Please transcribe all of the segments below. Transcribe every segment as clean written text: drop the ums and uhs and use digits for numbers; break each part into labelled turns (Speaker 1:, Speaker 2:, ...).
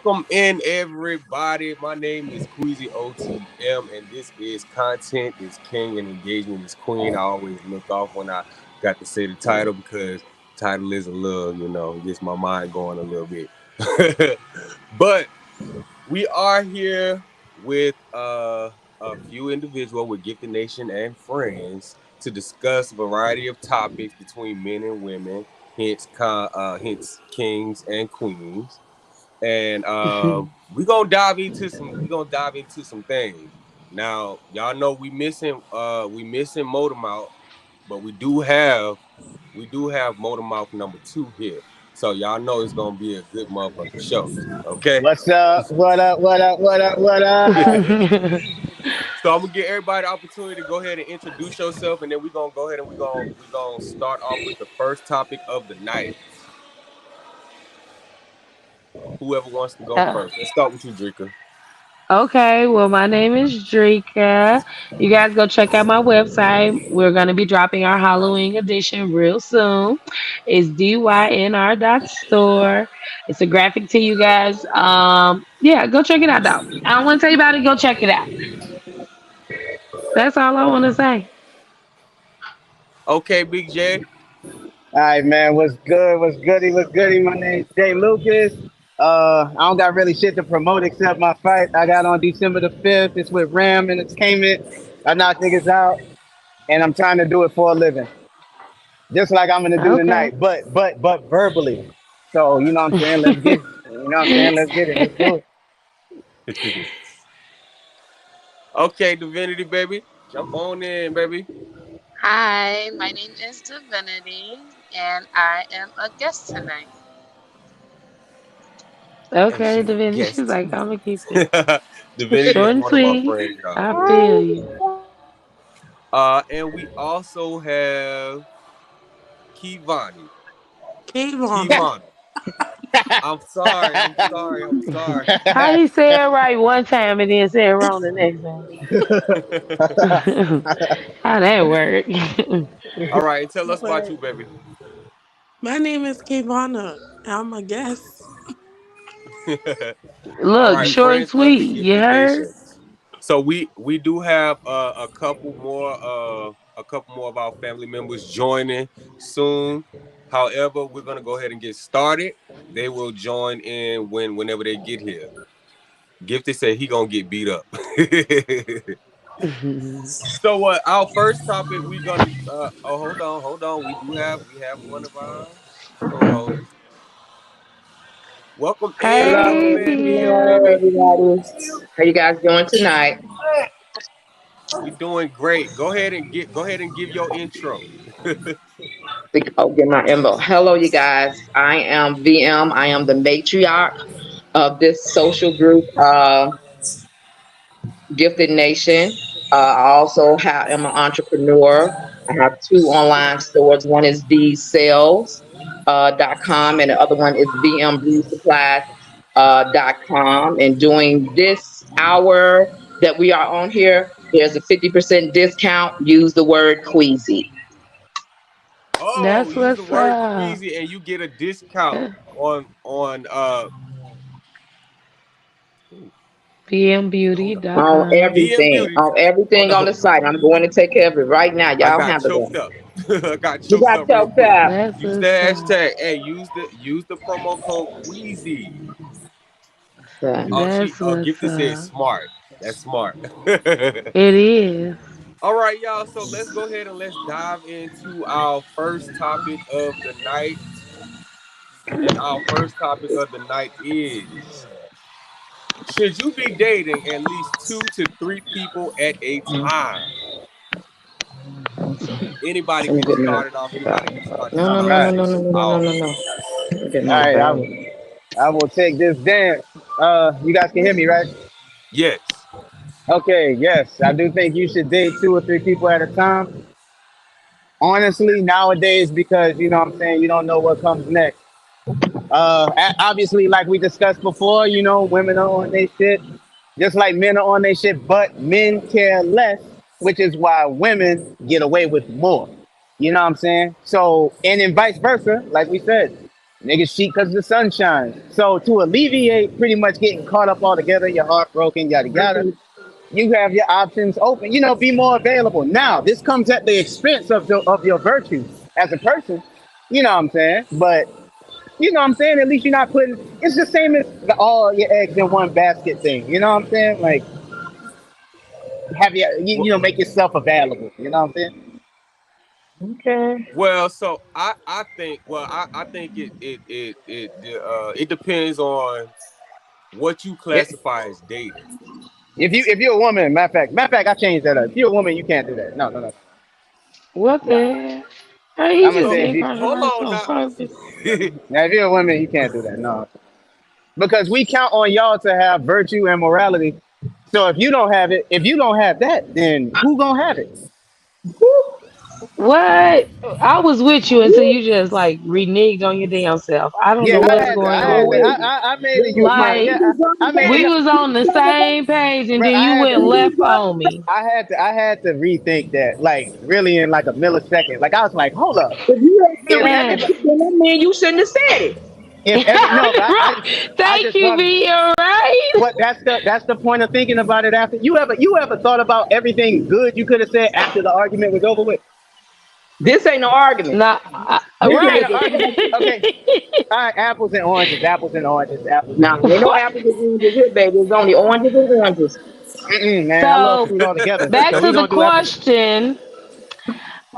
Speaker 1: Welcome in, everybody. My name is Queasy OTM, and this is Content is King and Engagement is Queen. I always look off when I got to say the title because title is a little, gets my mind going a little bit. But we are here with a few individuals with Gifted Nation and friends to discuss a variety of topics between men and women, hence kings and queens, and we're gonna dive into some things. Now, y'all know we missing Motormouth, but we do have Motormouth number two here. So y'all know it's gonna be a good motherfucking show. Okay.
Speaker 2: What's up? What up? What up? What up? What up?
Speaker 1: So I'm gonna give everybody the opportunity to go ahead and introduce yourself, and then we're gonna go ahead and we're gonna start off with the first topic of the night. Whoever wants to go
Speaker 3: Uh,
Speaker 1: first. Let's start with you, Drika.
Speaker 3: okay, well, my name is Drika. You guys go check out my website. We're going to be dropping our Halloween edition real soon. It's dynr.store. It's a graphic to you guys. Yeah, go check it out, though. I don't want to tell you about it. Go check it out. That's all I want to say.
Speaker 1: Okay, Big J.
Speaker 2: All right, man. What's good? What's goody? What's goody? My name's Jay Lucas. I don't got really shit to promote except my fight I got on December the 5th. It's with Ram Entertainment. I knock niggas out, and I'm trying to do it for a living, just like I'm gonna do
Speaker 3: Okay.
Speaker 2: tonight, but verbally. So you know what I'm saying? Let's get it. You know what I'm saying? Let's get it. Let's do it.
Speaker 1: Okay, Divinity, baby. Jump on in, baby.
Speaker 4: Hi, my name is Divinity, and I am a guest tonight.
Speaker 1: And
Speaker 3: Okay,
Speaker 1: she's a
Speaker 3: Divinity. She's
Speaker 1: guest.
Speaker 3: like, I'm going to keep it
Speaker 1: Divinity
Speaker 3: short
Speaker 1: is
Speaker 3: and
Speaker 1: one of our
Speaker 3: sweet.
Speaker 1: friends, y'all.
Speaker 3: I feel you.
Speaker 1: And we also have Kivani.
Speaker 5: Kayvon.
Speaker 1: Kivani. I'm sorry. I'm sorry. I'm sorry.
Speaker 3: How he say it right one time and then say it wrong the next time? How that work?
Speaker 1: All right, and tell us about
Speaker 5: But
Speaker 1: you, baby.
Speaker 5: my name is Kayvana. I'm a guest.
Speaker 1: All
Speaker 3: Look,
Speaker 1: right,
Speaker 3: short and
Speaker 1: friends of the
Speaker 3: sweet. You
Speaker 1: Gifted
Speaker 3: heard?
Speaker 1: Nation. So we do have a couple more of our family members joining soon. However, we're gonna go ahead and get started. They will join in whenever they get here. Gifted said he gonna get beat up. So what? Our first topic we gonna. Oh, hold on. We have one of our co-hosts. Welcome in,
Speaker 6: Hello,
Speaker 1: welcome
Speaker 3: Hey,
Speaker 1: in, BM
Speaker 6: hello,
Speaker 3: BM.
Speaker 1: baby.
Speaker 6: everybody. How you guys doing tonight?
Speaker 1: We doing great. Go ahead and give your intro.
Speaker 6: Oh, get my info. Hello, you guys. I am VM. I am the matriarch of this social group, Gifted Nation. I also am an entrepreneur. I have two online stores. One is vsales.com, and the other one is vmbrew.com. And during this hour that we are on here, there's a 50% discount. Use the word Queasy.
Speaker 1: Oh,
Speaker 3: That's
Speaker 1: use the
Speaker 3: what's
Speaker 1: word
Speaker 3: up.
Speaker 1: Queasy and you get a discount on
Speaker 6: On
Speaker 3: PMBeauty.com.
Speaker 1: VM
Speaker 6: everything,
Speaker 1: Beauty.
Speaker 6: on
Speaker 1: Hold
Speaker 6: everything on the
Speaker 1: on.
Speaker 6: site. I'm going to take care of it right now.
Speaker 1: I
Speaker 6: Y'all
Speaker 1: got
Speaker 6: handle
Speaker 1: choked
Speaker 6: that.
Speaker 1: up. I got
Speaker 6: You
Speaker 1: choked
Speaker 6: got
Speaker 1: up real
Speaker 6: choked
Speaker 1: quick.
Speaker 6: up.
Speaker 3: That's
Speaker 1: Use the
Speaker 3: what's up.
Speaker 1: hashtag. Hey, use the promo code Queasy.
Speaker 6: So,
Speaker 3: That's what's
Speaker 1: Gifted said
Speaker 3: up.
Speaker 1: smart. That's smart.
Speaker 3: It is.
Speaker 1: All right, y'all. So let's go ahead and let's dive into our first topic of the night. And our first topic of the night is: should you be dating at least 2 to 3 people at a time? Anybody
Speaker 6: let me
Speaker 1: can
Speaker 6: get my.
Speaker 1: start it off. Anybody can start this
Speaker 6: No, no,
Speaker 2: All
Speaker 6: no, no,
Speaker 2: right,
Speaker 6: no, no,
Speaker 1: conversation
Speaker 6: no, no, no,
Speaker 1: off.
Speaker 6: no, no. Let me get
Speaker 2: all
Speaker 6: my
Speaker 2: right.
Speaker 6: bag.
Speaker 2: I will take this dance. You guys can hear me, right?
Speaker 1: Yes.
Speaker 2: Okay. Yes, I do think you should date two or three people at a time. Honestly, nowadays, because you know what I'm saying, you don't know what comes next. Obviously, like we discussed before, women are on their shit, just like men are on their shit, but men care less, which is why women get away with more. You know what I'm saying? So, and then vice versa, like we said. Niggas cheat because the sun shines. So to alleviate pretty much getting caught up all together, your heart broken, yada yada, you have your options open. You know, be more available. Now, this comes at the expense of your virtue as a person. You know what I'm saying? But you know what I'm saying? At least you're not putting. It's the same as the all your eggs in one basket thing. You know what I'm saying? Like have you know make yourself available. You know what I'm saying?
Speaker 6: Okay.
Speaker 1: Well, so I think I think it depends on what you
Speaker 2: It,
Speaker 1: classify as dating.
Speaker 2: if you're a woman, matter of fact, I changed that up. If you're a woman, you can't do that. No, no, no.
Speaker 3: What the
Speaker 2: Nah.
Speaker 3: hell? How he
Speaker 2: I'm gonna
Speaker 3: just
Speaker 1: So
Speaker 2: say if
Speaker 3: said
Speaker 2: you
Speaker 1: hold
Speaker 3: controversial
Speaker 1: on
Speaker 3: on
Speaker 1: now.
Speaker 3: purpose?
Speaker 2: now if you're a woman, you can't do that. No, because we count on y'all to have virtue and morality. So if you don't have it, if you don't have that, then who gonna have it?
Speaker 3: What? I was with you until you just like reneged on your damn self. I don't know
Speaker 2: Yeah,
Speaker 3: what's going
Speaker 2: I
Speaker 3: on
Speaker 2: had to,
Speaker 3: with you.
Speaker 2: I made it.
Speaker 6: Wait, now
Speaker 3: Like,
Speaker 6: we was on
Speaker 2: I made it.
Speaker 3: we
Speaker 6: that.
Speaker 3: was on the same page and
Speaker 2: Bro,
Speaker 3: then you went left on me.
Speaker 2: I had to rethink that, like really in like a millisecond. Like I was like, hold up,
Speaker 6: If you had been
Speaker 2: if
Speaker 3: Man.
Speaker 2: everybody,
Speaker 6: rejected, then that mean you shouldn't have said it.
Speaker 2: if every no, but
Speaker 3: Right.
Speaker 2: I
Speaker 3: Thank
Speaker 2: just
Speaker 3: you,
Speaker 2: thought,
Speaker 3: B. You're right.
Speaker 2: but that's the point of thinking about it after. You ever thought about everything good you could have said after the argument was over with?
Speaker 6: This ain't no argument.
Speaker 3: Nah,
Speaker 2: This ain't
Speaker 3: right.
Speaker 2: an argument. Okay, all right, apples and oranges, apples and
Speaker 6: Now,
Speaker 2: oranges.
Speaker 6: ain't no
Speaker 3: What?
Speaker 6: apples and oranges here, baby. It's only oranges and oranges.
Speaker 2: Man, I love
Speaker 3: So
Speaker 2: fruit altogether.
Speaker 3: back
Speaker 2: So
Speaker 3: to
Speaker 2: we
Speaker 3: the
Speaker 2: gonna do apples.
Speaker 3: question.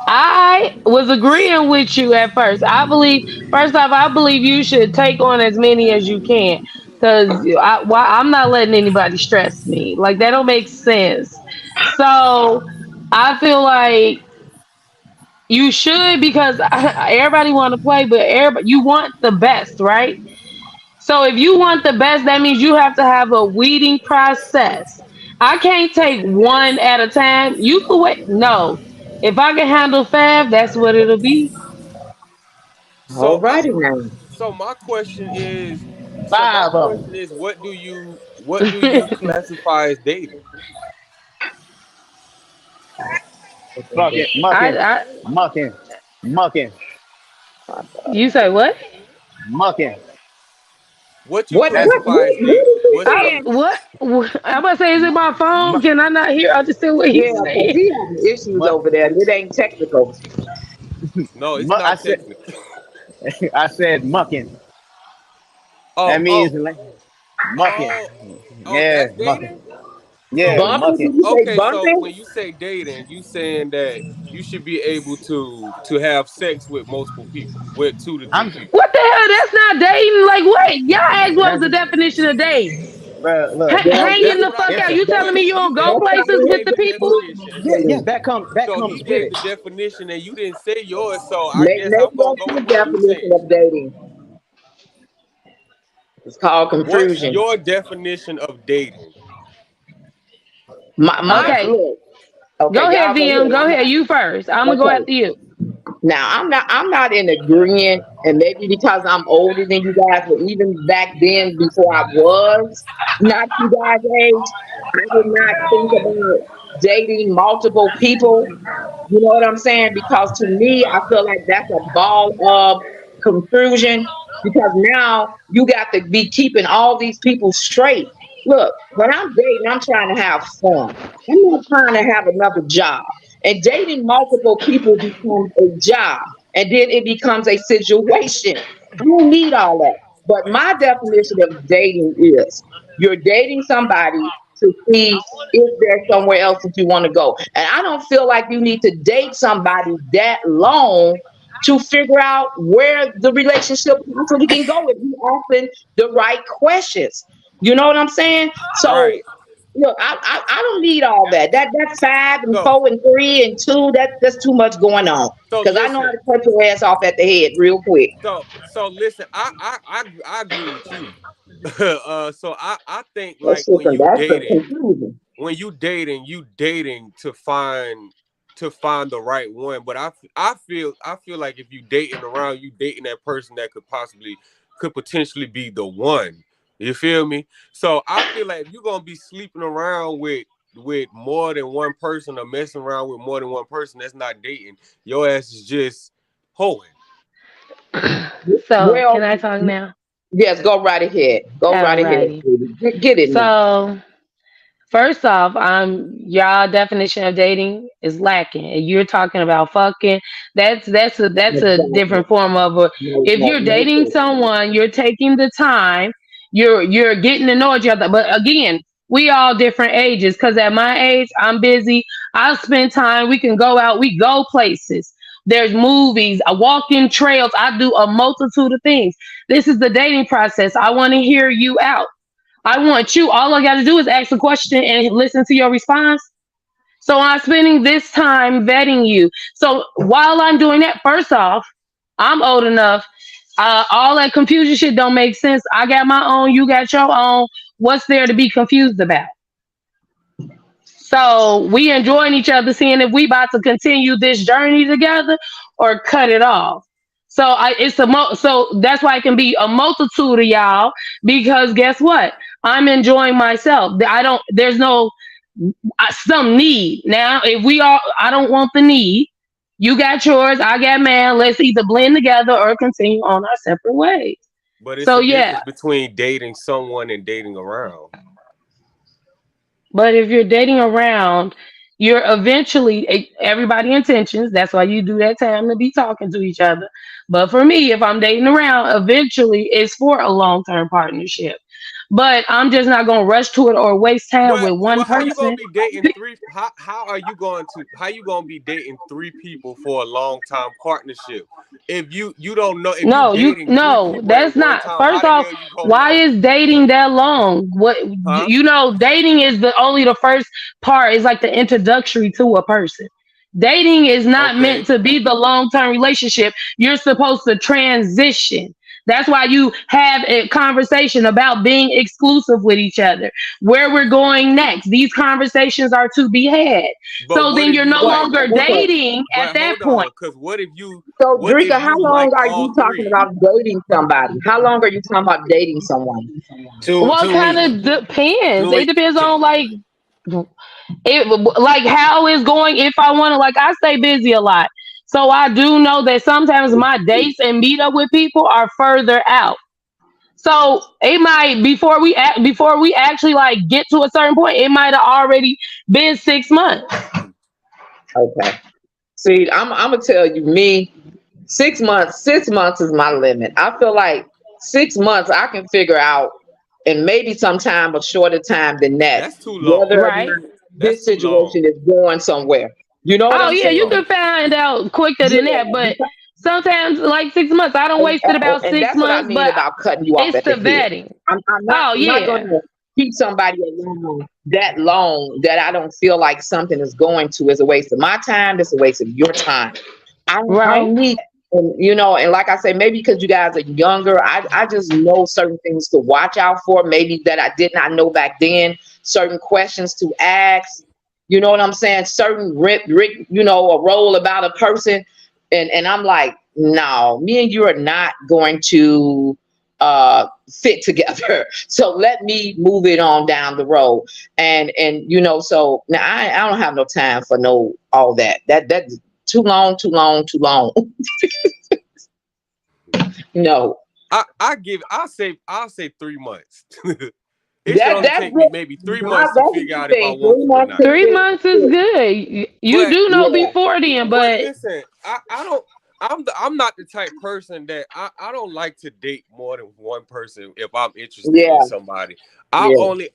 Speaker 3: I was agreeing with you at first. I believe, first off, I believe you should take on as many as you can, because I'm not letting anybody stress me. Like that don't make sense. So I feel like you should, because everybody want to play, but everybody you want the best, right? So if you want the best, that means you have to have a weeding process. I can't take one at a time. You can wait. No. If I can handle five, that's what it'll be.
Speaker 6: All
Speaker 1: so
Speaker 6: righty now.
Speaker 1: so my question is
Speaker 2: Five of them.
Speaker 1: what do you classify as dating?
Speaker 2: Fucking,
Speaker 3: I,
Speaker 2: mucking,
Speaker 3: I,
Speaker 2: mucking, mucking,
Speaker 3: you say what?
Speaker 2: mucking.
Speaker 1: What you
Speaker 6: What
Speaker 2: That's
Speaker 1: classify as
Speaker 6: what
Speaker 1: dating?
Speaker 6: is he
Speaker 1: What's
Speaker 3: I,
Speaker 1: the
Speaker 6: saying?
Speaker 3: what? I'm about to say, is it my phone?
Speaker 2: mu-
Speaker 3: Can I not hear? I just understand what
Speaker 6: Yeah,
Speaker 3: he's
Speaker 6: because
Speaker 3: saying.
Speaker 6: he having issues
Speaker 2: mu-
Speaker 6: over there. It ain't technical.
Speaker 1: no, it's
Speaker 2: I
Speaker 1: not
Speaker 2: said
Speaker 1: technical.
Speaker 2: I said mucking.
Speaker 1: Oh,
Speaker 2: That means
Speaker 1: oh,
Speaker 2: like, mucking.
Speaker 1: oh, oh,
Speaker 2: Yeah,
Speaker 1: that's
Speaker 2: mucking.
Speaker 1: dating?
Speaker 2: Yeah,
Speaker 1: So
Speaker 6: Bumping? Did
Speaker 2: mucking.
Speaker 6: you say
Speaker 1: okay, so
Speaker 6: bumping?
Speaker 1: when you say dating, you saying that you should be able to have sex with multiple people, with 2 to 3
Speaker 2: I'm,
Speaker 1: people.
Speaker 3: What the hell? That's not dating. Like, wait, y'all asked what was
Speaker 2: that's,
Speaker 3: the definition of dating?
Speaker 2: bro, look.
Speaker 6: Well,
Speaker 3: Hanging
Speaker 1: That's
Speaker 3: the
Speaker 1: what I
Speaker 3: fuck
Speaker 2: It's
Speaker 3: out.
Speaker 2: a,
Speaker 3: You
Speaker 1: asked.
Speaker 3: telling me you
Speaker 1: He
Speaker 3: don't go
Speaker 6: that's
Speaker 1: gave
Speaker 6: why
Speaker 1: the
Speaker 3: places
Speaker 1: he
Speaker 6: we
Speaker 3: with
Speaker 1: gave
Speaker 3: the
Speaker 1: the
Speaker 6: have
Speaker 3: people?
Speaker 1: definition.
Speaker 2: yeah,
Speaker 6: dating.
Speaker 2: that
Speaker 1: So he
Speaker 2: comes with
Speaker 1: gave
Speaker 2: it.
Speaker 1: the definition and you didn't say yours, so I
Speaker 6: Maybe,
Speaker 1: guess
Speaker 6: maybe
Speaker 1: I'm gonna
Speaker 6: that's
Speaker 1: go
Speaker 6: your
Speaker 1: with what you
Speaker 6: definition
Speaker 1: said.
Speaker 6: of dating. It's called
Speaker 1: What's
Speaker 6: confusion.
Speaker 1: your definition of dating?
Speaker 6: My
Speaker 3: Okay,
Speaker 6: look. Okay,
Speaker 3: go ahead,
Speaker 6: y'all go
Speaker 3: VM.
Speaker 6: ahead.
Speaker 3: Go ahead. You first. I'm gonna go
Speaker 6: Okay.
Speaker 3: after you.
Speaker 6: Now I'm not in agreement, and maybe because I'm older than you guys, but even back then, before I was not you guys' age, I did not think about dating multiple people. You know what I'm saying? Because to me, I feel like that's a ball of confusion. Because now you got to be keeping all these people straight. Look, when I'm dating, I'm trying to have fun. I'm not trying to have another job. And dating multiple people becomes a job, and then it becomes a situation. I don't need all that. But my definition of dating is you're dating somebody to see if there's somewhere else that you want to go. And I don't feel like you need to date somebody that long to figure out where the relationship possibly can go if you asking the right questions. You know what I'm saying? So
Speaker 1: Right.
Speaker 6: look, I don't need all that. That's five and
Speaker 1: So
Speaker 6: four and three and two. That's too much going on.
Speaker 1: so
Speaker 6: Because I know how
Speaker 1: listen.
Speaker 6: to cut your ass off at the head real quick.
Speaker 1: So listen, I agree with you. So I think
Speaker 6: That's
Speaker 1: like
Speaker 6: different. That's the confusion.
Speaker 1: when you dating to find the right one. But I feel like if you dating around, you dating that person that could potentially be the one. You feel me? So I feel like if you're gonna be sleeping around with more than one person or messing around with more than one person, that's not dating. Your ass is just hoeing.
Speaker 3: So can
Speaker 6: Well,
Speaker 3: I talk now?
Speaker 6: yes, go right ahead. Go right ahead,
Speaker 3: Alrighty.
Speaker 6: sweetie. Get it now.
Speaker 3: So first off, y'all definition of dating is lacking. And you're talking about fucking. That's a
Speaker 6: Exactly.
Speaker 3: different form of a.
Speaker 6: No,
Speaker 3: If
Speaker 6: no,
Speaker 3: you're
Speaker 6: no,
Speaker 3: dating
Speaker 6: sir.
Speaker 3: someone, you're taking the time. You're getting to know each other. But again, we all different ages. Cause at my age, I'm busy. I spend time. We can go out. We go places. There's movies. I walk in trails. I do a multitude of things. This is the dating process. I want to hear you out. I want you. All I got to do is ask a question and listen to your response. So I'm spending this time vetting you. So while I'm doing that, first off, I'm old enough. All that confusion shit don't make sense. I got my own. You got your own. What's there to be confused about? So we enjoying each other, seeing if we about to continue this journey together or cut it off. So so that's why it can be a multitude of y'all because guess what? I'm enjoying myself. I don't. There's no some need now. If we all, I don't want the need. You got yours. I got mine. Let's either blend together or continue on our separate ways.
Speaker 1: But it's
Speaker 3: So
Speaker 1: a
Speaker 3: yeah,
Speaker 1: difference between dating someone and dating around.
Speaker 3: but if you're dating around, you're eventually everybody intentions. That's why you do that time to be talking to each other. But for me, if I'm dating around, eventually it's for a long term partnership. But I'm just not gonna rush to it or waste time with one
Speaker 1: Well, how you gonna
Speaker 3: person.
Speaker 1: be dating three? How are you going to? How you gonna be dating three people for a long time partnership? If you don't know if you
Speaker 3: No, you
Speaker 1: dating three
Speaker 3: no,
Speaker 1: people at
Speaker 3: that's
Speaker 1: one
Speaker 3: not.
Speaker 1: time, how
Speaker 3: First
Speaker 1: the
Speaker 3: off,
Speaker 1: hell you gonna
Speaker 3: why
Speaker 1: know?
Speaker 3: is dating that long? What
Speaker 1: Huh?
Speaker 3: dating is the only the first part is like the introductory to a person. Dating is not meant
Speaker 1: Okay,
Speaker 3: to be the long-term relationship. You're supposed to transition. That's why you have a conversation about being exclusive with each other, where we're going next. These conversations are to be had.
Speaker 1: but
Speaker 3: So
Speaker 1: what
Speaker 3: then
Speaker 1: if
Speaker 3: you're
Speaker 1: you
Speaker 3: no
Speaker 6: What?
Speaker 1: like?
Speaker 3: longer
Speaker 6: Okay.
Speaker 3: dating at
Speaker 1: But
Speaker 3: that
Speaker 1: hold
Speaker 3: point.
Speaker 1: on, because
Speaker 6: So,
Speaker 1: what if
Speaker 6: Drika, how
Speaker 1: you
Speaker 6: long
Speaker 1: like
Speaker 6: are
Speaker 1: all
Speaker 6: you talking
Speaker 1: three?
Speaker 6: about dating somebody? How long are you talking about dating someone?
Speaker 3: Well, it
Speaker 1: Two
Speaker 3: kind
Speaker 1: weeks.
Speaker 3: of depends.
Speaker 1: 2 weeks.
Speaker 3: It depends on like how it's going. If I want to, like I stay busy a lot, so I do know that sometimes my dates and meet up with people are further out. So it might before we actually like get to a certain point, it might have already been 6 months.
Speaker 6: Okay. See, I'm gonna tell you, me, 6 months. 6 months is my limit. I feel like 6 months I can figure out, and maybe sometime a shorter time than that,
Speaker 1: That's too long.
Speaker 6: whether or
Speaker 3: Right?
Speaker 6: not
Speaker 1: That's
Speaker 6: this
Speaker 1: too long.
Speaker 6: situation is going somewhere. You know what
Speaker 3: Oh
Speaker 6: I'm
Speaker 1: That's
Speaker 3: yeah,
Speaker 1: too
Speaker 3: you
Speaker 6: saying?
Speaker 3: can
Speaker 1: long.
Speaker 3: find out quicker than that,
Speaker 6: Yeah,
Speaker 3: but
Speaker 6: because,
Speaker 3: sometimes like 6 months. I don't waste it about
Speaker 6: and
Speaker 3: six
Speaker 6: that's what I
Speaker 3: months,
Speaker 6: mean
Speaker 3: but
Speaker 6: about cutting you off
Speaker 3: it's
Speaker 6: at
Speaker 3: the
Speaker 6: the head.
Speaker 3: vetting.
Speaker 6: I'm not
Speaker 3: Oh
Speaker 6: I'm not going
Speaker 3: yeah.
Speaker 6: to keep somebody around that long that I don't feel like something is going to is a waste of my time. It's a waste of your time. I
Speaker 3: Right.
Speaker 6: don't need that. And and like I say, maybe because you guys are younger, I just know certain things to watch out for. Maybe that I did not know back then. Certain questions to ask. You know what I'm saying? Certain a role about a person, and I'm like, no, me and you are not going to fit together. So let me move it on down the road. And so now I don't have no time for no all that. That's too long, too long, too long. No.
Speaker 1: I'll say 3 months. It should
Speaker 6: That
Speaker 1: only
Speaker 6: that's
Speaker 1: take me
Speaker 6: good.
Speaker 1: maybe three
Speaker 6: God,
Speaker 1: months to
Speaker 6: that's a
Speaker 1: figure
Speaker 6: good
Speaker 1: out if I
Speaker 6: thing.
Speaker 1: want
Speaker 6: Three
Speaker 1: you or
Speaker 6: months
Speaker 1: not.
Speaker 6: is
Speaker 3: 3 months is
Speaker 6: good.
Speaker 3: good. You
Speaker 1: But
Speaker 3: do know
Speaker 6: Yeah.
Speaker 3: before then,
Speaker 1: but
Speaker 3: but
Speaker 1: listen, I don't. I'm not the type person that I don't like to date more than one person if I'm interested in
Speaker 6: Yeah.
Speaker 1: somebody.
Speaker 6: Yeah.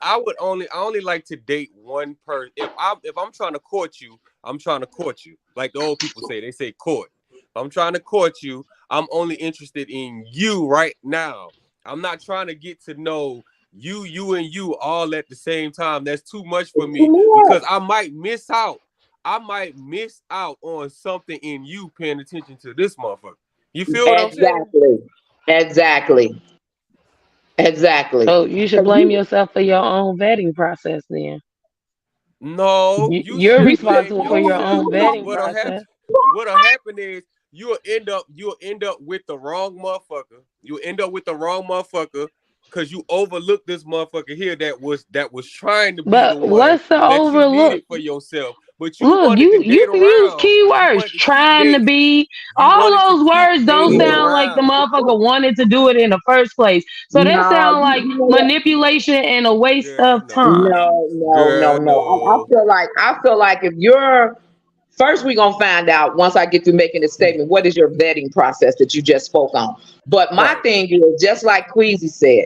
Speaker 1: I only like to date one person. If I'm trying to court you, I'm trying to court you. Like the old people say, they say court. If I'm trying to court you, I'm only interested in you right now. I'm not trying to get to know you and you all at the same time. That's too much for
Speaker 6: It's too
Speaker 1: me because
Speaker 6: much.
Speaker 1: I might miss out. I might miss out on something in you paying attention to this motherfucker. You feel what I'm saying?
Speaker 6: Exactly. Exactly. Exactly.
Speaker 3: so you should
Speaker 6: 'Cause
Speaker 3: blame
Speaker 6: you-
Speaker 3: yourself for your own vetting process then.
Speaker 1: No, you
Speaker 3: You're
Speaker 1: should blame
Speaker 3: responsible for your
Speaker 1: yourself
Speaker 3: own
Speaker 1: because
Speaker 3: vetting process.
Speaker 1: what'll happen is you'll end up with the wrong motherfucker. You'll end up with the wrong motherfucker because you overlooked this motherfucker here that was trying to be the
Speaker 3: But
Speaker 1: one
Speaker 3: what's the
Speaker 1: that you
Speaker 3: overlook?
Speaker 1: needed for yourself. But you
Speaker 3: Look,
Speaker 1: wanted to
Speaker 3: you
Speaker 1: date
Speaker 3: can use
Speaker 1: around. You
Speaker 3: keywords.
Speaker 1: wanted to keep
Speaker 3: Trying to
Speaker 1: dating.
Speaker 3: be.
Speaker 1: You
Speaker 3: All
Speaker 1: wanted to
Speaker 3: those
Speaker 1: keep
Speaker 3: words don't
Speaker 1: dating
Speaker 3: sound like the
Speaker 1: around.
Speaker 3: motherfucker wanted to do it in the first place. So that
Speaker 6: No,
Speaker 3: sounds like
Speaker 6: you know what?
Speaker 3: manipulation and a waste
Speaker 1: Girl,
Speaker 3: of
Speaker 1: no.
Speaker 3: time.
Speaker 6: No, no, no,
Speaker 1: Girl,
Speaker 6: no.
Speaker 1: no.
Speaker 6: I feel like if you're first, we're gonna find out once I get through making a statement, what is your vetting process that you just spoke on. But my
Speaker 1: Right.
Speaker 6: thing is just like Queasy said,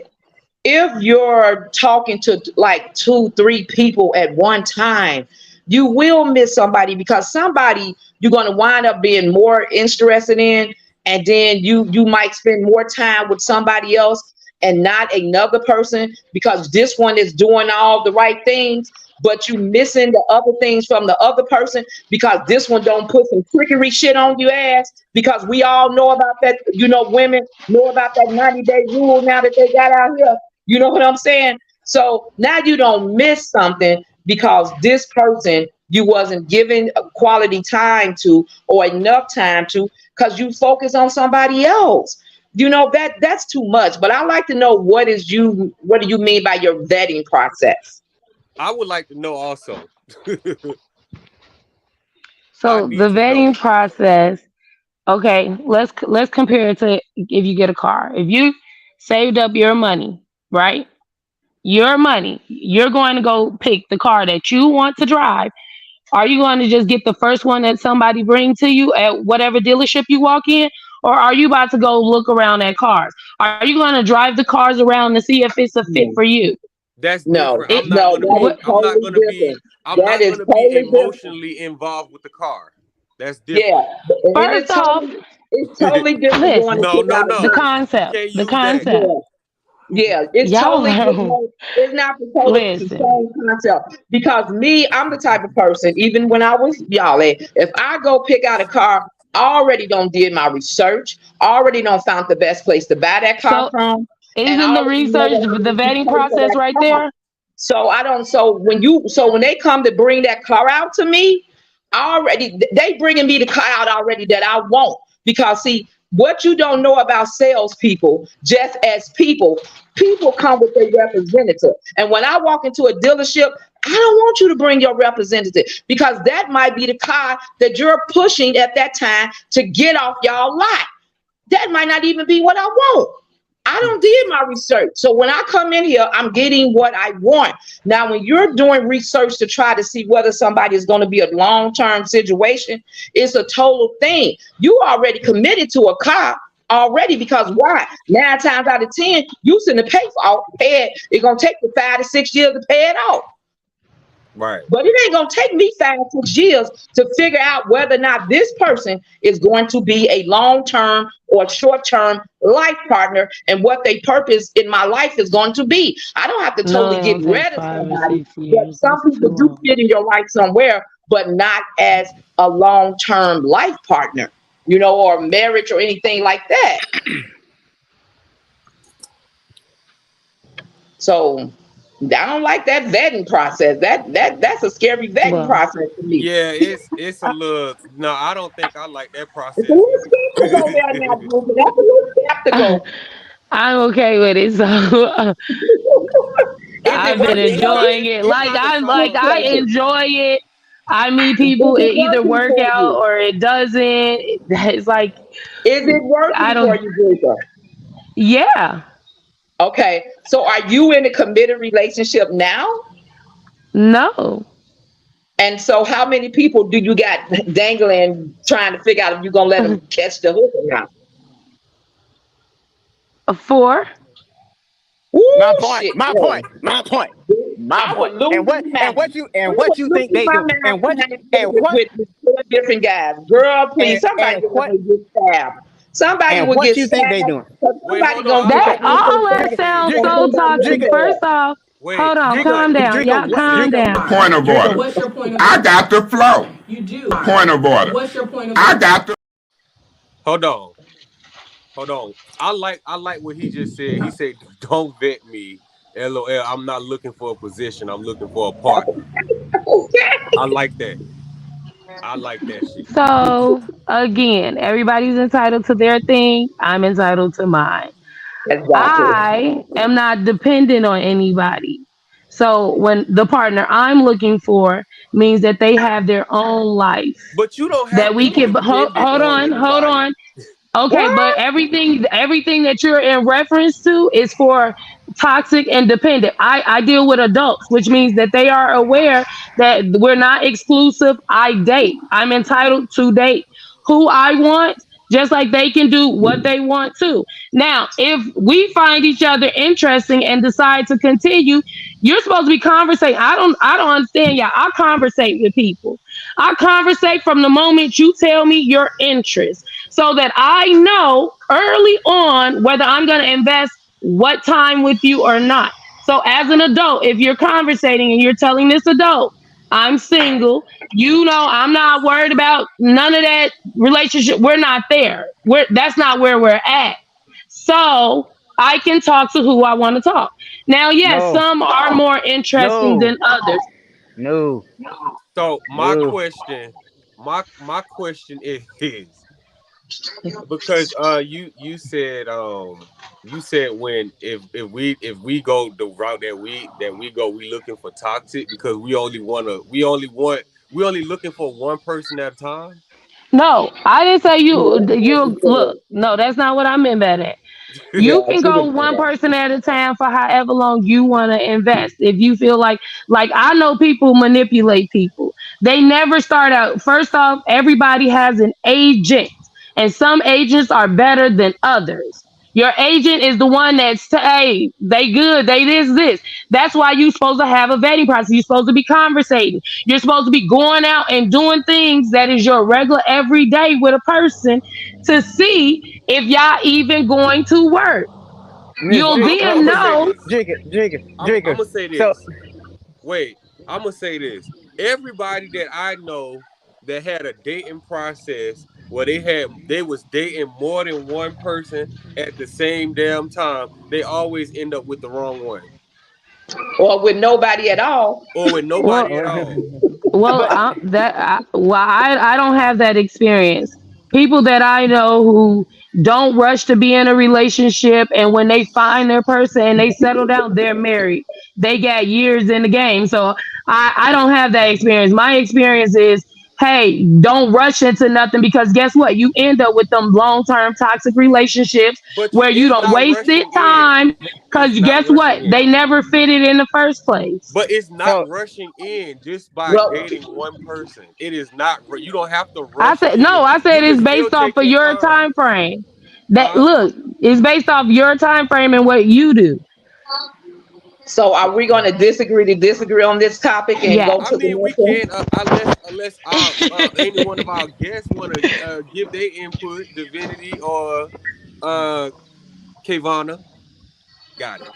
Speaker 6: if you're talking to like two, three people at one time, you will miss somebody because somebody you're going to wind up being more interested in, and then you might spend more time with somebody else and not another person because this one is doing all the right things, but you missing the other things from the other person because this one don't put some trickery shit on you ass because we all know about that. Women know about that 90-day rule now that they got out here. You know what I'm saying? So now you don't miss something because this person you wasn't giving a quality time to or enough time to because you focus on somebody else. That's too much. But I like to know what do you mean by your vetting process?
Speaker 1: I would like to know also. I
Speaker 3: So
Speaker 1: need
Speaker 3: the
Speaker 1: to know.
Speaker 3: vetting process. Okay, let's compare it to if you get a car. If you saved up your money, right? Your money, you're going to go pick the car that you want to drive. Are you going to just get the first one that somebody bring to you at whatever dealership you walk in? Or are you about to go look around at cars? Are you going to drive the cars around to see if it's a fit
Speaker 6: No,
Speaker 3: for you?
Speaker 1: That's
Speaker 6: no,
Speaker 1: different.
Speaker 3: It
Speaker 6: no, that is
Speaker 1: I'm not
Speaker 6: totally
Speaker 1: gonna be
Speaker 6: different.
Speaker 1: I'm
Speaker 6: That
Speaker 1: not
Speaker 6: is
Speaker 1: gonna be
Speaker 6: totally different.
Speaker 1: emotionally involved with the car. That's
Speaker 6: Yeah,
Speaker 1: different.
Speaker 6: and
Speaker 3: first off,
Speaker 6: it's totally different going to
Speaker 3: listen,
Speaker 1: No,
Speaker 6: pick
Speaker 1: no,
Speaker 6: out a
Speaker 3: the
Speaker 1: no.
Speaker 6: car.
Speaker 1: You
Speaker 3: concept,
Speaker 1: can't
Speaker 3: the
Speaker 1: use that.
Speaker 3: concept.
Speaker 6: Yeah, yeah, it's
Speaker 3: Y'all
Speaker 6: totally
Speaker 3: are
Speaker 6: different. It's not the total the
Speaker 3: listen.
Speaker 6: same concept because me, I'm the type of person. Even when I was y'all, if I go pick out a car, I already don't did my research. Already don't found the best place to buy that car
Speaker 3: So
Speaker 6: from, and I
Speaker 3: isn't the
Speaker 6: already know
Speaker 3: research
Speaker 6: what I'm
Speaker 3: the
Speaker 6: going to
Speaker 3: vetting
Speaker 6: pay for
Speaker 3: process
Speaker 6: that
Speaker 3: right
Speaker 6: car.
Speaker 3: there?
Speaker 6: So I don't. So when they come to bring that car out to me, I already they bringing me the car out already that I want because see what you don't know about salespeople, just as people come with their representative, and when I walk into a dealership, I don't want you to bring your representative because that might be the car that you're pushing at that time to get off y'all lot. That might not even be what I want. I don't did my research. So when I come in here, I'm getting what I want. Now, when you're doing research to try to see whether somebody is going to be a long-term situation, it's a total thing. You already committed to a car already because why? 9 times out of 10, you sitting to pay it. It's gonna take you 5 to 6 years to pay it off.
Speaker 1: Right.
Speaker 6: But it ain't gonna take me 5 6 years to figure out whether or not this person is going to be a long-term or short-term life partner and what their purpose in my life is going to be. I don't have to
Speaker 3: No,
Speaker 6: totally
Speaker 3: it
Speaker 6: get
Speaker 3: don't take
Speaker 6: rid of
Speaker 3: 5 or
Speaker 6: somebody,
Speaker 3: 6 years.
Speaker 6: but some
Speaker 3: That's too
Speaker 6: people do
Speaker 3: long.
Speaker 6: fit in your life somewhere, but not as a long-term life partner, or marriage or anything like that. So I don't like that vetting process. That's a scary vetting
Speaker 3: Well,
Speaker 6: process to me.
Speaker 1: Yeah, it's a little no, I don't think I like that
Speaker 6: It's a
Speaker 1: process
Speaker 6: little skeptical
Speaker 1: either.
Speaker 6: there now, Bruce. That's a little skeptical.
Speaker 3: I'm okay with it. So
Speaker 1: Is it
Speaker 3: I've been
Speaker 1: worth it? Look,
Speaker 3: enjoying it.
Speaker 1: it's not the type of
Speaker 3: I
Speaker 6: Okay.
Speaker 3: enjoy it. I meet
Speaker 6: Is
Speaker 3: people. It
Speaker 6: it
Speaker 3: either
Speaker 6: working
Speaker 3: work
Speaker 6: for
Speaker 3: out
Speaker 6: you?
Speaker 3: or it doesn't. It's like
Speaker 6: Is it
Speaker 3: I
Speaker 6: working for
Speaker 3: don't.
Speaker 6: you, Bruce?
Speaker 3: Yeah.
Speaker 6: Okay. So are you in a committed relationship now?
Speaker 3: No.
Speaker 6: And so how many people do you got dangling trying to figure out if you're gonna let them catch the hook or not?
Speaker 3: A four.
Speaker 2: My
Speaker 6: Ooh,
Speaker 2: point.
Speaker 6: shit.
Speaker 2: My
Speaker 6: Yeah.
Speaker 2: point. My point. My
Speaker 6: I would
Speaker 2: point. And
Speaker 6: lose
Speaker 2: what
Speaker 6: my
Speaker 2: and what
Speaker 6: mind.
Speaker 2: you
Speaker 6: I
Speaker 2: and what
Speaker 6: would
Speaker 2: you think
Speaker 6: lose
Speaker 2: they
Speaker 6: my
Speaker 2: do
Speaker 6: mind
Speaker 2: and what
Speaker 6: trying to
Speaker 2: and
Speaker 6: get
Speaker 2: what
Speaker 6: with 4 different guys. Girl, please, somebody
Speaker 2: and
Speaker 6: get
Speaker 2: what
Speaker 6: ready to get stabbed. Somebody will
Speaker 2: what
Speaker 6: get
Speaker 2: you think they
Speaker 6: stabbed
Speaker 2: doing?
Speaker 6: because
Speaker 1: wait,
Speaker 6: somebody
Speaker 1: hold on.
Speaker 6: gonna get
Speaker 3: That
Speaker 6: up and
Speaker 3: all
Speaker 6: say
Speaker 3: that
Speaker 2: Jigga,
Speaker 3: sounds
Speaker 6: that
Speaker 2: jigga,
Speaker 3: so
Speaker 6: somebody else
Speaker 3: toxic.
Speaker 2: jigga,
Speaker 6: bad.
Speaker 3: First off,
Speaker 1: Wait,
Speaker 3: hold on,
Speaker 2: jigga,
Speaker 3: calm down.
Speaker 2: jigga,
Speaker 3: Y'all
Speaker 2: what
Speaker 3: calm
Speaker 2: jigga,
Speaker 3: down.
Speaker 7: Point of order.
Speaker 2: jigga,
Speaker 7: What's your point of I order? Got the flow. You do. Point of order. What's your point of I order? Got the
Speaker 1: hold on. Hold on. I like what he just said. He said, "Don't vet me." LOL. I'm not looking for a position. I'm looking for a partner.
Speaker 6: Okay.
Speaker 1: I like that. I like that shit.
Speaker 3: So again, everybody's entitled to their thing. I'm entitled to mine.
Speaker 6: Exactly.
Speaker 3: I am not dependent on anybody. So when the partner I'm looking for means that they have their own life
Speaker 1: But you don't
Speaker 3: that
Speaker 1: have to
Speaker 3: we
Speaker 1: be
Speaker 3: can
Speaker 1: dependent on
Speaker 3: hold
Speaker 1: anybody.
Speaker 3: on. Okay,
Speaker 6: What?
Speaker 3: but everything that you're in reference to is for toxic and dependent. I deal with adults, which means that they are aware that we're not exclusive. I date. I'm entitled to date who I want, just like they can do what they want to. Now, if we find each other interesting and decide to continue, you're supposed to be conversating. I don't understand y'all. I conversate with people. I conversate from the moment you tell me your interest so that I know early on whether I'm going to invest what time with you or not. So, as an adult, if you're conversating and you're telling this adult, I'm single, I'm not worried about none of that relationship. We're not there. That's not where we're at. So, I can talk to who I want to talk. Now, yes,
Speaker 2: No,
Speaker 3: some are more interesting
Speaker 2: no,
Speaker 3: than others.
Speaker 2: no,
Speaker 1: So
Speaker 2: no.
Speaker 1: my question is because you said when if we go the route that we go, we looking for toxic because we only looking for one person at a time.
Speaker 3: No, I didn't say
Speaker 6: No,
Speaker 3: you.
Speaker 6: that's what she
Speaker 3: You look.
Speaker 6: said.
Speaker 3: No, that's not what I meant by that. You
Speaker 6: Yeah,
Speaker 3: can
Speaker 6: she
Speaker 3: go
Speaker 6: didn't say
Speaker 3: one
Speaker 6: that.
Speaker 3: person at a time for however long you want to invest. If you feel like I know people manipulate people. They never start out. First off, everybody has an agent, and some agents are better than others. Your agent is the one that's hey, they good, they this. That's why you're supposed to have a vetting process. You're supposed to be conversating. You're supposed to be going out and doing things that is your regular everyday with a person to see if y'all even going to work.
Speaker 2: Miss,
Speaker 1: But
Speaker 3: You'll
Speaker 2: drink,
Speaker 3: then
Speaker 1: I'm gonna say
Speaker 3: know.
Speaker 1: this.
Speaker 2: drink it, drink it,
Speaker 1: I'm
Speaker 2: drink
Speaker 1: gonna say
Speaker 2: So,
Speaker 1: this. Wait, I'm gonna say this. Everybody that I know that had a dating process where they was dating more than one person at the same damn time, they always end up with the wrong one
Speaker 6: Or with nobody at all.
Speaker 1: or with nobody at
Speaker 3: Well,
Speaker 1: all.
Speaker 3: well,
Speaker 2: but
Speaker 3: I don't have that experience. People that I know who don't rush to be in a relationship, and when they find their person and they settle down, they're married. They got years in the game, so I don't have that experience. My experience is, hey, don't rush into nothing because guess what? You end up with them long term toxic relationships
Speaker 1: But
Speaker 3: where
Speaker 1: you
Speaker 3: you
Speaker 1: is
Speaker 3: don't
Speaker 1: not
Speaker 3: waste it
Speaker 1: rushing in.
Speaker 3: time because
Speaker 1: It's not
Speaker 3: guess what?
Speaker 1: rushing
Speaker 3: They
Speaker 1: in.
Speaker 3: never fitted in the first place.
Speaker 1: But it's not
Speaker 2: so
Speaker 1: rushing in just by
Speaker 6: Well,
Speaker 1: dating one person. It is not. You don't have to
Speaker 3: I
Speaker 1: rush
Speaker 3: said no.
Speaker 1: in.
Speaker 3: I
Speaker 1: You
Speaker 3: said
Speaker 1: can
Speaker 3: it's
Speaker 1: still
Speaker 3: based off
Speaker 1: take
Speaker 3: of
Speaker 1: your
Speaker 3: your
Speaker 1: time,
Speaker 3: time frame. That
Speaker 1: huh?
Speaker 3: look, it's based off your time frame and what you do.
Speaker 6: so are we going to disagree on this topic and
Speaker 3: Yeah.
Speaker 6: go
Speaker 1: I
Speaker 6: to the
Speaker 1: mean, we
Speaker 6: next one?
Speaker 1: can unless our any one of our guests want to give their input, Divinity or uh Kavana. Got it.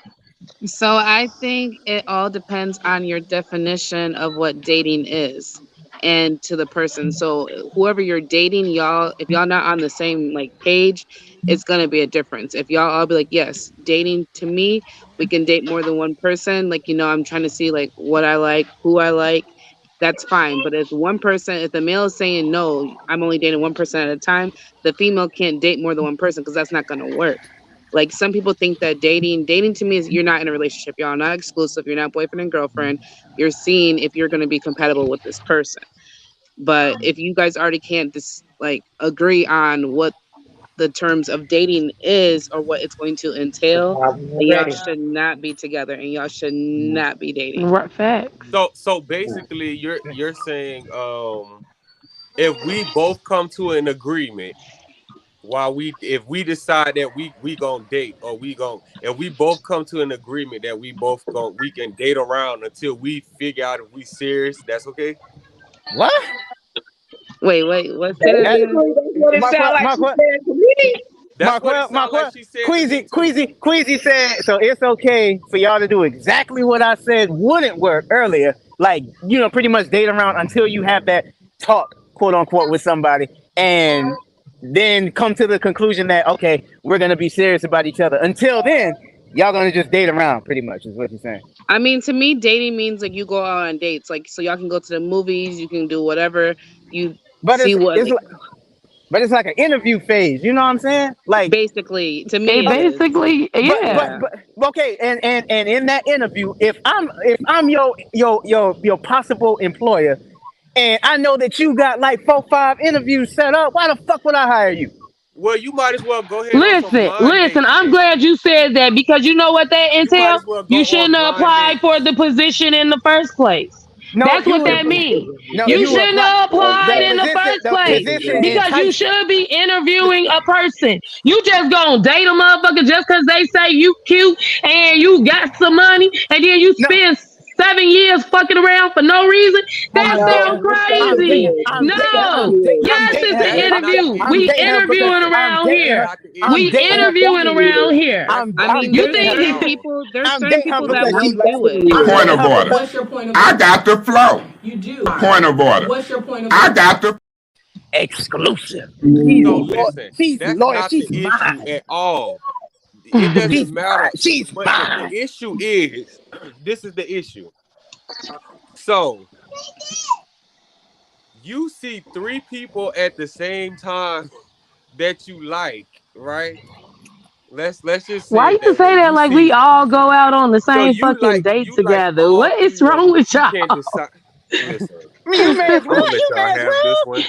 Speaker 4: So I think it all depends on your definition of what dating is and to the person. So whoever you're dating, y'all, if y'all not on the same like page, it's gonna be a difference. If y'all all be like, yes, dating to me, we can date more than one person. Like, I'm trying to see like what I like, who I like. That's fine. But if the male is saying no, I'm only dating one person at a time, the female can't date more than one person because that's not gonna work. Like some people think that dating to me is you're not in a relationship. Y'all not exclusive. You're not boyfriend and girlfriend. You're seeing if you're going to be compatible with this person. But if you guys already can't like agree on what the terms of dating is or what it's going to entail, then y'all
Speaker 6: Ready.
Speaker 4: should not be together and y'all should not be dating.
Speaker 3: Right, facts.
Speaker 1: So basically, you're saying if we both come to an agreement while we if we decide that we gonna date or we gonna if we both come to an agreement that we can date around until we figure out if we serious, that's okay.
Speaker 2: what?
Speaker 4: Wait, what? Say that
Speaker 2: That
Speaker 4: again.
Speaker 6: Basically, that's what it sounds
Speaker 2: Marquel,
Speaker 6: like she
Speaker 2: Marquel,
Speaker 6: said to me.
Speaker 1: That's what it sounded like
Speaker 2: Marquel,
Speaker 1: she said to me too.
Speaker 2: Queasy said, so it's okay for y'all to do exactly what I said wouldn't work earlier. Like, pretty much date around until you have that talk, quote unquote, with somebody, and then come to the conclusion that, okay, we're going to be serious about each other. Until then, y'all going to just date around, pretty much, is what you're saying.
Speaker 4: I mean, to me, dating means like you go out on dates, like so y'all can go to the movies, you can do whatever you
Speaker 2: But
Speaker 4: see what
Speaker 2: it's
Speaker 4: like.
Speaker 2: but it's like an interview phase. You know what I'm saying? Like,
Speaker 4: Basically, to me,
Speaker 3: It
Speaker 4: it is.
Speaker 3: basically,
Speaker 2: but
Speaker 3: yeah.
Speaker 2: okay, and in that interview, if I'm your possible employer, and I know that you got like 4-5 interviews set up, why the fuck would I hire you?
Speaker 1: Well, you might as well go ahead on some
Speaker 3: Listen,
Speaker 1: blind
Speaker 3: listen.
Speaker 1: dates
Speaker 3: I'm
Speaker 1: then.
Speaker 3: glad you said that because you know what that
Speaker 1: You might
Speaker 3: entails.
Speaker 1: as well go
Speaker 3: You
Speaker 1: on
Speaker 3: shouldn't have
Speaker 1: blind
Speaker 3: applied for
Speaker 1: dates.
Speaker 3: the position in the first place.
Speaker 2: No,
Speaker 3: That's what
Speaker 2: you
Speaker 3: that means.
Speaker 2: no
Speaker 3: You
Speaker 2: you
Speaker 3: shouldn't
Speaker 2: apply
Speaker 3: have applied in the first
Speaker 2: the
Speaker 3: place
Speaker 2: position
Speaker 3: because you
Speaker 2: entice.
Speaker 3: should be interviewing a person. You just gonna date a motherfucker just because they say you cute and you got some money, and then you
Speaker 2: No,
Speaker 3: spend 7 years fucking around for no reason.
Speaker 6: I
Speaker 3: That
Speaker 2: I'm
Speaker 3: sounds
Speaker 6: know.
Speaker 2: dating.
Speaker 6: It sounds
Speaker 2: I'm dating.
Speaker 3: crazy.
Speaker 6: good.
Speaker 2: I'm
Speaker 6: It
Speaker 2: dating.
Speaker 6: sounds
Speaker 3: No.
Speaker 6: good.
Speaker 2: I'm
Speaker 3: Yes,
Speaker 2: dating
Speaker 3: it's
Speaker 2: her.
Speaker 3: an
Speaker 1: That's not the
Speaker 3: interview.
Speaker 2: I'm
Speaker 3: We
Speaker 1: issue.
Speaker 2: dating her because
Speaker 3: interviewing
Speaker 2: I'm
Speaker 3: around
Speaker 2: dating
Speaker 1: That's
Speaker 2: her.
Speaker 3: here.
Speaker 1: not the
Speaker 2: I'm
Speaker 3: We
Speaker 1: issue.
Speaker 2: dating her.
Speaker 6: Most
Speaker 3: interviewing
Speaker 6: definitely
Speaker 3: around
Speaker 6: is.
Speaker 3: here.
Speaker 1: That's
Speaker 4: I
Speaker 1: not
Speaker 2: I'm
Speaker 4: mean,
Speaker 1: the
Speaker 3: You
Speaker 4: there's
Speaker 2: dating her.
Speaker 1: issue at
Speaker 4: certain
Speaker 3: think
Speaker 1: all.
Speaker 4: people. There's
Speaker 2: I'm
Speaker 4: certain
Speaker 2: dating her
Speaker 4: people that
Speaker 2: because she
Speaker 4: won't
Speaker 2: likes
Speaker 4: do
Speaker 2: to
Speaker 4: it.
Speaker 2: read. I'm
Speaker 7: Point
Speaker 2: dating
Speaker 7: of
Speaker 2: her
Speaker 7: order.
Speaker 2: because
Speaker 7: I got the flow. Point of order. I got the
Speaker 2: exclusive.
Speaker 1: So
Speaker 6: Mm.
Speaker 1: listen,
Speaker 2: She's
Speaker 1: that's
Speaker 2: loyal.
Speaker 1: not the
Speaker 2: She's
Speaker 1: issue
Speaker 2: mine.
Speaker 1: at all. It
Speaker 2: She's
Speaker 1: doesn't
Speaker 2: mine.
Speaker 1: matter.
Speaker 2: She's
Speaker 1: But the
Speaker 2: mine.
Speaker 1: issue is, this is the issue. So you see three people at the same time that you like, right? Let's just say
Speaker 3: why
Speaker 1: it
Speaker 3: you
Speaker 1: that way.
Speaker 3: say that
Speaker 1: You
Speaker 3: like
Speaker 1: see,
Speaker 3: we all go out on the
Speaker 1: so
Speaker 3: same fucking date
Speaker 1: you like
Speaker 3: together?
Speaker 1: all
Speaker 3: What is
Speaker 1: three of
Speaker 3: wrong
Speaker 1: them.
Speaker 3: with
Speaker 1: You
Speaker 3: y'all?
Speaker 1: can't decide. Listen,
Speaker 2: I mean, you may as
Speaker 1: I'm gonna
Speaker 2: well.
Speaker 1: let
Speaker 2: You
Speaker 1: y'all
Speaker 2: may as
Speaker 1: have this one.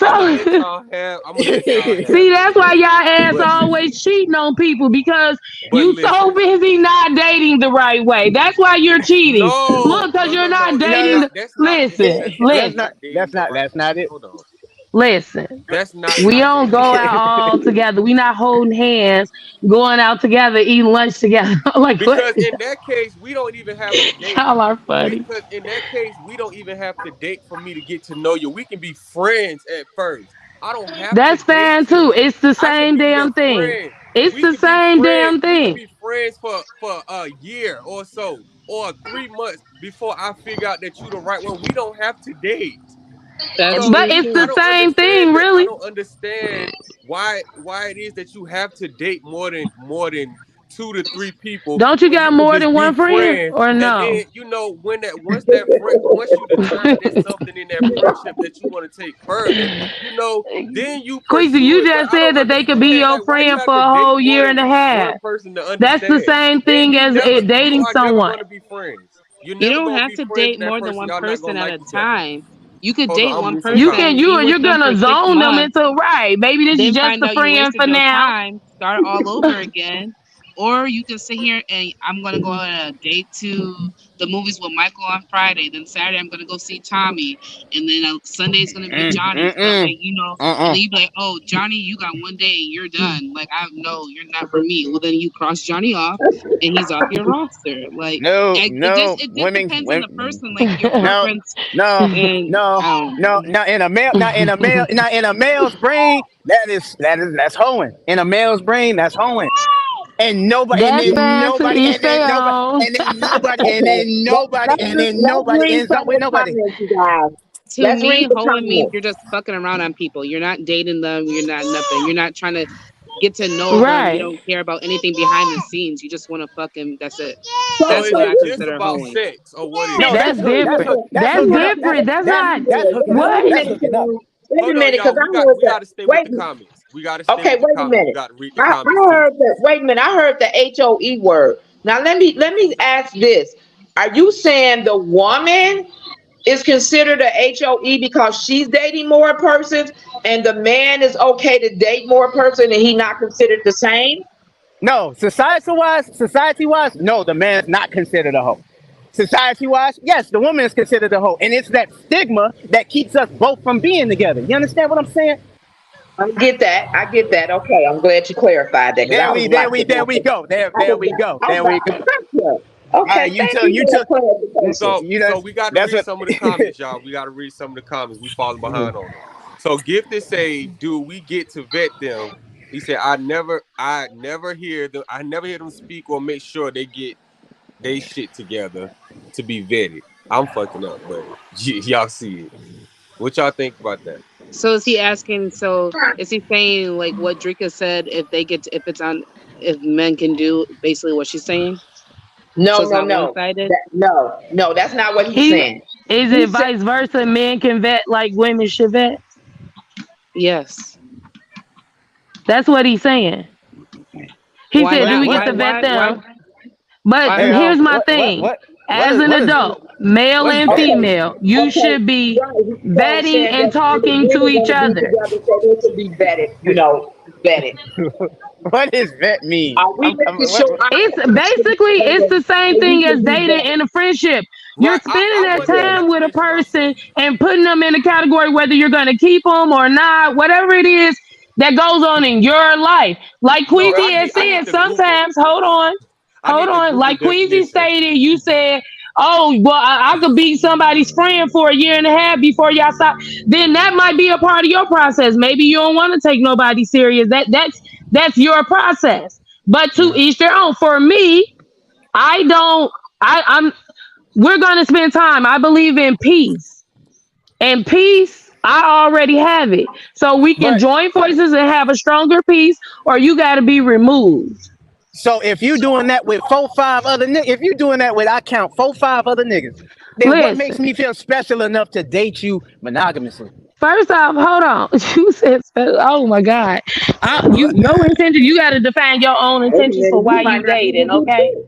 Speaker 1: I'm gonna let
Speaker 3: So
Speaker 1: y'all have. I'm gonna let y'all have
Speaker 3: see,
Speaker 1: this
Speaker 3: that's
Speaker 1: one.
Speaker 3: why y'all ass
Speaker 1: But listen,
Speaker 3: always cheating on people because
Speaker 1: but
Speaker 3: you so
Speaker 1: listen.
Speaker 3: busy not dating the right way. That's why you're cheating.
Speaker 1: No,
Speaker 3: Look, because
Speaker 1: no,
Speaker 3: you're
Speaker 1: no, no.
Speaker 3: not
Speaker 2: no,
Speaker 3: dating
Speaker 2: no.
Speaker 3: the.
Speaker 1: That's not it.
Speaker 3: Listen,
Speaker 2: That's
Speaker 3: listen,
Speaker 2: not.
Speaker 1: Not dating the right.
Speaker 2: That's not it.
Speaker 1: Hold on.
Speaker 3: listen.
Speaker 1: That's
Speaker 3: We
Speaker 1: not
Speaker 3: don't
Speaker 1: dating the
Speaker 3: go
Speaker 1: right
Speaker 3: out
Speaker 1: way.
Speaker 3: all together. We not holding hands, going out together, eating lunch together. Like what?
Speaker 1: Because in that case, we don't even have to date.
Speaker 3: Y'all are funny.
Speaker 1: Because in that case, we don't even have to date for me to get to know you. We can be friends at first. I don't have to
Speaker 3: That's
Speaker 1: date
Speaker 3: fine too.
Speaker 1: you.
Speaker 3: It's the
Speaker 1: I can
Speaker 3: same
Speaker 1: be your
Speaker 3: damn thing.
Speaker 1: friend.
Speaker 3: It's
Speaker 1: We
Speaker 3: the
Speaker 1: can be
Speaker 3: same
Speaker 1: friends.
Speaker 3: damn
Speaker 1: We can
Speaker 3: thing.
Speaker 1: be friends for a year or so, or 3 months before I figure out that you the right one. We don't have to date.
Speaker 4: That's
Speaker 1: So
Speaker 3: But
Speaker 4: true
Speaker 3: it's
Speaker 1: I
Speaker 3: the
Speaker 4: too.
Speaker 1: don't
Speaker 3: same
Speaker 1: understand
Speaker 3: thing,
Speaker 1: your I
Speaker 3: really.
Speaker 1: don't understand why it is that you have to date more than 2 to 3 people
Speaker 3: Don't you
Speaker 1: when
Speaker 3: got
Speaker 1: you can
Speaker 3: more
Speaker 1: just
Speaker 3: than
Speaker 1: be
Speaker 3: one friend
Speaker 1: friends.
Speaker 3: or
Speaker 1: And
Speaker 3: no?
Speaker 1: then when that once you determine there's something in that friendship that you want to take further, then you
Speaker 3: Queasy,
Speaker 1: pursue
Speaker 3: you
Speaker 1: it. But
Speaker 3: just
Speaker 1: I
Speaker 3: said
Speaker 1: don't
Speaker 3: that they could be
Speaker 1: understand,
Speaker 3: your
Speaker 1: like, why you
Speaker 3: friend
Speaker 1: have
Speaker 3: for
Speaker 1: to
Speaker 3: a
Speaker 1: date
Speaker 3: whole
Speaker 1: more
Speaker 3: year
Speaker 1: than
Speaker 3: and a
Speaker 1: one
Speaker 3: half.
Speaker 1: person to
Speaker 3: That's the
Speaker 1: understand.
Speaker 3: same
Speaker 1: Then
Speaker 3: thing as
Speaker 1: you
Speaker 3: dating
Speaker 1: are never
Speaker 3: someone.
Speaker 1: going to be friends. You're
Speaker 4: You
Speaker 1: never
Speaker 4: don't
Speaker 1: going to
Speaker 4: have
Speaker 1: be
Speaker 4: to
Speaker 1: friends with
Speaker 4: date
Speaker 1: that
Speaker 4: more than
Speaker 1: person.
Speaker 4: one
Speaker 1: Y'all not going
Speaker 4: person
Speaker 1: to
Speaker 4: at
Speaker 1: like
Speaker 4: a
Speaker 1: each other.
Speaker 4: time. You could
Speaker 1: Hold on,
Speaker 4: date
Speaker 1: I'm gonna
Speaker 4: one
Speaker 1: read some
Speaker 3: You can
Speaker 4: person,
Speaker 1: comments.
Speaker 4: be
Speaker 3: you
Speaker 4: with
Speaker 3: you're
Speaker 4: them for
Speaker 3: gonna
Speaker 4: 6
Speaker 3: zone them
Speaker 4: months,
Speaker 3: into right. Maybe this is
Speaker 4: then
Speaker 3: just
Speaker 4: find
Speaker 3: a
Speaker 4: out you
Speaker 3: friend
Speaker 4: wasted
Speaker 3: for
Speaker 4: your
Speaker 3: now.
Speaker 4: time, start all over again. Or you can sit here and I'm gonna go on a date to the movies with Michael on Friday. Then Saturday I'm gonna go see Tommy, and then Sunday's gonna be Johnny. So that way, and then you be like, oh Johnny, you got one day and you're done. Like no, you're not for me. Well then you cross Johnny off and he's off your roster. Like
Speaker 2: No,
Speaker 4: it just depends on the
Speaker 2: women,
Speaker 4: person, like your
Speaker 2: no,
Speaker 4: preference,
Speaker 2: no,
Speaker 4: and
Speaker 2: no,
Speaker 4: I don't
Speaker 2: no.
Speaker 4: know.
Speaker 2: Not in a male, not in a male's brain. That's hoeing. In a male's brain, that's hoeing. And nobody, and
Speaker 3: That's
Speaker 2: then
Speaker 3: fine to
Speaker 2: nobody,
Speaker 3: each
Speaker 2: and then
Speaker 3: their
Speaker 2: nobody,
Speaker 3: own.
Speaker 2: and then nobody, and
Speaker 6: Okay.
Speaker 2: then nobody, and then
Speaker 6: Let's
Speaker 2: nobody
Speaker 6: read
Speaker 2: ends
Speaker 6: some
Speaker 2: up
Speaker 6: of
Speaker 2: with
Speaker 6: the
Speaker 2: nobody.
Speaker 6: comments, you guys.
Speaker 4: To
Speaker 6: Let's read
Speaker 4: me,
Speaker 6: the
Speaker 4: hoeing means
Speaker 6: comments.
Speaker 4: you're just fucking around on people. You're not dating them. You're not nothing. You're not trying to get to know them. You
Speaker 3: Right.
Speaker 4: don't care about anything behind the scenes. You just want to fuck him. That's it.
Speaker 6: So
Speaker 1: So
Speaker 4: That's
Speaker 1: is
Speaker 4: what
Speaker 6: wait
Speaker 4: I
Speaker 1: it
Speaker 6: a
Speaker 1: just
Speaker 4: consider
Speaker 1: about
Speaker 4: hoeing.
Speaker 1: sex or what is
Speaker 2: No,
Speaker 1: it?
Speaker 3: That's different.
Speaker 2: that's
Speaker 3: That's
Speaker 2: hooking up.
Speaker 3: different. That's not
Speaker 2: That's hooking up.
Speaker 3: what.
Speaker 2: That's hooking up.
Speaker 6: Wait a
Speaker 1: Hold on,
Speaker 6: minute,
Speaker 1: y'all.
Speaker 6: because I
Speaker 1: We
Speaker 6: heard
Speaker 1: we
Speaker 6: that.
Speaker 1: got to stay with
Speaker 6: Wait.
Speaker 1: the comments. We got to stay
Speaker 6: Okay,
Speaker 1: with the
Speaker 6: wait a
Speaker 1: comments. We
Speaker 6: minute.
Speaker 1: got to read the
Speaker 6: I
Speaker 1: comments too.
Speaker 6: heard that. Wait a minute. I heard the HOE word. Now let me ask this: are you saying the woman is considered a HOE because she's dating more persons, and the man is okay to date more person, and he not considered the same?
Speaker 2: No, society wise, no, the man's not considered a hoe. Society wise, yes, the woman is considered a hoe, and it's that stigma that keeps us both from being together. You understand what I'm saying?
Speaker 6: I get that. I get that. Okay, I'm glad you clarified that because I was like,
Speaker 2: There we go,
Speaker 6: I
Speaker 2: there
Speaker 6: was
Speaker 2: we
Speaker 6: like,
Speaker 2: go.
Speaker 6: gotcha.
Speaker 2: All right,
Speaker 6: Okay, thank you
Speaker 2: you
Speaker 6: for that
Speaker 2: took,
Speaker 6: clarification.
Speaker 2: you know,
Speaker 1: So we got to
Speaker 2: that's
Speaker 1: read
Speaker 2: what.
Speaker 1: some of the comments, y'all. We got to read some of the comments. We falling behind on them. So Gifted say, "Do we get to vet them?" He said, I never hear them speak or make sure they get they shit together to be vetted." I'm fucking up, but y'all see it. What y'all think about that?
Speaker 4: So is he asking? So is he saying like what Drika said? If men can do basically what she's saying, so
Speaker 6: No,
Speaker 4: it's
Speaker 6: no,
Speaker 4: not one
Speaker 6: no,
Speaker 4: sided.
Speaker 6: no, that's not what he's
Speaker 3: He
Speaker 6: saying.
Speaker 3: is
Speaker 6: He
Speaker 3: it
Speaker 6: said,
Speaker 3: vice versa? Men can vet like women should vet.
Speaker 4: Yes.
Speaker 3: That's what he's saying. He
Speaker 4: Why
Speaker 3: said, "Do
Speaker 4: not?
Speaker 3: we get
Speaker 4: Why?
Speaker 3: to vet
Speaker 4: Why?
Speaker 3: them?"
Speaker 4: Why?
Speaker 3: But
Speaker 4: Why
Speaker 2: Hey,
Speaker 4: not?
Speaker 3: here's my
Speaker 2: what
Speaker 3: thing:
Speaker 2: what
Speaker 3: as
Speaker 2: is
Speaker 3: an
Speaker 2: what is
Speaker 3: adult, male
Speaker 2: what's
Speaker 3: and
Speaker 6: Okay.
Speaker 2: vetting?
Speaker 3: female, you
Speaker 6: Okay.
Speaker 3: should be
Speaker 6: Right. So
Speaker 3: vetting
Speaker 6: saying
Speaker 3: and
Speaker 6: that the
Speaker 3: talking to
Speaker 6: women
Speaker 3: each
Speaker 6: want to be
Speaker 3: other.
Speaker 6: together, so they should be vetted. Vetted.
Speaker 2: What does vet mean?
Speaker 6: Are we making sure our
Speaker 3: It's
Speaker 6: actions
Speaker 3: basically
Speaker 6: so
Speaker 3: it's the same
Speaker 6: we
Speaker 3: thing as
Speaker 6: can be
Speaker 3: dating and a friendship. You're
Speaker 1: Right.
Speaker 3: spending
Speaker 1: I
Speaker 3: that
Speaker 1: wasn't in a
Speaker 3: time with a
Speaker 1: friendship.
Speaker 3: person and putting them in a category whether you're going to keep them or not, whatever it is that goes on in your life. Like
Speaker 1: No,
Speaker 3: Queasy has
Speaker 1: I need
Speaker 3: said,
Speaker 1: the Google.
Speaker 3: sometimes, hold on.
Speaker 1: Google
Speaker 3: Like Queasy
Speaker 1: definition.
Speaker 3: stated, you said, oh, well, I could be somebody's friend for a year and a half before y'all stop. Then that might be a part of your process. Maybe you don't want to take nobody serious. That's your process. But to each their own. For me, I don't. I'm. We're gonna spend time. I believe in peace, and peace. I already have it, so we can
Speaker 2: But
Speaker 3: join forces and have a stronger peace, or you got to be removed.
Speaker 2: so if you doing that with 4, 5 other niggas, if you doing that with I count 4, 5 other niggas, then what makes
Speaker 3: Listen.
Speaker 2: me feel special enough to date you monogamously?
Speaker 3: First off, hold on. You said, oh my God, you no intention. You got to define your own
Speaker 6: wait a
Speaker 3: intentions for
Speaker 6: minute, you
Speaker 3: why
Speaker 6: might
Speaker 3: you
Speaker 6: not
Speaker 3: dating.
Speaker 6: even be
Speaker 3: Okay.
Speaker 6: vetted.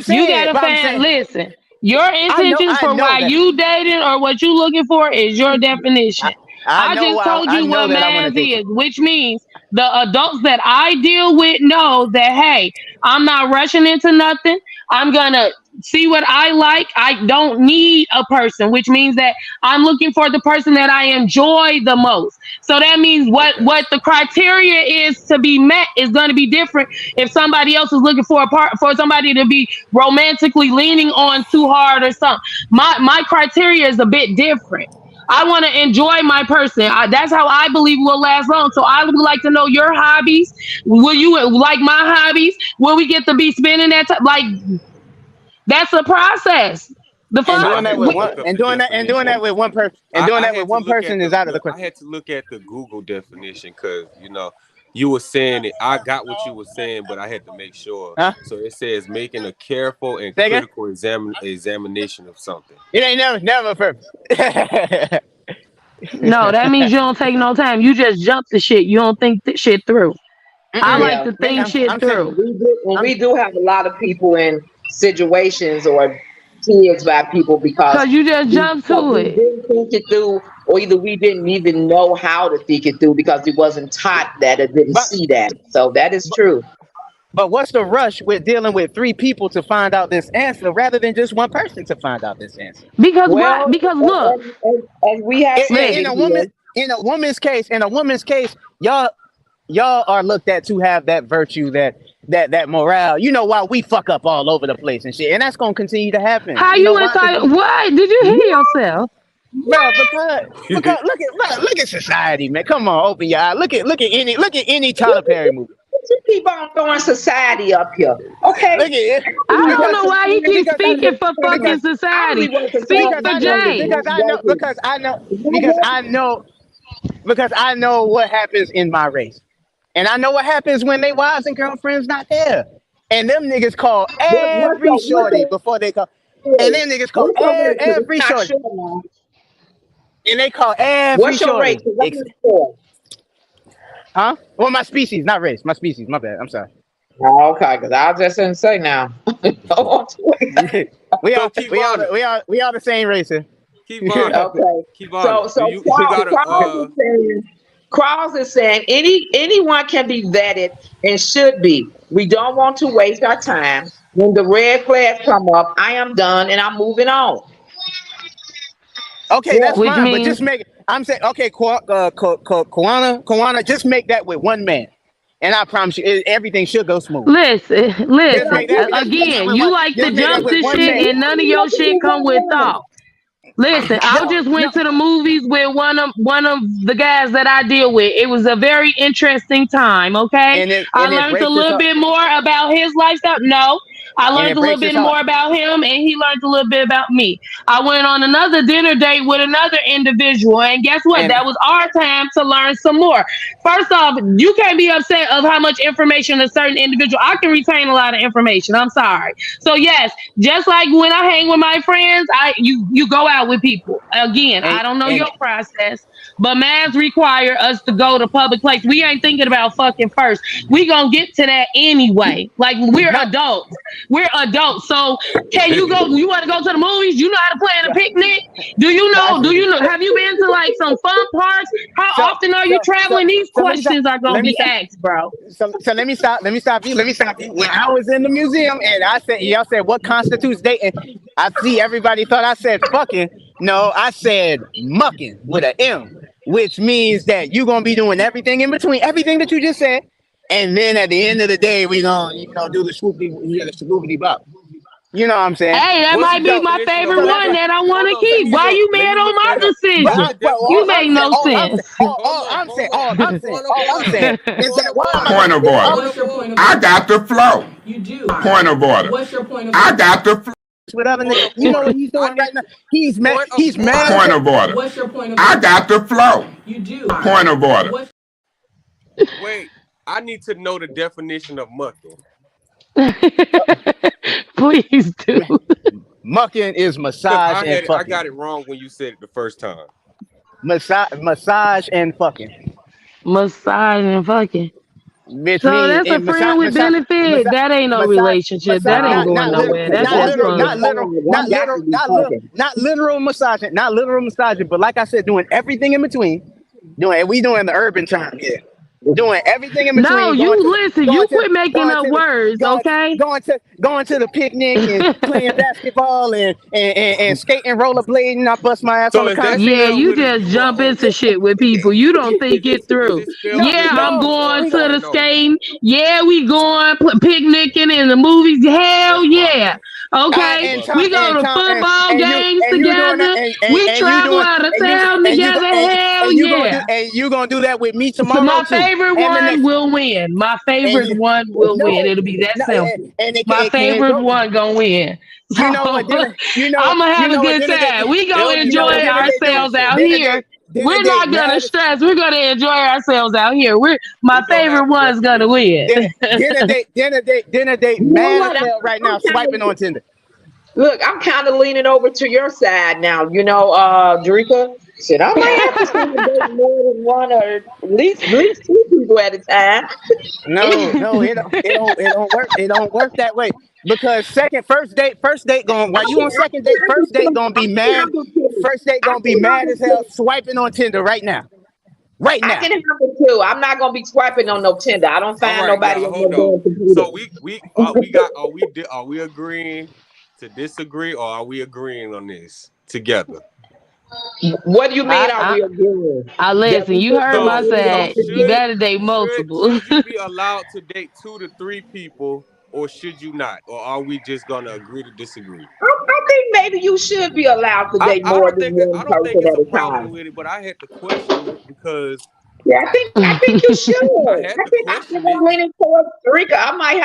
Speaker 3: You gotta
Speaker 2: But I'm
Speaker 3: find.
Speaker 2: saying,
Speaker 3: Listen, your intentions
Speaker 2: I
Speaker 3: for
Speaker 2: know
Speaker 3: why
Speaker 2: that,
Speaker 3: you dating or what you looking for is your
Speaker 2: I,
Speaker 3: definition. I just told
Speaker 2: I
Speaker 3: you
Speaker 2: know
Speaker 3: what
Speaker 2: that I want to
Speaker 3: man's
Speaker 2: date you.
Speaker 3: is, which means the adults that I deal with know that hey, I'm not rushing into nothing. I'm gonna see what I like. I don't need a person, which means that I'm looking for the person that I enjoy the most. So that means
Speaker 1: Okay.
Speaker 3: what the criteria is to be met is going to be different if somebody else is looking for a part for somebody to be romantically leaning on too hard or something. My criteria is a bit different. I want to enjoy my person. That's how I believe will last long. So I would like to know your hobbies. Will you like my hobbies? Will we get to be spending that time? Like that's a process. The
Speaker 2: And
Speaker 1: So
Speaker 3: fuck.
Speaker 1: I
Speaker 2: doing that
Speaker 1: had
Speaker 2: with
Speaker 1: to
Speaker 2: one,
Speaker 1: look up
Speaker 2: and
Speaker 1: the
Speaker 2: doing that
Speaker 1: definition.
Speaker 2: with one person, and doing
Speaker 1: I
Speaker 2: that with
Speaker 1: had to
Speaker 2: one
Speaker 1: look at
Speaker 2: person
Speaker 1: the
Speaker 2: is out of the
Speaker 1: look. I
Speaker 2: question.
Speaker 1: had to look at the Google definition because you were saying it. I got what you were saying, but I had to make sure.
Speaker 2: Huh?
Speaker 1: So it says making a careful and
Speaker 2: Say again?
Speaker 1: critical examination of something.
Speaker 2: It ain't never perfect.
Speaker 3: No, that means you don't take no time. You just jump the shit. You don't think shit through. I
Speaker 2: Mm-mm.
Speaker 3: like
Speaker 6: Yeah.
Speaker 3: to think shit
Speaker 2: I'm saying,
Speaker 3: through.
Speaker 6: And
Speaker 2: I'm
Speaker 6: we do have a lot of people in situations or kids by people
Speaker 3: Cause you just jump
Speaker 6: because
Speaker 3: to
Speaker 6: we
Speaker 3: it.
Speaker 6: didn't think it through, or either we didn't even know how to think it through because we wasn't taught that or didn't
Speaker 2: but,
Speaker 6: see that. So that is
Speaker 2: but
Speaker 6: true.
Speaker 2: but what's the rush with dealing with 3 people to find out this answer rather than just one person to find out this answer?
Speaker 3: Because why?
Speaker 6: Well,
Speaker 3: Because look,
Speaker 6: as we have
Speaker 2: In
Speaker 6: stated
Speaker 3: listen.
Speaker 2: a woman,
Speaker 6: here,
Speaker 2: in a woman's case, y'all are looked at to have that virtue, that morale. You know why we fuck up all over the place and shit, and that's gonna continue to happen.
Speaker 3: How
Speaker 2: You know
Speaker 3: you
Speaker 2: why?
Speaker 3: entitled? What? Did you hear yourself?
Speaker 2: Bro, because look at society, man. Come on, open your eye. Look at any Tyler Perry movie.
Speaker 6: you keep on throwing society up here. Okay.
Speaker 2: Look at it.
Speaker 3: I don't
Speaker 2: Because
Speaker 3: know why he keeps
Speaker 2: because I
Speaker 3: speaking for
Speaker 2: because
Speaker 3: fucking
Speaker 6: I only
Speaker 3: society.
Speaker 6: work for
Speaker 3: Speak
Speaker 2: because
Speaker 3: for
Speaker 2: I know
Speaker 3: Jay.
Speaker 2: because I know what happens in my race. And I know what happens when they wives and girlfriends not there. And them niggas call every shorty before they call. And them niggas call
Speaker 6: what's your race? 'Cause it's
Speaker 2: every
Speaker 6: not
Speaker 2: shorty.
Speaker 6: sure now.
Speaker 2: And they call every
Speaker 6: What's your race?
Speaker 2: shorty.
Speaker 6: 'Cause I'm not sure.
Speaker 2: Huh? Well, my species, not race. My species. My bad. I'm sorry.
Speaker 6: Oh, okay, because I just didn't say now. Okay.
Speaker 2: we
Speaker 1: So
Speaker 2: all
Speaker 1: keep
Speaker 2: we all
Speaker 1: on it.
Speaker 2: we all the same race here.
Speaker 1: Keep on it. Keep on it.
Speaker 6: So
Speaker 1: You got
Speaker 6: Cross is saying anyone can be vetted and should be. We don't want to waste our time. When the red flags come up, I am done and I'm moving on.
Speaker 2: Okay,
Speaker 6: Yeah.
Speaker 2: that's
Speaker 3: Which
Speaker 2: fine, but
Speaker 3: means
Speaker 2: just make it. I'm saying, okay, Kawana, just make that with one man, and I promise you, everything should go smooth.
Speaker 3: listen.
Speaker 2: Just make that
Speaker 3: Again,
Speaker 2: with
Speaker 3: you
Speaker 2: one.
Speaker 3: like to
Speaker 2: Just make that
Speaker 3: jump
Speaker 2: with
Speaker 3: to
Speaker 2: one
Speaker 3: shit,
Speaker 2: man.
Speaker 3: and none of your shit come with thought. Listen, I
Speaker 2: No,
Speaker 3: just
Speaker 2: no,
Speaker 3: went to the movies with one of the guys that I deal with. It was a very interesting time. Okay,
Speaker 2: and
Speaker 3: I
Speaker 2: it's
Speaker 3: learned a
Speaker 2: racist.
Speaker 3: little bit more about his lifestyle. No, I
Speaker 2: and
Speaker 3: learned
Speaker 2: it
Speaker 3: a little
Speaker 2: breaks his
Speaker 3: bit
Speaker 2: heart.
Speaker 3: more about him, and he learned a little bit about me. I went on another dinner date with another individual, and guess what?
Speaker 2: And
Speaker 3: That was our time to learn some more. First off, you can't be upset of how much information a certain individual. I can retain a lot of information. I'm sorry. So yes, just like when I hang with my friends, you go out with people. Again,
Speaker 2: and
Speaker 3: I don't know
Speaker 2: and
Speaker 3: your process, but mans require us to go to public place. We ain't thinking about fucking first. We gonna get to that anyway. Like we're
Speaker 2: no,
Speaker 3: adults. We're adults. So can you go? You want to go to the movies? You know how to plan a picnic? Do you know?
Speaker 2: I-
Speaker 3: Do you know? Have you been to like some fun parks? How
Speaker 2: so
Speaker 3: often are you
Speaker 2: so so
Speaker 3: traveling? These
Speaker 2: so let me stop.
Speaker 3: questions are gonna
Speaker 2: Let me
Speaker 3: be
Speaker 2: stop.
Speaker 3: asked, bro.
Speaker 2: So let me stop you. Let me stop you. When I was in the museum and I said, y'all said what constitutes dating? I see everybody thought I said fucking. No, I said mucking with an M, which means that you're gonna be doing everything in between, everything that you just said, and then at the end of the day, we gonna do the swoopity bop. You know what I'm saying?
Speaker 3: Hey, that
Speaker 1: What's the
Speaker 3: might be
Speaker 2: So
Speaker 3: my
Speaker 1: definition of
Speaker 3: favorite
Speaker 2: so that's
Speaker 3: one
Speaker 2: why.
Speaker 1: mucking?
Speaker 3: that I want
Speaker 1: Hold
Speaker 3: to
Speaker 1: on, let
Speaker 3: keep.
Speaker 1: me
Speaker 3: Why
Speaker 1: look.
Speaker 3: you
Speaker 1: Let
Speaker 3: mad
Speaker 1: me
Speaker 3: on
Speaker 1: look
Speaker 3: my
Speaker 1: that up.
Speaker 2: But
Speaker 1: What's
Speaker 3: decision?
Speaker 1: the
Speaker 3: You
Speaker 2: all
Speaker 1: definition
Speaker 2: I'm
Speaker 3: make
Speaker 1: of
Speaker 2: saying,
Speaker 3: no
Speaker 1: mucking?
Speaker 3: sense.
Speaker 1: Hold on,
Speaker 2: all I'm saying is that why am I
Speaker 7: Point
Speaker 2: gonna
Speaker 7: of
Speaker 2: sit?
Speaker 7: order. I got the flow. Point of order. I got the flow.
Speaker 2: With other
Speaker 1: Point
Speaker 2: niggas.
Speaker 1: of
Speaker 2: You know what
Speaker 1: order.
Speaker 2: he's
Speaker 1: I
Speaker 2: doing
Speaker 1: need
Speaker 2: right now? He's mad.
Speaker 1: point of
Speaker 2: He's mad
Speaker 1: order.
Speaker 2: as
Speaker 7: Point of order. I got the flow. Point of order.
Speaker 1: Wait, I need to know the definition of mucking.
Speaker 3: Please do.
Speaker 2: mucking is
Speaker 1: Cause
Speaker 2: massage and
Speaker 1: I got
Speaker 2: fucking.
Speaker 1: it wrong when you said it the first time.
Speaker 2: Massage and fucking,
Speaker 3: Massage and fucking.
Speaker 2: which
Speaker 3: So
Speaker 2: means
Speaker 3: that's a
Speaker 2: in
Speaker 3: friend with benefit. That ain't no
Speaker 2: massage,
Speaker 3: relationship. That ain't going
Speaker 2: not literal,
Speaker 3: nowhere.
Speaker 6: Cause
Speaker 3: That's
Speaker 2: not
Speaker 3: just
Speaker 6: that's
Speaker 2: literal,
Speaker 6: what
Speaker 3: fun.
Speaker 2: not literal massaging, not literal massaging. But like I said, doing everything in between. We doing the urban term here. Doing everything in
Speaker 3: No,
Speaker 2: between,
Speaker 3: you listen. You quit making
Speaker 2: going
Speaker 3: up
Speaker 2: to the
Speaker 3: words,
Speaker 2: going
Speaker 3: okay?
Speaker 2: going to the picnic and playing basketball and skating, rollerblading. I bust my ass on
Speaker 1: So
Speaker 2: the
Speaker 1: is that
Speaker 2: concrete.
Speaker 3: Yeah,
Speaker 1: spelled
Speaker 3: you
Speaker 1: with a
Speaker 3: just
Speaker 1: U or
Speaker 3: jump
Speaker 1: O?
Speaker 3: into shit with people. You don't think it
Speaker 1: Is
Speaker 3: through.
Speaker 1: it spelled
Speaker 2: No,
Speaker 1: with
Speaker 3: Yeah,
Speaker 1: a
Speaker 3: I'm
Speaker 2: no,
Speaker 1: U
Speaker 3: going
Speaker 1: or
Speaker 2: we
Speaker 3: to
Speaker 1: or
Speaker 3: the
Speaker 1: no?
Speaker 3: skating. Yeah, we going picnicking in the movies. Hell
Speaker 1: That's wild.
Speaker 3: yeah.
Speaker 1: That's
Speaker 3: Okay.
Speaker 2: and
Speaker 1: bugging.
Speaker 3: We go to
Speaker 2: Tom
Speaker 3: football games
Speaker 2: and you doing that
Speaker 3: together. We
Speaker 2: and you
Speaker 3: travel
Speaker 2: doing
Speaker 3: out of
Speaker 2: and you
Speaker 3: town
Speaker 2: and you go
Speaker 3: together. Hell yeah.
Speaker 2: and you gonna do that with me
Speaker 3: So
Speaker 2: tomorrow
Speaker 3: my
Speaker 2: too
Speaker 3: favorite
Speaker 2: and the
Speaker 3: one
Speaker 2: next
Speaker 3: will win. My
Speaker 2: and
Speaker 3: favorite
Speaker 2: you
Speaker 3: one will win.
Speaker 2: no
Speaker 3: It'll be that
Speaker 2: no
Speaker 3: simple.
Speaker 2: it
Speaker 3: My
Speaker 2: can't
Speaker 3: favorite
Speaker 2: go.
Speaker 3: one gonna win. So
Speaker 2: You know what dinner?
Speaker 3: I'm gonna
Speaker 2: You
Speaker 3: have a
Speaker 2: know what
Speaker 3: good
Speaker 2: dinner date?
Speaker 3: time. We
Speaker 1: They
Speaker 3: gonna
Speaker 1: don't
Speaker 2: You
Speaker 1: even
Speaker 2: know
Speaker 3: enjoy
Speaker 1: know
Speaker 2: what
Speaker 1: the
Speaker 2: dinner date do?
Speaker 3: ourselves
Speaker 1: definition.
Speaker 3: out here.
Speaker 2: Dinner
Speaker 3: We're
Speaker 2: date
Speaker 3: not gonna
Speaker 2: mad.
Speaker 3: stress. We're gonna enjoy ourselves out here. My
Speaker 1: We don't
Speaker 3: favorite
Speaker 1: have a
Speaker 3: one's gonna
Speaker 1: definition.
Speaker 3: win.
Speaker 2: Dinner date
Speaker 6: You know
Speaker 2: mad as
Speaker 6: what?
Speaker 2: hell right now
Speaker 6: I'm kind
Speaker 2: swiping
Speaker 6: of
Speaker 2: on Tinder.
Speaker 6: look. I'm kind of leaning over to your side now. Drika. Shit, I might have to see a date more than one or at least two people at a time.
Speaker 2: No, it don't work that way. Because first date going while you on second date, first date gonna be mad. First date
Speaker 6: I
Speaker 2: gonna be
Speaker 6: can
Speaker 2: mad
Speaker 6: handle
Speaker 2: as hell
Speaker 6: two.
Speaker 2: swiping on Tinder right now. Right
Speaker 6: I
Speaker 2: now.
Speaker 6: can handle two. I'm not gonna be swiping on no Tinder. I don't
Speaker 1: All
Speaker 6: find
Speaker 1: right,
Speaker 6: nobody
Speaker 1: y'all,
Speaker 6: on
Speaker 1: hold
Speaker 6: no
Speaker 1: on.
Speaker 6: damn computer.
Speaker 1: So we got are we agreeing to disagree or are we agreeing on this together?
Speaker 6: What do you mean?
Speaker 3: I,
Speaker 6: Are
Speaker 3: I
Speaker 6: we agreeing
Speaker 3: I
Speaker 6: that
Speaker 3: listen.
Speaker 6: we
Speaker 3: You
Speaker 6: should
Speaker 3: heard
Speaker 6: be
Speaker 3: my
Speaker 6: agreeing
Speaker 3: side.
Speaker 6: to
Speaker 3: You
Speaker 6: date?
Speaker 3: gotta date multiple.
Speaker 1: Should you be allowed to date 2 to 3 people or should you not? Or are we just gonna agree to disagree?
Speaker 6: I think maybe you should be allowed to date more than
Speaker 1: I
Speaker 6: one
Speaker 1: don't think
Speaker 6: person
Speaker 1: it's
Speaker 6: at
Speaker 1: a
Speaker 6: a
Speaker 1: problem
Speaker 6: time.
Speaker 1: with it, but I had to question it because
Speaker 6: Yeah, I think you should.
Speaker 1: I had to
Speaker 6: I think
Speaker 1: question it.
Speaker 6: I'm leaning towards Rika. I might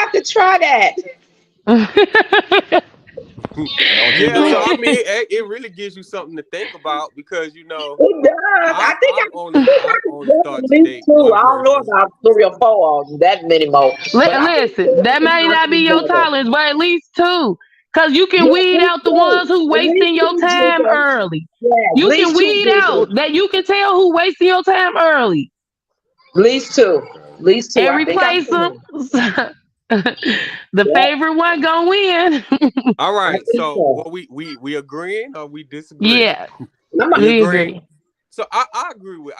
Speaker 6: have to try that.
Speaker 2: Don't you
Speaker 1: Yeah,
Speaker 2: do
Speaker 1: so
Speaker 2: it.
Speaker 1: I mean, it really gives you something to think about because
Speaker 6: It does. I think
Speaker 1: I've
Speaker 6: I could
Speaker 1: only
Speaker 6: date
Speaker 1: started
Speaker 6: at
Speaker 1: to
Speaker 6: least
Speaker 1: date
Speaker 6: two.
Speaker 1: one
Speaker 6: I don't know
Speaker 1: person.
Speaker 6: about three or four or that many more. But I think two
Speaker 3: Listen, that
Speaker 6: is
Speaker 3: may
Speaker 6: not
Speaker 3: not be your
Speaker 6: together.
Speaker 3: tolerance, but at least two. Cause you can
Speaker 6: Yeah, at
Speaker 3: weed
Speaker 6: least
Speaker 3: out the
Speaker 6: two.
Speaker 3: ones who
Speaker 6: At least
Speaker 3: wasting your
Speaker 6: two,
Speaker 3: time
Speaker 6: Drika.
Speaker 3: early.
Speaker 6: Yeah, at
Speaker 3: You can
Speaker 6: least two,
Speaker 3: weed out
Speaker 6: Drika.
Speaker 3: that you can tell who wasting your time early
Speaker 6: At least two.
Speaker 1: Okay.
Speaker 6: At least two.
Speaker 3: and
Speaker 6: I think I'm
Speaker 3: replace them.
Speaker 6: fine.
Speaker 3: The
Speaker 6: Yeah,
Speaker 3: favorite one gonna win.
Speaker 1: All
Speaker 6: I
Speaker 1: right.
Speaker 6: think
Speaker 1: So
Speaker 6: so.
Speaker 1: what we agreeing or we disagree?
Speaker 3: Yeah,
Speaker 1: We
Speaker 3: we
Speaker 1: agreeing.
Speaker 3: agree.
Speaker 1: So I agree with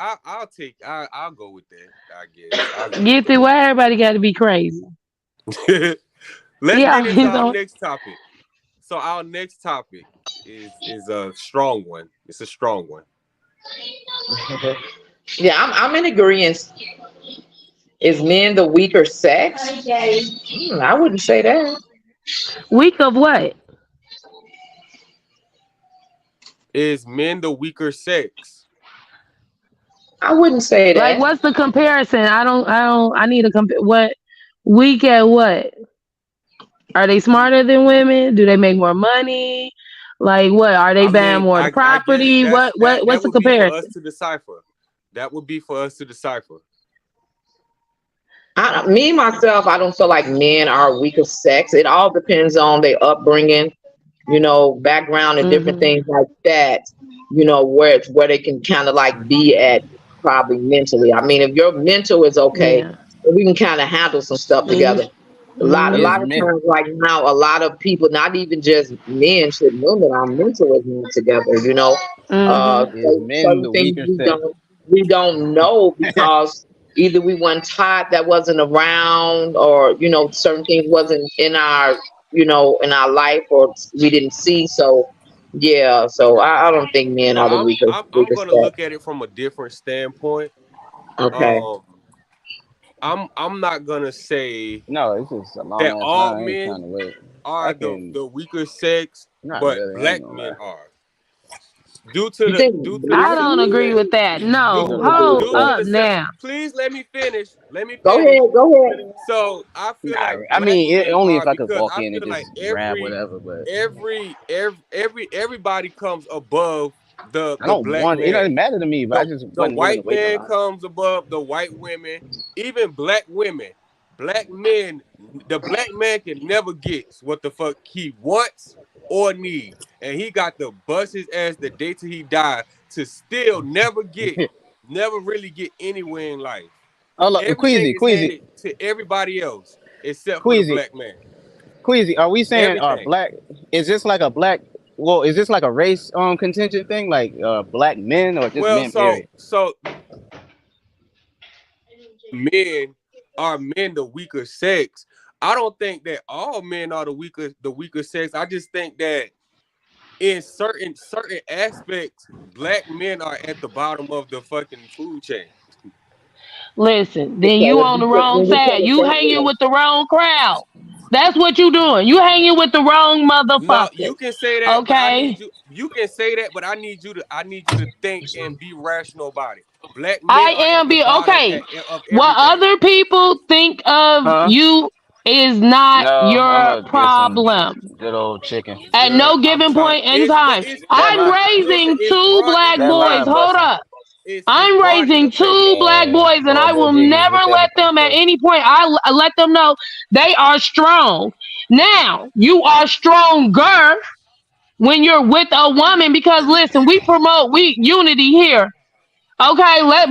Speaker 1: I'll go with that. I guess I'll go with
Speaker 3: Get through why everybody got to be crazy.
Speaker 1: that. Let's
Speaker 3: We
Speaker 1: get into
Speaker 3: always
Speaker 1: our
Speaker 3: on.
Speaker 1: next topic. So our next topic is a strong one. It's a strong one.
Speaker 6: Yeah, I'm in agreement. Is men the weaker sex? I wouldn't say that.
Speaker 3: Week of what?
Speaker 1: Is men the weaker sex?
Speaker 6: I wouldn't say
Speaker 3: Like,
Speaker 6: that.
Speaker 3: what's the comparison? I don't. I need a compare. What week at what? Are they smarter than women? Do they make more money? Like what? Are they
Speaker 1: I
Speaker 3: buying
Speaker 1: mean,
Speaker 3: more
Speaker 1: I guess
Speaker 3: property? What's
Speaker 1: that
Speaker 3: the
Speaker 1: would be for us
Speaker 3: comparison?
Speaker 1: to decipher. That would be for us to decipher.
Speaker 6: Me myself, I don't feel like men are weaker sex. It all depends on their upbringing, background and different
Speaker 3: Hmm.
Speaker 6: things like that. Where they can kind of like be at probably mentally. I mean, if your mental is okay,
Speaker 3: Yeah.
Speaker 6: then we can kind of handle some stuff together. A
Speaker 2: It's
Speaker 6: lot of
Speaker 3: Hmm.
Speaker 2: men.
Speaker 6: times, like now, a lot of people, not even just men, should women are mental is not together.
Speaker 3: Hmm.
Speaker 2: It's men
Speaker 6: Certain
Speaker 2: the
Speaker 6: things
Speaker 2: weaker sex.
Speaker 6: we don't know because either we weren't taught, that wasn't around, or certain things wasn't in our in our life, or we didn't see. So yeah, so I don't think men
Speaker 1: Well,
Speaker 6: are the
Speaker 1: I'm
Speaker 6: weaker
Speaker 1: gonna
Speaker 6: sex.
Speaker 1: look at it from a different standpoint.
Speaker 6: Okay.
Speaker 1: Um, I'm not gonna say
Speaker 2: No, it's just a long
Speaker 1: that
Speaker 2: ass
Speaker 1: all
Speaker 2: line. I ain't trying
Speaker 1: men
Speaker 2: to wait.
Speaker 1: are
Speaker 2: I can.
Speaker 1: the weaker sex,
Speaker 2: Not
Speaker 1: but
Speaker 2: really. I ain't
Speaker 1: black
Speaker 2: gonna lie.
Speaker 1: men are due to
Speaker 6: You
Speaker 1: the
Speaker 6: think
Speaker 1: due to the
Speaker 3: I
Speaker 6: black
Speaker 3: don't
Speaker 1: simple
Speaker 3: agree
Speaker 6: men?
Speaker 3: with that.
Speaker 1: due,
Speaker 6: I
Speaker 3: No,
Speaker 6: don't agree with
Speaker 3: hold
Speaker 1: due to
Speaker 6: that.
Speaker 3: up
Speaker 1: the simple.
Speaker 3: now.
Speaker 1: Please let me finish. Let me
Speaker 6: Go
Speaker 1: finish.
Speaker 6: ahead, go ahead.
Speaker 1: So I feel
Speaker 2: Nah,
Speaker 1: like
Speaker 2: I
Speaker 1: black
Speaker 2: mean,
Speaker 1: men
Speaker 2: only
Speaker 1: are
Speaker 2: if I could
Speaker 1: because
Speaker 2: walk
Speaker 1: I
Speaker 2: in and
Speaker 1: feel like
Speaker 2: just grab whatever. But
Speaker 1: everybody comes above
Speaker 2: I
Speaker 1: the
Speaker 2: don't
Speaker 1: black
Speaker 2: want. It
Speaker 1: man.
Speaker 2: doesn't matter to me. But I just
Speaker 1: The
Speaker 2: wasn't willing to
Speaker 1: white
Speaker 2: wait that
Speaker 1: man
Speaker 2: long.
Speaker 1: comes above the white women, even black women. Black men, the black man can never get what the fuck he wants or need. And he got to bust his ass the day till he die to still never really get anywhere in life.
Speaker 2: Hold up,
Speaker 1: Everything
Speaker 2: Queasy,
Speaker 1: is
Speaker 2: Queasy,
Speaker 1: handed to everybody else except for the
Speaker 2: Queasy,
Speaker 1: black man.
Speaker 2: Queasy. Are we saying
Speaker 1: Everything.
Speaker 2: black? Is this like a black? Well, is this like a race contingent thing, like black men or just
Speaker 1: Well,
Speaker 2: men? Period.
Speaker 1: so men are men the weaker sex. I don't think that all men are the weaker sex. I just think that in certain aspects, black men are at the bottom of the fucking food chain.
Speaker 3: Listen, then
Speaker 6: Okay,
Speaker 3: you on the wrong
Speaker 6: when you put
Speaker 3: side.
Speaker 6: it
Speaker 3: You
Speaker 6: that
Speaker 3: hanging
Speaker 6: way,
Speaker 3: with the wrong crowd. That's what you doing. You hanging with the wrong
Speaker 1: No, you
Speaker 3: motherfuckers.
Speaker 1: can say that, but I need
Speaker 3: Okay?
Speaker 1: you. You can say that, but I need you to think and be rational about it. Black men
Speaker 3: I
Speaker 1: are at
Speaker 3: am
Speaker 1: the
Speaker 3: be
Speaker 1: bottom
Speaker 3: okay.
Speaker 1: of
Speaker 3: What
Speaker 1: everything.
Speaker 3: other people think of
Speaker 2: Huh?
Speaker 3: you is not
Speaker 2: No, I'm
Speaker 3: your
Speaker 2: gonna get some
Speaker 3: problem.
Speaker 2: good old chicken.
Speaker 3: At
Speaker 1: Girl,
Speaker 3: no
Speaker 1: I'm
Speaker 3: given
Speaker 1: trying.
Speaker 3: point in
Speaker 1: It's but
Speaker 3: time.
Speaker 1: it's
Speaker 2: That
Speaker 3: I'm
Speaker 2: line,
Speaker 1: listen.
Speaker 3: raising
Speaker 1: It's
Speaker 3: two
Speaker 1: broad in
Speaker 3: black
Speaker 1: the
Speaker 2: that
Speaker 3: boys.
Speaker 2: line
Speaker 1: face.
Speaker 3: Hold
Speaker 2: busting.
Speaker 3: up.
Speaker 1: It's
Speaker 3: I'm
Speaker 1: broad in the
Speaker 3: raising
Speaker 1: face.
Speaker 3: two black boys, and I will
Speaker 2: Jiggies
Speaker 3: never
Speaker 2: with
Speaker 3: let
Speaker 2: that.
Speaker 3: them at
Speaker 1: Okay.
Speaker 3: any point. I let them know they are strong. Now, you are stronger when you're with a woman because listen, we unity here. Okay, let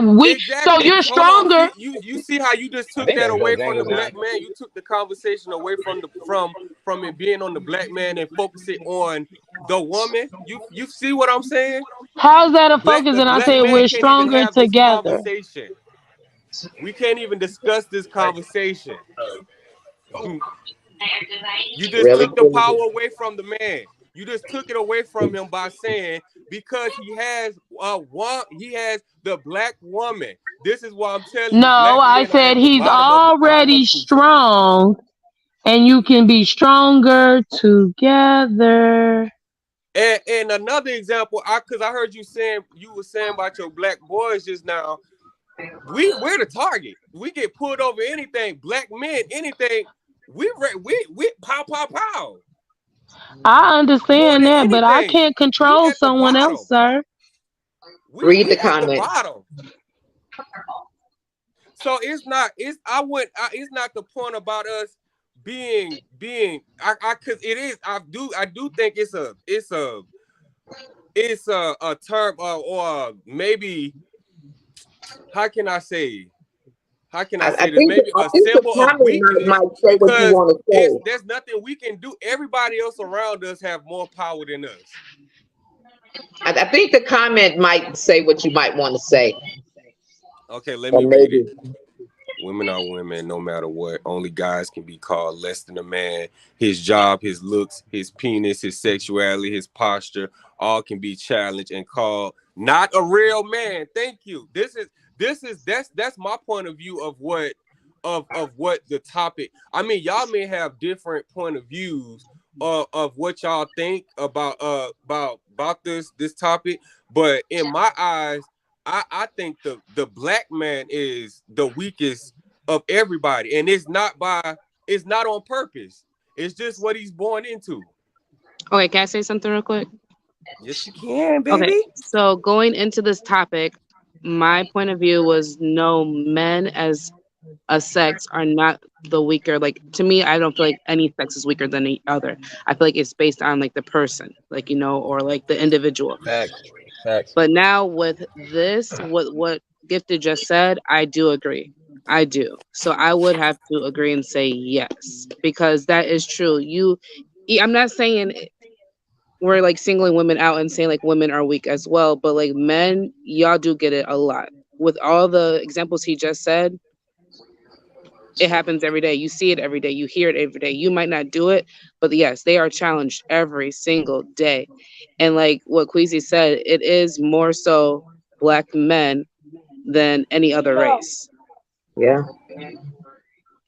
Speaker 3: we so
Speaker 1: Exactly.
Speaker 3: you're
Speaker 1: Hold on.
Speaker 3: stronger.
Speaker 1: You see how you just
Speaker 2: I
Speaker 1: took
Speaker 2: think
Speaker 1: that
Speaker 2: that's
Speaker 1: away from the
Speaker 2: Bojangles
Speaker 1: black
Speaker 2: now.
Speaker 1: man? You took the conversation away from from it being on the black man and focus it on the woman. You see what I'm saying?
Speaker 3: How's that a focus?
Speaker 1: The
Speaker 3: And I
Speaker 1: black
Speaker 3: said
Speaker 1: man
Speaker 3: we're
Speaker 1: can't even
Speaker 3: stronger
Speaker 1: have this
Speaker 3: together.
Speaker 1: conversation. We can't even discuss this conversation. You just
Speaker 6: really
Speaker 1: took the power
Speaker 6: crazy.
Speaker 1: away from the man. You just took it away from him by saying because he has the black woman. This is why I'm telling you,
Speaker 3: No,
Speaker 1: black
Speaker 3: I
Speaker 1: men are
Speaker 3: said
Speaker 1: at the
Speaker 3: he's
Speaker 1: bottom of
Speaker 3: already
Speaker 1: the food chain.
Speaker 3: strong and you can be stronger together.
Speaker 1: And another example, because I heard you were saying about your black boys just now. We're the target. We get pulled over anything. Black men, anything. We pow pow pow
Speaker 3: I
Speaker 1: more
Speaker 3: understand
Speaker 1: than
Speaker 3: that, but I
Speaker 1: anything.
Speaker 3: can't
Speaker 1: We
Speaker 3: control
Speaker 1: at the
Speaker 3: someone else,
Speaker 1: bottom.
Speaker 3: sir.
Speaker 6: Read the
Speaker 1: We at the
Speaker 6: comment.
Speaker 1: bottom. So it's not the point about us being I because it is I do think it's a term or maybe how can I say this? Maybe
Speaker 6: I
Speaker 1: a
Speaker 6: think the
Speaker 1: symbol of
Speaker 6: comment
Speaker 1: weakness
Speaker 6: might say what you
Speaker 1: because
Speaker 6: want to say.
Speaker 1: there's nothing we can do. Everybody else around us have more power than us.
Speaker 6: I think the comment might say what you might want to say,
Speaker 1: Okay, let
Speaker 6: or
Speaker 1: me read it.
Speaker 6: maybe.
Speaker 1: Women are women no matter what. Only guys can be called less than a man. His job, his looks, his penis, his sexuality, his posture, all can be challenged and called not a real man. Thank you. That's my point of view of what the topic. I mean, y'all may have different point of views of what y'all think about this topic, but in my eyes, I think the black man is the weakest of everybody, and it's not by it's not on purpose. It's just what he's born into.
Speaker 4: Okay, can I say something real quick?
Speaker 1: Yes, you can,
Speaker 4: Okay,
Speaker 1: baby.
Speaker 4: so going into this topic, my point of view was no, men as a sex are not the weaker. Like, to me, I don't feel like any sex is weaker than the other. I feel like it's based on like the person, like, you know, or like the individual.
Speaker 1: Facts. Facts.
Speaker 4: But now with this, what Gifted just said, I do agree. I do. So I would have to agree and say yes, because that is true. I'm not saying we're like singling women out and saying like women are weak as well, but like men, y'all do get it a lot. With all the examples he just said, it happens every day. You see it every day. You hear it every day. You might not do it, but yes, they are challenged every single day. And like what Queasy said, it is more so Black men than any other race.
Speaker 6: Yeah.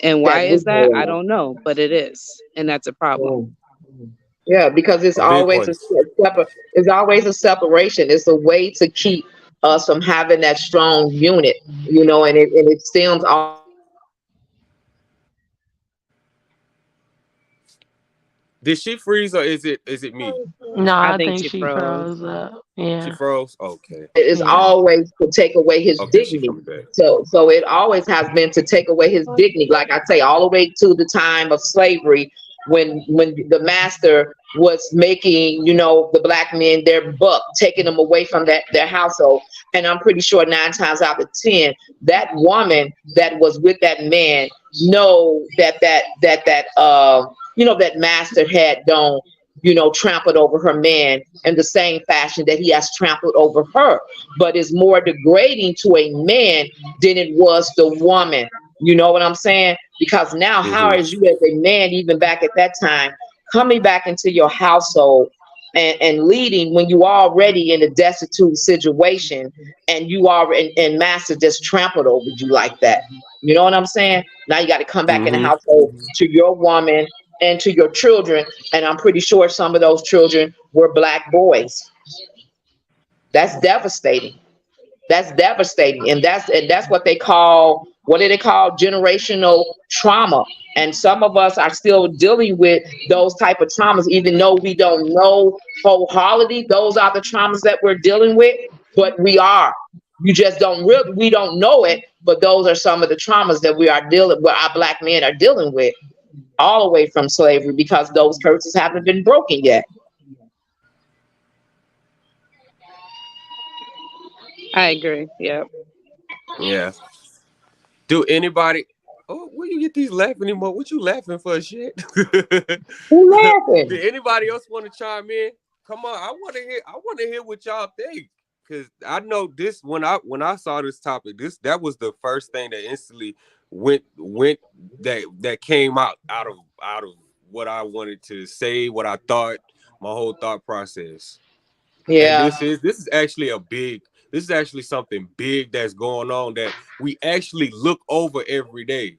Speaker 4: And why
Speaker 6: That
Speaker 4: is that?
Speaker 6: weak
Speaker 4: I
Speaker 6: boy.
Speaker 4: don't know, but it is, and that's a problem.
Speaker 6: Yeah, because it's
Speaker 1: A big
Speaker 6: always
Speaker 1: one.
Speaker 6: it's always a separation. It's a way to keep us from having that strong unit, you know, and it stems all.
Speaker 1: Did she freeze or is it me?
Speaker 3: No,
Speaker 4: I
Speaker 3: I
Speaker 4: think
Speaker 3: think
Speaker 4: she
Speaker 3: she
Speaker 4: froze.
Speaker 3: froze up.
Speaker 1: She
Speaker 3: Yeah.
Speaker 1: froze? Okay.
Speaker 6: Is
Speaker 3: Yeah.
Speaker 6: always to take away his
Speaker 1: Okay, she
Speaker 6: dignity.
Speaker 1: coming back.
Speaker 6: So it always has been to take away his dignity. Like I say, all the way to the time of slavery, when the master was making, you know, the Black men their buck, taking them away from their household. And I'm pretty sure 9 times out of 10, that woman that was with that man know that you know, that master had done, you know, trampled over her man in the same fashion that he has trampled over her. But it's more degrading to a man than it was the woman. You know what I'm saying? Because now, how
Speaker 1: Mm-hmm.
Speaker 6: is you as a man, even back at that time, coming back into your household and leading when you already in a destitute situation, and you are and master just trampled over you like that? You know what I'm saying? Now you got to come back in the
Speaker 1: Mm-hmm.
Speaker 6: household to your woman and to your children, and I'm pretty sure some of those children were Black boys. That's devastating. That's devastating, and that's what they call, what do they call, generational trauma. And some of us are still dealing with those type of traumas, even though we don't know wholeheartedly those are the traumas that we're dealing with, but we are. You just don't really, we don't know it, but those are some of the traumas that we are dealing, what our Black men are dealing with, all the way from slavery, because those curses haven't been broken yet.
Speaker 4: I agree. Yeah.
Speaker 1: Yeah. Do anybody? Oh, where you get these laughing anymore? What you laughing for, shit?
Speaker 6: Who laughing?
Speaker 1: Did anybody else want to chime in? Come on, I want to hear. I want to hear what y'all think, because I know this. When I saw this topic, that was the first thing that instantly went that came out of what I wanted to say, what I thought, my whole thought process. And
Speaker 6: Yeah.
Speaker 1: this is actually this is actually something big that's going on that we actually look over every day.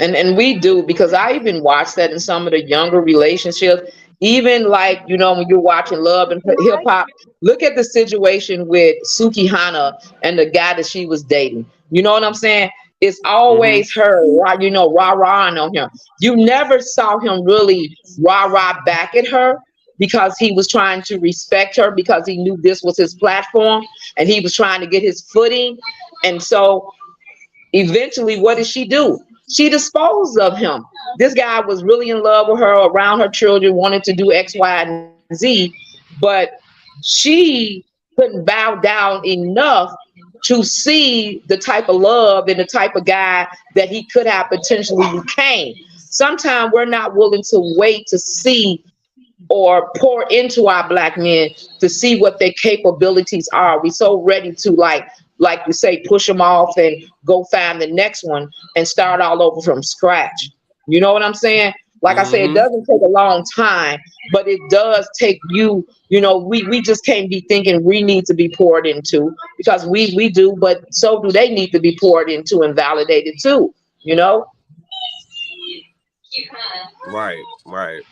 Speaker 6: And we do, because I even watched that in some of the younger relationships. Even like, you know, when you're watching Love and Hip Hop, look at the situation with Suki Hana and the guy that she was dating. You know what I'm saying? It's
Speaker 1: Mm-hmm.
Speaker 6: always her, you know, rah-rahing on him. You never saw him really rah-rah back at her, because he was trying to respect her, because he knew this was his platform and he was trying to get his footing. And so eventually, what did she do? She disposed of him. This guy was really in love with her, around her children, wanted to do X, Y, and Z, but she couldn't bow down enough to see the type of love and the type of guy that he could have potentially became. Sometimes we're not willing to wait to see or pour into our Black men to see what their capabilities are. We're so ready to, like you say, push them off and go find the next one and start all over from scratch. You know what I'm saying? Like I say, it
Speaker 1: Mm-hmm.
Speaker 6: doesn't take a long time, but it does take you, you know, we just can't be thinking we need to be poured into, because we do, but so do they need to be poured into and validated too, you know?
Speaker 1: Right.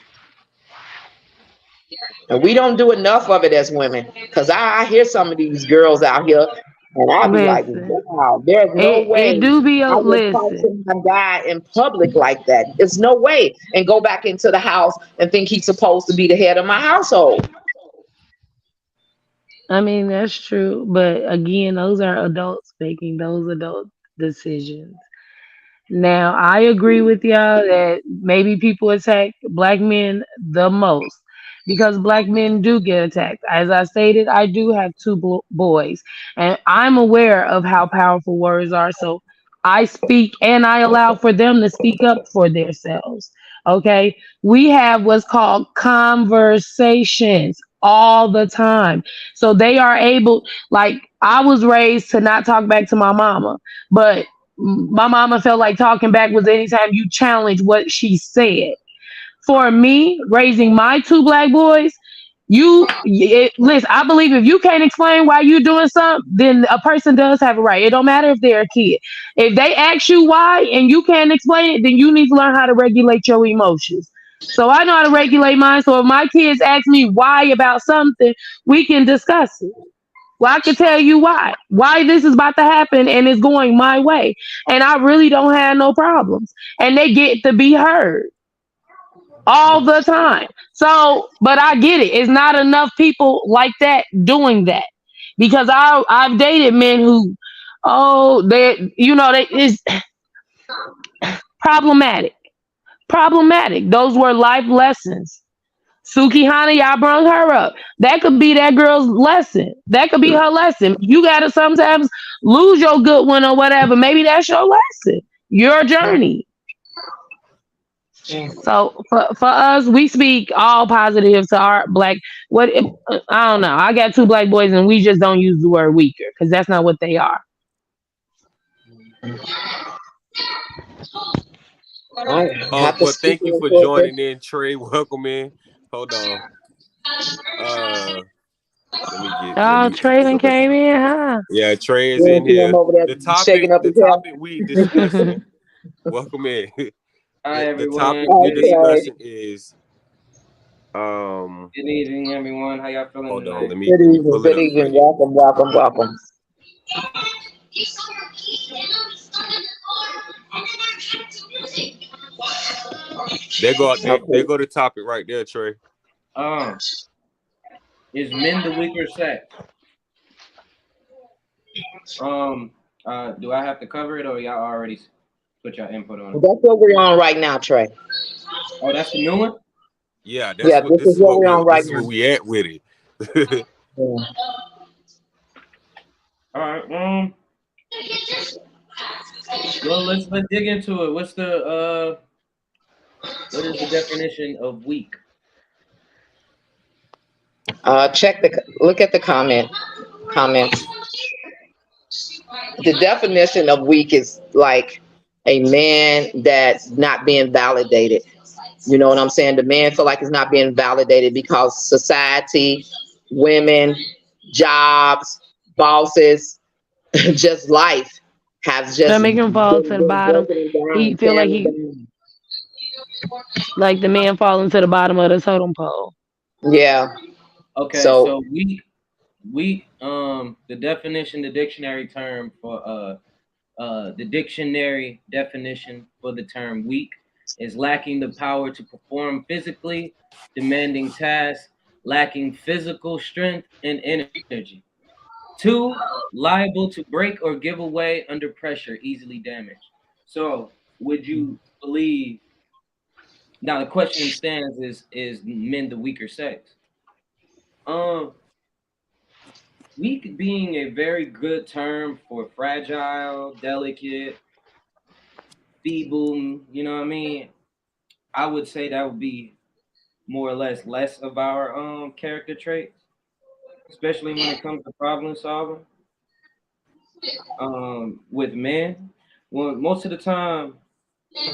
Speaker 6: And we don't do enough of it as women, because I hear some of these girls out here, And I'll be like,
Speaker 3: Listen,
Speaker 6: wow, there's no
Speaker 3: it
Speaker 6: way
Speaker 3: do be a
Speaker 6: I would talk
Speaker 3: listen.
Speaker 6: to my guy in public like that. There's no way. And go back into the house and think he's supposed to be the head of my household.
Speaker 3: I mean, that's true, but again, those are adults making those adult decisions. Now, I agree with y'all that maybe people attack black men the most because black men do get attacked. As I stated, I do have two boys, and I'm aware of how powerful words are. So I speak and I allow for them to speak up for themselves. Okay. We have what's called conversations all the time. So they are able, like, I was raised to not talk back to my mama, but my mama felt like talking back was anytime you challenge what she said. For me, raising my two black boys, listen. I believe if you can't explain why you're doing something, then a person does have a right. It don't matter if they're a kid. If they ask you why and you can't explain it, then you need to learn how to regulate your emotions. So I know how to regulate mine. So if my kids ask me why about something, we can discuss it. Well, I can tell you why this is about to happen and it's going my way. And I really don't have no problems. And they get to be heard all the time. So, but I get it. It's not enough people like that doing that because I've dated men who, oh, they is problematic. Problematic. Those were life lessons. Suki Hana, y'all brung her up. That could be that girl's lesson. That could be her lesson. You gotta sometimes lose your good one or whatever. Maybe that's your lesson, your journey. So for us, we speak all positive to our black. I don't know. I got two black boys, and we just don't use the word weaker because that's not what they are.
Speaker 6: I have to
Speaker 1: But
Speaker 6: speak
Speaker 1: thank you for
Speaker 6: into
Speaker 1: joining in, Trey. Welcome in. Hold on. Let me
Speaker 3: Trading
Speaker 1: go back.
Speaker 3: came in, huh?
Speaker 1: Yeah, Trey is
Speaker 6: you
Speaker 1: in
Speaker 6: see him
Speaker 1: here.
Speaker 6: over there shaking up
Speaker 1: The
Speaker 6: his head.
Speaker 1: topic we discussing. Welcome in.
Speaker 8: Hi
Speaker 1: The
Speaker 8: everyone.
Speaker 1: topic we're
Speaker 6: Okay.
Speaker 1: discussing is
Speaker 8: Good evening, everyone. How y'all feeling
Speaker 1: hold on,
Speaker 8: tonight?
Speaker 1: let me
Speaker 6: Good evening.
Speaker 1: pull it
Speaker 6: Good
Speaker 1: up for
Speaker 6: evening.
Speaker 1: you.
Speaker 6: Welcome, welcome, welcome.
Speaker 1: There go
Speaker 6: Okay.
Speaker 1: the topic right there, Trey.
Speaker 8: Is men the weaker sex? Do I have to cover it or y'all already put your input on it?
Speaker 6: That's what we're on right now, Trey.
Speaker 8: Oh, that's the new one?
Speaker 1: Yeah,
Speaker 6: Yeah, this is what we're on right
Speaker 1: this is
Speaker 6: now.
Speaker 1: where we at with it.
Speaker 6: Yeah.
Speaker 8: All right. Well, let's dig into it. What is the definition of weak?
Speaker 6: Look at the comments. The definition of weak is like a man that's not being validated. You know what I'm saying? The man feel like it's not being validated because society, women, jobs, bosses, just life has
Speaker 3: That
Speaker 6: just
Speaker 3: make him fall to the
Speaker 6: been
Speaker 3: bottom.
Speaker 6: breaking him
Speaker 3: He
Speaker 6: down,
Speaker 3: feel like
Speaker 6: tearing him
Speaker 3: he
Speaker 6: down.
Speaker 3: like the man falling to the bottom of the totem pole.
Speaker 6: Yeah.
Speaker 8: Okay,
Speaker 6: So
Speaker 8: so we the definition, the dictionary term for the dictionary definition for the term weak is lacking the power to perform physically demanding tasks, lacking physical strength and energy. 2, liable to break or give away under pressure, easily damaged. So, would you believe? Now, the question stands: Is men the weaker sex? Weak being a very good term for fragile, delicate, feeble. You know what I mean? I would say that would be more or less of our character traits, especially when it comes to problem solving. With men, well, most of the time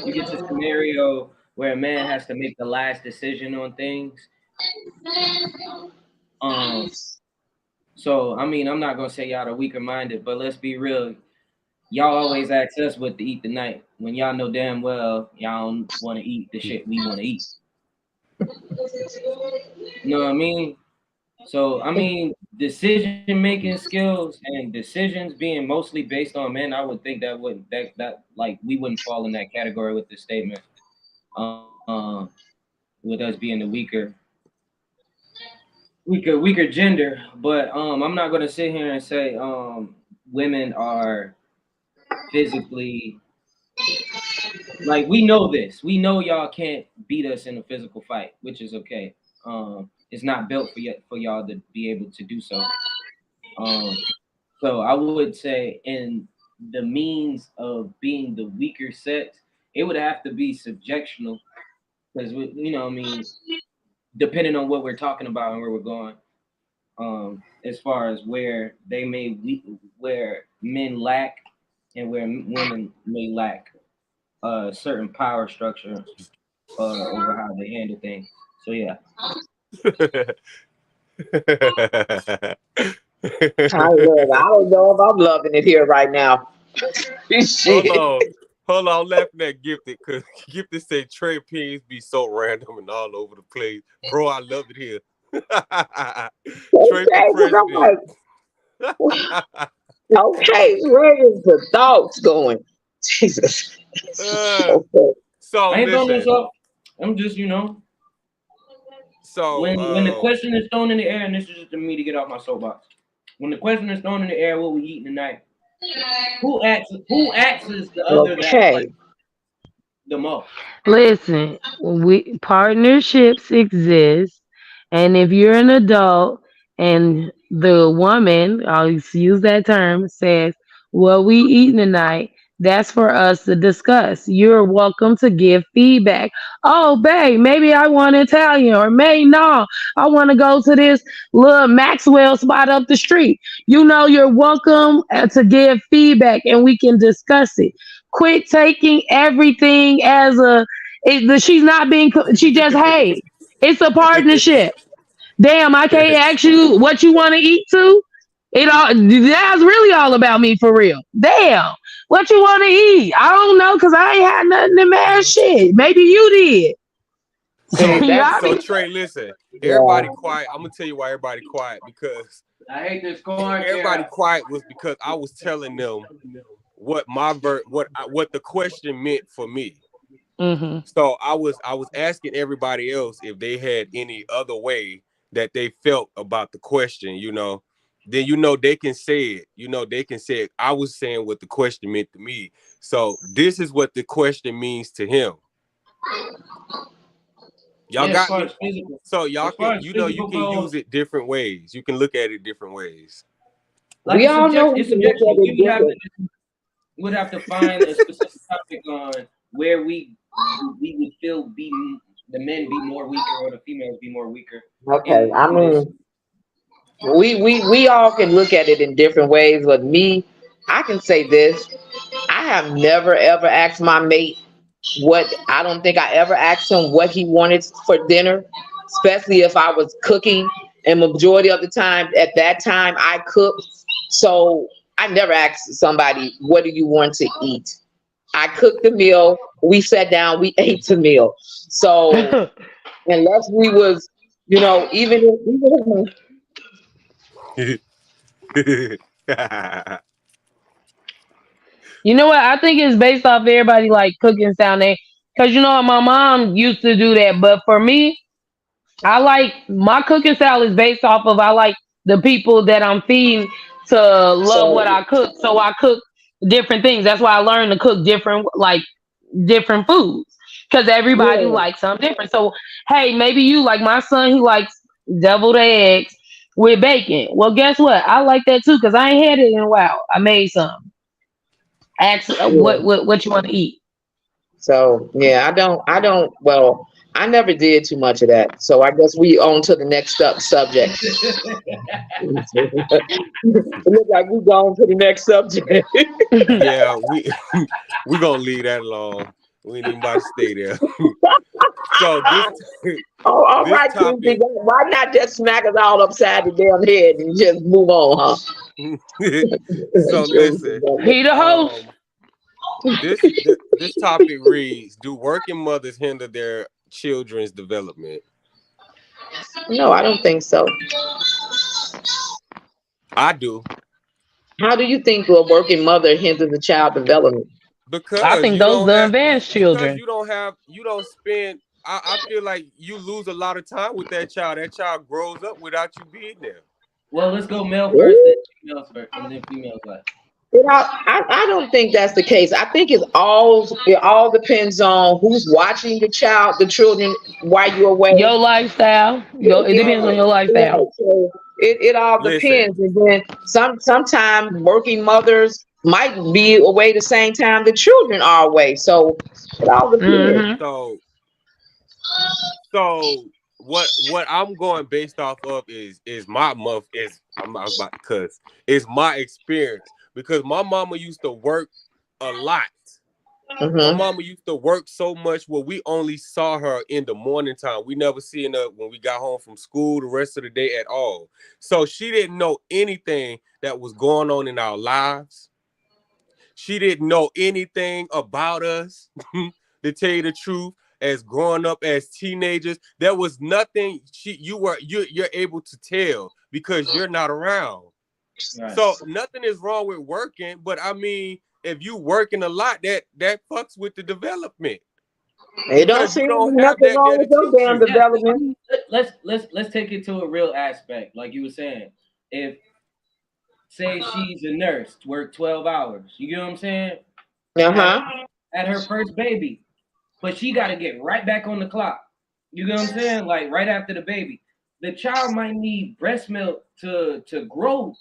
Speaker 8: you get to a scenario where a man has to make the last decision on things. Um, so I mean, I'm not gonna say y'all are weaker minded, but let's be real. Y'all always ask us what to eat tonight when y'all know damn well y'all don't want to eat the shit we want to eat. You know what I mean? So I mean, decision making skills and decisions being mostly based on men, I would think that like we wouldn't fall in that category with this statement. With us being the weaker gender, but I'm not gonna sit here and say women are physically, like, we know this. We know y'all can't beat us in a physical fight, which is okay. It's not built for y'all to be able to do so. So I would say in the means of being the weaker sex, it would have to be subjectional, because I mean, depending on what we're talking about and where we're going, as far as where where men lack and where women may lack a certain power structure over how they handle things. So yeah.
Speaker 6: I don't know if I'm loving it here right now.
Speaker 1: Hold on, I'm laughing at Gifted because Gifted said Trey opinions be so random and all over the place. Bro, I love it here. Trey for president.
Speaker 6: Okay, where is the thoughts going? Jesus.
Speaker 1: Okay. So
Speaker 8: I ain't throwing this up. I'm just, So when the question is thrown in the air, and this is just to me to get off my soapbox. When the question is thrown in the air, what we eating tonight? Who asks the other that the most?
Speaker 3: Listen, partnerships exist, and if you're an adult and the woman, I'll use that term, says, "What we eating tonight?" That's for us to discuss. You're welcome to give feedback. Oh, babe, maybe I want Italian, or no, I want to go to this little Maxwell spot up the street. You're welcome to give feedback, and we can discuss it. Quit taking everything as she's not being, she just, hey, it's a partnership. Damn, I can't ask you what you want to eat too. That's really all about me for real. Damn, what you want to eat? I don't know, because I ain't had nothing to match shit. Maybe you did.
Speaker 1: So Trey, listen, everybody quiet. I'm gonna tell you why everybody quiet, because
Speaker 8: I hate this corn.
Speaker 1: Everybody quiet was because I was telling them what what the question meant for me.
Speaker 3: Mm-hmm.
Speaker 1: So I was asking everybody else if they had any other way that they felt about the question, then they can say it. They can say it. I was saying what the question meant to me. So this is what the question means to him. Y'all got me. So y'all can, you can use it different ways. You can look at it different ways.
Speaker 8: Like we all know we would have to find a specific topic on where we would feel the men be more weaker or the females be more weaker.
Speaker 6: Okay, I mean, we all can look at it in different ways, but me, I can say this: I have never ever asked my mate I don't think I ever asked him what he wanted for dinner, especially if I was cooking, and majority of the time at that time I cooked. So I never asked somebody, what do you want to eat? I cooked the meal, we sat down, we ate the meal. So unless we was, even
Speaker 3: You know what? I think it's based off everybody like cooking sound. Because my mom used to do that. But for me, I like my cooking style is based off of I like the people that I'm feeding to love what I cook. So I cook different things. That's why I learned to cook different foods. Because everybody likes something different. So hey, maybe you like my son, he likes deviled eggs with bacon. Well, guess what? I like that too, because I ain't had it in a while. I made some. Ask what you want to eat.
Speaker 6: So yeah, I never did too much of that. So I guess we on to the next subject. It looks like we going to the next subject.
Speaker 1: Yeah, we gonna leave that alone. We ain't even about to stay there. So
Speaker 6: all right, topic, why not just smack us all upside the damn head and just move on, huh?
Speaker 1: So listen,
Speaker 3: he the host.
Speaker 1: This topic reads: do working mothers hinder their children's development?
Speaker 6: No, I don't think so.
Speaker 1: I do.
Speaker 6: How do you think a working mother hinders a child development?
Speaker 3: I
Speaker 1: Because
Speaker 3: think
Speaker 1: you
Speaker 3: those
Speaker 1: don't
Speaker 3: the
Speaker 1: have,
Speaker 3: advanced
Speaker 1: because
Speaker 3: children.
Speaker 1: you don't spend. I feel like you lose a lot of time with that child. That child grows up without you being there.
Speaker 8: Well, let's go male first, then females first, and then females last.
Speaker 6: I don't think that's the case. I think it all depends on who's watching the children while you're away.
Speaker 3: Your lifestyle. It depends on your lifestyle.
Speaker 6: Right. So it all
Speaker 1: Listen,
Speaker 6: depends. And then sometimes working mothers might be away the same time the children are away. So it all depends.
Speaker 3: Hmm.
Speaker 1: so what I'm going based off of is my month is I was about to cuss. It's my experience because my mama used to work a lot. My
Speaker 6: Mm-hmm.
Speaker 1: mama used to work so much where we only saw her in the morning time. We never seen her when we got home from school the rest of the day at all. So she didn't know anything that was going on in our lives. She didn't know anything about us. To tell you the truth, as growing up as teenagers, there was nothing you're able to tell because you're not around.
Speaker 8: Right.
Speaker 1: So nothing is wrong with working, but I mean, if you working a lot, that fucks with the development
Speaker 6: It don't
Speaker 1: because you
Speaker 6: seem to be
Speaker 1: don't have
Speaker 6: nothing
Speaker 1: that
Speaker 6: wrong
Speaker 1: there to
Speaker 6: with your
Speaker 1: teach
Speaker 6: damn
Speaker 1: you.
Speaker 6: development.
Speaker 8: Let's take it to a real aspect, like you were saying. If say she's a nurse, work 12 hours, you get what I'm saying?
Speaker 6: Uh-huh.
Speaker 8: At her first baby, but she got to get right back on the clock. You get what I'm saying? Like right after the baby, the child might need breast milk to grow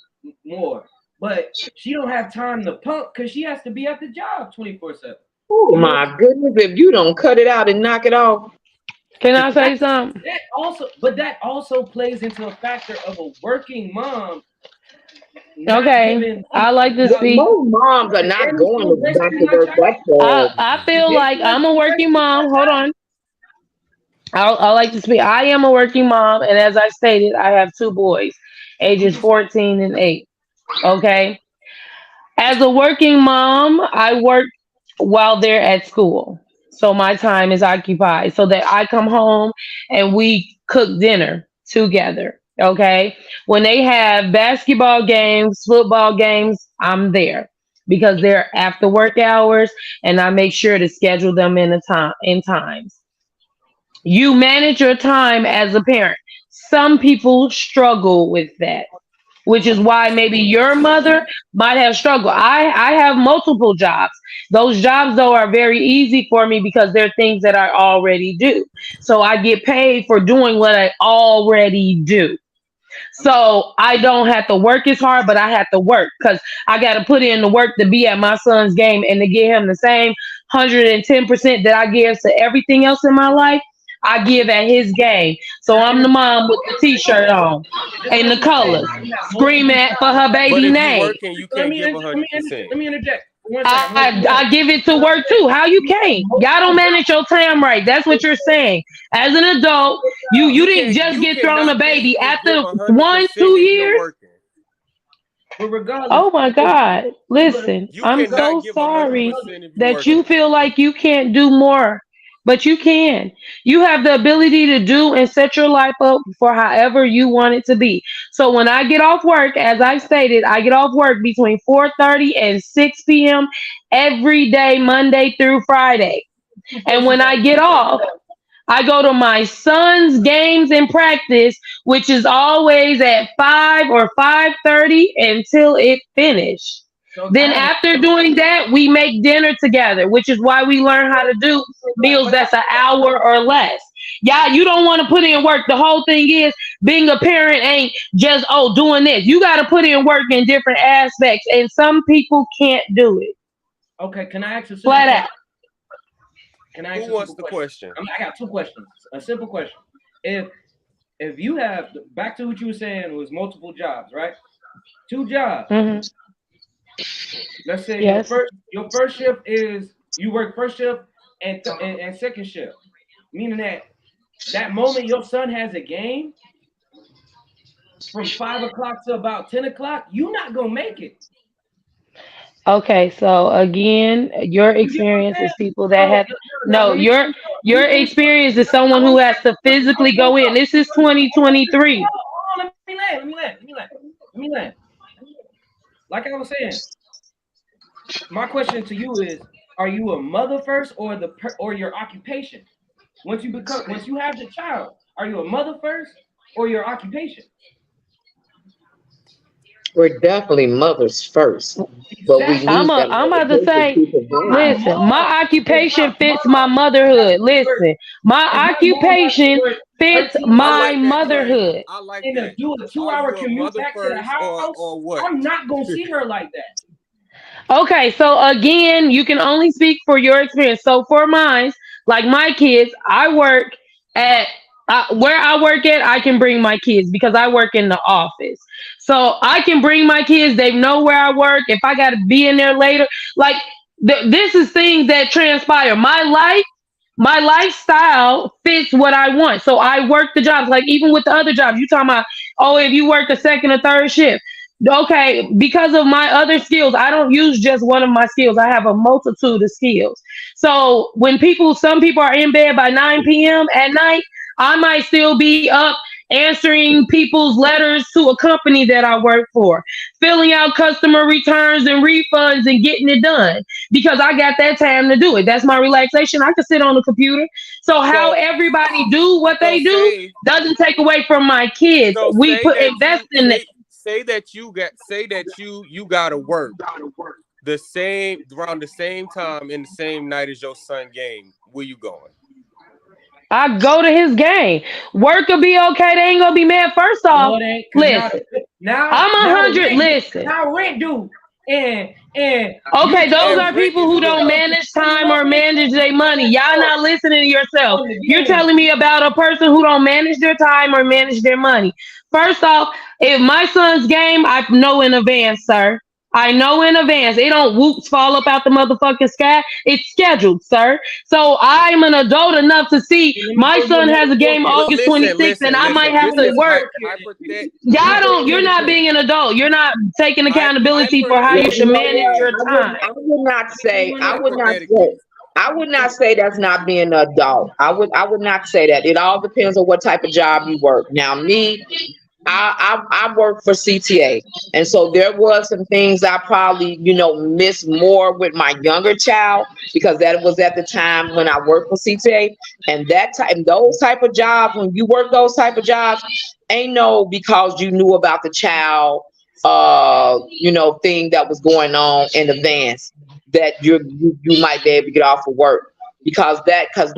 Speaker 8: more, but she don't have time to pump because she has to be at the job 24/7.
Speaker 6: Oh my goodness! If you don't cut it out and knock it off.
Speaker 3: Can I say something?
Speaker 8: That also plays into a factor of a working mom.
Speaker 3: Okay, I like to speak.
Speaker 6: Most moms are not going back to work that fast.
Speaker 3: I feel like I'm a working mom. Hold on. I like to speak. I am a working mom, and as I stated, I have two boys, ages 14 and 8. Okay. As a working mom, I work while they're at school. So my time is occupied so that I come home and we cook dinner together. Okay. When they have basketball games, football games, I'm there because they're after work hours and I make sure to schedule them in times. You manage your time as a parent. Some people struggle with that, which is why maybe your mother might have struggled. I have multiple jobs. Those jobs though are very easy for me because they're things that I already do. So I get paid for doing what I already do. So I don't have to work as hard, but I have to work because I got to put in the work to be at my son's game and to give him the same 110% that I give to everything else in my life. I give at his game. So I'm the mom with the t-shirt on and the colors, screaming for her
Speaker 1: But
Speaker 3: baby
Speaker 1: if you
Speaker 3: name.
Speaker 1: working, you can't give 100%.
Speaker 8: Let me interject. One second.
Speaker 3: I give it to work too. How you can't? Y'all don't manage your time right. That's what you're saying. As an adult, you didn't just get thrown a baby after 1, 2 years.
Speaker 8: But regardless,
Speaker 3: Oh my God. Listen,
Speaker 1: You
Speaker 3: I'm
Speaker 1: cannot
Speaker 3: so
Speaker 1: give
Speaker 3: sorry
Speaker 1: 100% if you
Speaker 3: that
Speaker 1: working.
Speaker 3: you feel like you can't do more, but you can. You have the ability to do and set your life up for however you want it to be. So when I get off work, as I stated, I get off work between 4:30 and 6 p.m. every day, Monday through Friday. And when I get off, I go to my son's games and practice, which is always at 5 or 5:30 until it finished. Then after doing that, we make dinner together, which is why we learn how to do meals that's an hour or less. Yeah, you don't want to put in work. The whole thing is being a parent ain't just doing this. You got to put in work in different aspects, and some people can't do it.
Speaker 8: Okay, can I ask a
Speaker 3: Flat out.
Speaker 1: Who wants the question?
Speaker 8: I got two questions. A simple question. If you have, back to what you were saying, was multiple jobs, right? 2 jobs.
Speaker 3: Mm-hmm.
Speaker 8: Let's say
Speaker 3: Yes.
Speaker 8: your first shift is you work first shift and second shift, meaning that moment your son has a game from 5 o'clock to about 10 o'clock, you're not gonna make it.
Speaker 3: Okay, so again, your experience is people that have your experience is someone who has to physically go in. This is 2023.
Speaker 8: Let me land. like I was saying, my question to you is: are you a mother first, or your occupation? Once you have the child, are you a mother first or your occupation?
Speaker 6: We're definitely mothers first, but we
Speaker 8: Exactly.
Speaker 6: use that
Speaker 3: I'm about to
Speaker 6: occupation
Speaker 3: say,
Speaker 6: to provide.
Speaker 3: listen, my occupation fits my motherhood. Listen, my occupation fits
Speaker 1: I
Speaker 3: my
Speaker 1: like that claim.
Speaker 3: motherhood.
Speaker 1: I like
Speaker 8: In a
Speaker 1: that.
Speaker 8: do a 2
Speaker 1: Are
Speaker 8: hour
Speaker 1: you a
Speaker 8: commute
Speaker 1: mother
Speaker 8: back to the
Speaker 1: first
Speaker 8: house,
Speaker 1: or what?
Speaker 8: I'm not gonna see her like that.
Speaker 3: Okay, so again, you can only speak for your experience. So for mine, like my kids, I work at where I work at. I can bring my kids because I work in the office, so I can bring my kids. They know where I work. If I got to be in there later, like this is things that transpire. My lifestyle fits what I want. So I work the jobs. Like even with the other jobs, you talking about, oh, if you work a second or third shift. Okay, because of my other skills, I don't use just one of my skills. I have a multitude of skills. So when some people are in bed by 9 p.m. at night, I might still be up answering people's letters to a company that I work for, filling out customer returns and refunds and getting it done because I got that time to do it. That's my relaxation. I can sit on the computer. So how
Speaker 1: So
Speaker 3: everybody do what
Speaker 1: so
Speaker 3: they do
Speaker 1: say
Speaker 3: doesn't take away from my kids.
Speaker 1: so
Speaker 3: We
Speaker 1: say
Speaker 3: put
Speaker 1: that
Speaker 3: invest
Speaker 1: you
Speaker 3: in it.
Speaker 1: say that you gotta work the same around the same time in the same night as your son game. Where you going?
Speaker 3: I go to his game. Work will be okay. They ain't gonna be mad. First off,
Speaker 8: No, it ain't, because
Speaker 3: listen,
Speaker 8: now
Speaker 3: I'm 100. Listen,
Speaker 8: rent due, and you
Speaker 3: okay, those
Speaker 8: tell
Speaker 3: are
Speaker 1: And rent
Speaker 3: people
Speaker 1: is
Speaker 3: who
Speaker 8: you
Speaker 3: don't
Speaker 1: due.
Speaker 8: tell
Speaker 3: manage time or
Speaker 8: $21
Speaker 3: manage their money. Y'all not listening to yourself.
Speaker 8: on the
Speaker 3: You're
Speaker 8: game.
Speaker 3: telling me about a person who don't manage their time or manage their money. First off, if my son's game, I know in advance, sir. I know in advance. It don't whoops fall up out the motherfucking sky. It's scheduled, sir. So I'm an adult enough to see
Speaker 8: Let me
Speaker 3: my
Speaker 8: tell you
Speaker 3: son has
Speaker 8: another
Speaker 3: a game
Speaker 8: forecast.
Speaker 3: August 26th and I might have
Speaker 1: This
Speaker 3: to
Speaker 1: is
Speaker 3: work.
Speaker 1: hypothetical.
Speaker 8: Let me
Speaker 3: Y'all
Speaker 8: tell you
Speaker 3: don't, you're
Speaker 8: another
Speaker 3: not
Speaker 8: forecast.
Speaker 3: being an adult. You're not taking accountability for how
Speaker 6: Well,
Speaker 3: you
Speaker 6: you
Speaker 3: should
Speaker 6: know
Speaker 3: manage
Speaker 6: what?
Speaker 3: your time.
Speaker 6: I would not say.
Speaker 1: Hypothetically.
Speaker 6: I would not say that's not being an adult. I would not say that. It all depends on what type of job you work. Now, me, I work for CTA, and so there was some things I probably missed more with my younger child because that was at the time when I worked for CTA, and those type of jobs, when you work those type of jobs, ain't no because you knew about the child thing that was going on in advance that you might be able to get off of work because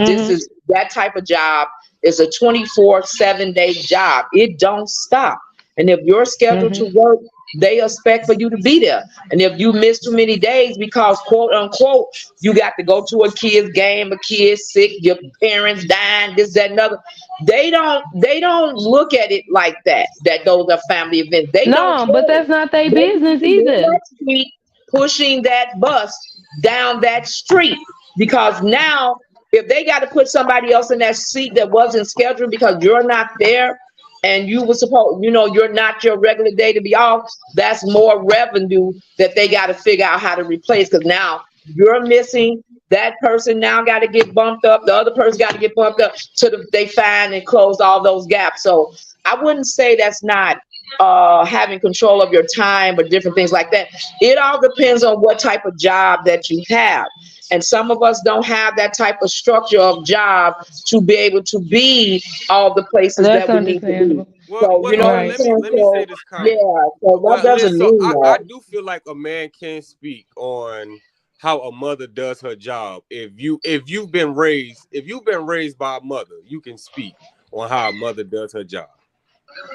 Speaker 6: this
Speaker 3: Hmm.
Speaker 6: is that type of job is a 24/7 day job. It don't stop. And if you're scheduled
Speaker 3: Hmm.
Speaker 6: to work, they expect for you to be there. And if you miss too many days because quote unquote you got to go to a kid's game, a kid's sick, your parents dying, this, that, and other, they don't look at it like that. That those are family events. They don't
Speaker 3: No, but
Speaker 6: care.
Speaker 3: that's not their
Speaker 6: They
Speaker 3: business
Speaker 6: see you in
Speaker 3: either.
Speaker 6: that street pushing that bus down that street because now if they got to put somebody else in that seat that wasn't scheduled because you're not there and you were supposed, you're not your regular day to be off, that's more revenue that they got to figure out how to replace because now you're missing. That person now got to get bumped up. The other person got to get bumped up so that they find and close all those gaps. So I wouldn't say that's not having control of your time or different things like that. It all depends on what type of job that you have. And some of us don't have that type of structure of job to be able to be all the places
Speaker 3: That's
Speaker 6: that we need to be.
Speaker 3: understandable.
Speaker 6: So, you know what I'm
Speaker 3: Right.
Speaker 6: saying?
Speaker 1: Let me say
Speaker 6: So,
Speaker 1: this
Speaker 6: yeah,
Speaker 1: comment.
Speaker 6: so that doesn't mean
Speaker 1: I
Speaker 6: that.
Speaker 1: do feel like a man can speak on how a mother does her job. If you've been raised by a mother, you can speak on how a mother does her job.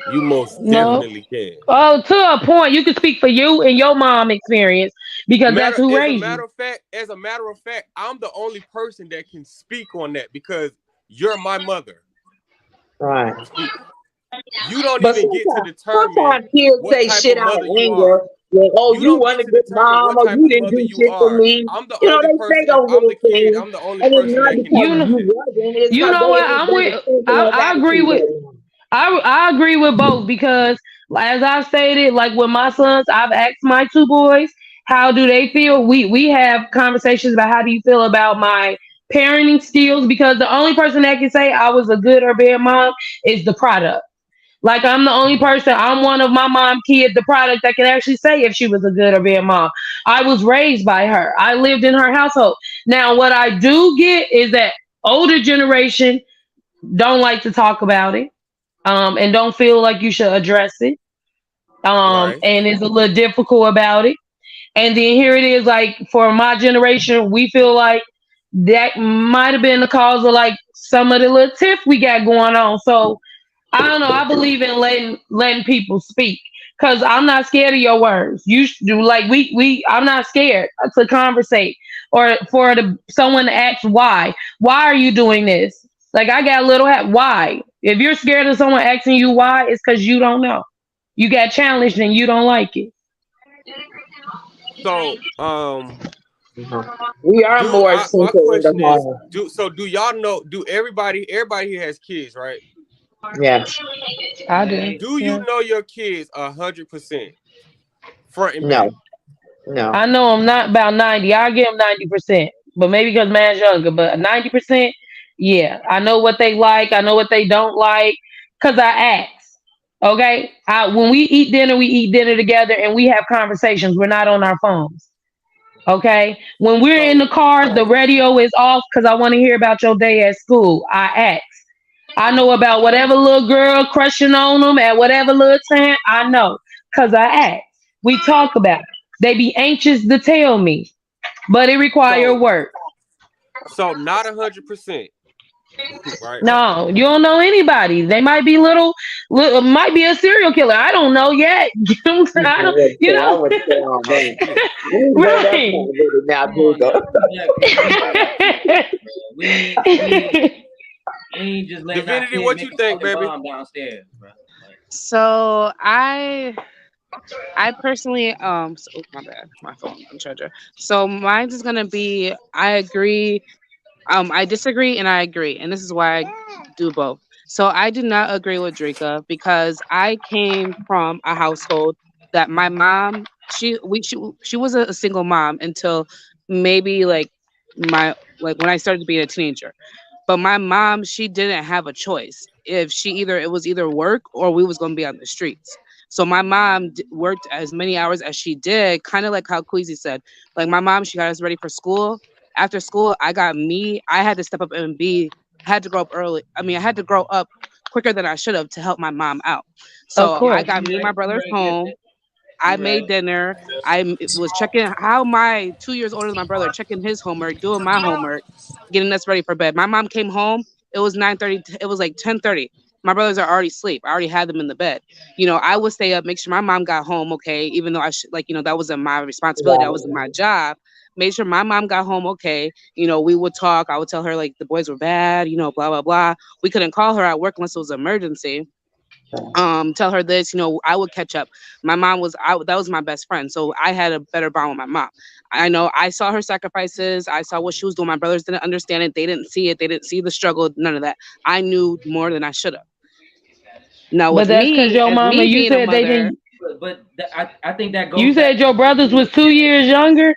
Speaker 1: You most
Speaker 3: No.
Speaker 1: definitely can.
Speaker 3: Oh, to a point, you can speak for you and your mom experience because that's who raised you.
Speaker 1: As a matter of fact, I'm the only person that can speak on that because you're my mother.
Speaker 6: Right.
Speaker 1: You don't
Speaker 6: But
Speaker 1: even get to determine
Speaker 6: sometimes kids
Speaker 1: what
Speaker 6: say
Speaker 1: type
Speaker 6: shit
Speaker 1: of
Speaker 6: out of
Speaker 1: mother you
Speaker 6: anger.
Speaker 1: are.
Speaker 6: Like, oh,
Speaker 1: You
Speaker 6: you
Speaker 1: don't
Speaker 6: want
Speaker 1: get
Speaker 6: a
Speaker 1: to
Speaker 6: good
Speaker 1: determine
Speaker 6: mom,
Speaker 1: what
Speaker 6: or
Speaker 1: type
Speaker 6: you
Speaker 1: of
Speaker 6: didn't
Speaker 1: mother
Speaker 6: do
Speaker 1: you
Speaker 6: shit for
Speaker 1: are.
Speaker 6: me.
Speaker 1: I'm the
Speaker 6: You know,
Speaker 1: only
Speaker 6: they say
Speaker 1: person. If
Speaker 6: those
Speaker 1: I'm
Speaker 6: little
Speaker 1: the kid,
Speaker 6: things.
Speaker 1: I'm the only
Speaker 6: And it's
Speaker 1: person
Speaker 6: not
Speaker 1: that can
Speaker 6: because
Speaker 3: You
Speaker 1: do
Speaker 3: know,
Speaker 6: you
Speaker 1: that.
Speaker 6: wasn't, it's
Speaker 3: you
Speaker 6: because
Speaker 3: know
Speaker 6: they
Speaker 3: what?
Speaker 6: ain't
Speaker 3: I'm
Speaker 6: got a
Speaker 3: with.
Speaker 6: thinking or
Speaker 3: I agree
Speaker 6: attitude
Speaker 3: with.
Speaker 6: right now.
Speaker 3: I agree with both because, as I stated, like with my sons, I've asked my two boys how do they feel. We have conversations about how do you feel about my parenting skills because the only person that can say I was a good or bad mom is the product. Like I'm the only person. I'm one of my mom kid, the product that can actually say if she was a good or bad mom. I was raised by her. I lived in her household. Now, what I do get is that older generation don't like to talk about it, and don't feel like you should address it,
Speaker 1: Right.
Speaker 3: and is a little difficult about it. And then here it is, like for my generation, we feel like that might have been the cause of like some of the little tiff we got going on. So I don't know. I believe in letting people speak because I'm not scared of your words. You should do like we. I'm not scared to conversate or for someone to ask why. Why are you doing this? Like I got a little why. If you're scared of someone asking you why, it's because you don't know. You got challenged and you don't like it.
Speaker 1: So,
Speaker 6: We are more
Speaker 1: my
Speaker 6: centered in the
Speaker 1: question is,
Speaker 6: home.
Speaker 1: do y'all know? Do everybody here has kids, right?
Speaker 6: Yes.
Speaker 3: I do.
Speaker 1: Do you
Speaker 3: Yeah.
Speaker 1: know your kids 100% front and back?
Speaker 6: No. No.
Speaker 3: I know I'm not about 90. I'll give them 90%, but maybe because man's younger, but 90%, yeah. I know what they like. I know what they don't like because I ask. Okay. When we eat dinner together and we have conversations. We're not on our phones. Okay. When we're in
Speaker 1: So,
Speaker 3: the car, the radio is off because I want to hear about your day at school. I ask. I know about whatever little girl crushing on them at whatever little time. I know because I ask. We talk about it. They be anxious to tell me, but it require
Speaker 1: so,
Speaker 3: work.
Speaker 1: not 100%, right?
Speaker 3: No, you don't know anybody. They might be might be a serial killer. I don't know yet. I don't, you
Speaker 6: I
Speaker 3: know,
Speaker 6: would say on
Speaker 1: Oh
Speaker 6: that.
Speaker 1: shit.
Speaker 6: We know that
Speaker 3: right.
Speaker 6: possibility now,
Speaker 8: Come on now,
Speaker 6: Google.
Speaker 8: we ain't just letting our
Speaker 1: Divinity,
Speaker 8: kid
Speaker 1: what
Speaker 8: make
Speaker 1: you
Speaker 8: a
Speaker 1: think,
Speaker 8: fucking
Speaker 1: baby?
Speaker 8: bomb downstairs, bro. Like,
Speaker 4: So I personally oh, my bad, my phone on charger. So mine's is gonna be I agree, I disagree and I agree, and this is why I do both. So I do not agree with Drika because I came from a household that my mom she was a single mom until maybe my when I started being a teenager. But my mom, she didn't have a choice. If she either it was either work or we was gonna be on the streets. So my mom worked as many hours as she did, kind of like how Queasy said. Like my mom, she got us ready for school. After school, I had to step up and had to grow up early. I mean, I had to grow up quicker than I should have to help my mom out.
Speaker 3: Of
Speaker 4: So I
Speaker 3: course.
Speaker 4: got me and my
Speaker 8: you
Speaker 4: brothers
Speaker 8: right,
Speaker 4: home.
Speaker 8: gifted.
Speaker 4: I
Speaker 8: You
Speaker 4: made
Speaker 8: right.
Speaker 4: dinner. Was checking how my 2 years older than my brother, checking his homework, doing my homework, getting us ready for bed. My mom came home. It was 9:30. It was like 10:30. My brothers are already asleep. I already had them in the bed. I would stay up, make sure my mom got home okay, even though that wasn't my responsibility. That wasn't my job. Made sure my mom got home okay. We would talk. I would tell her like the boys were bad. Blah blah blah. We couldn't call her at work unless it was an emergency. Tell her this, I would catch up. My mom that was my best friend, so I had a better bond with my mom. I know I saw her sacrifices. I saw what she was doing. My brothers didn't understand it. They didn't see it. They didn't see the struggle. None of that. I knew more than I should have. Now
Speaker 3: But
Speaker 4: with
Speaker 3: that's because
Speaker 4: me,
Speaker 3: your
Speaker 4: as
Speaker 3: mama,
Speaker 4: me
Speaker 3: you
Speaker 4: being a
Speaker 3: said they
Speaker 4: mother,
Speaker 3: didn't,
Speaker 8: I think that
Speaker 3: you
Speaker 8: goes back
Speaker 3: said
Speaker 8: to
Speaker 3: your brothers was 2 years younger.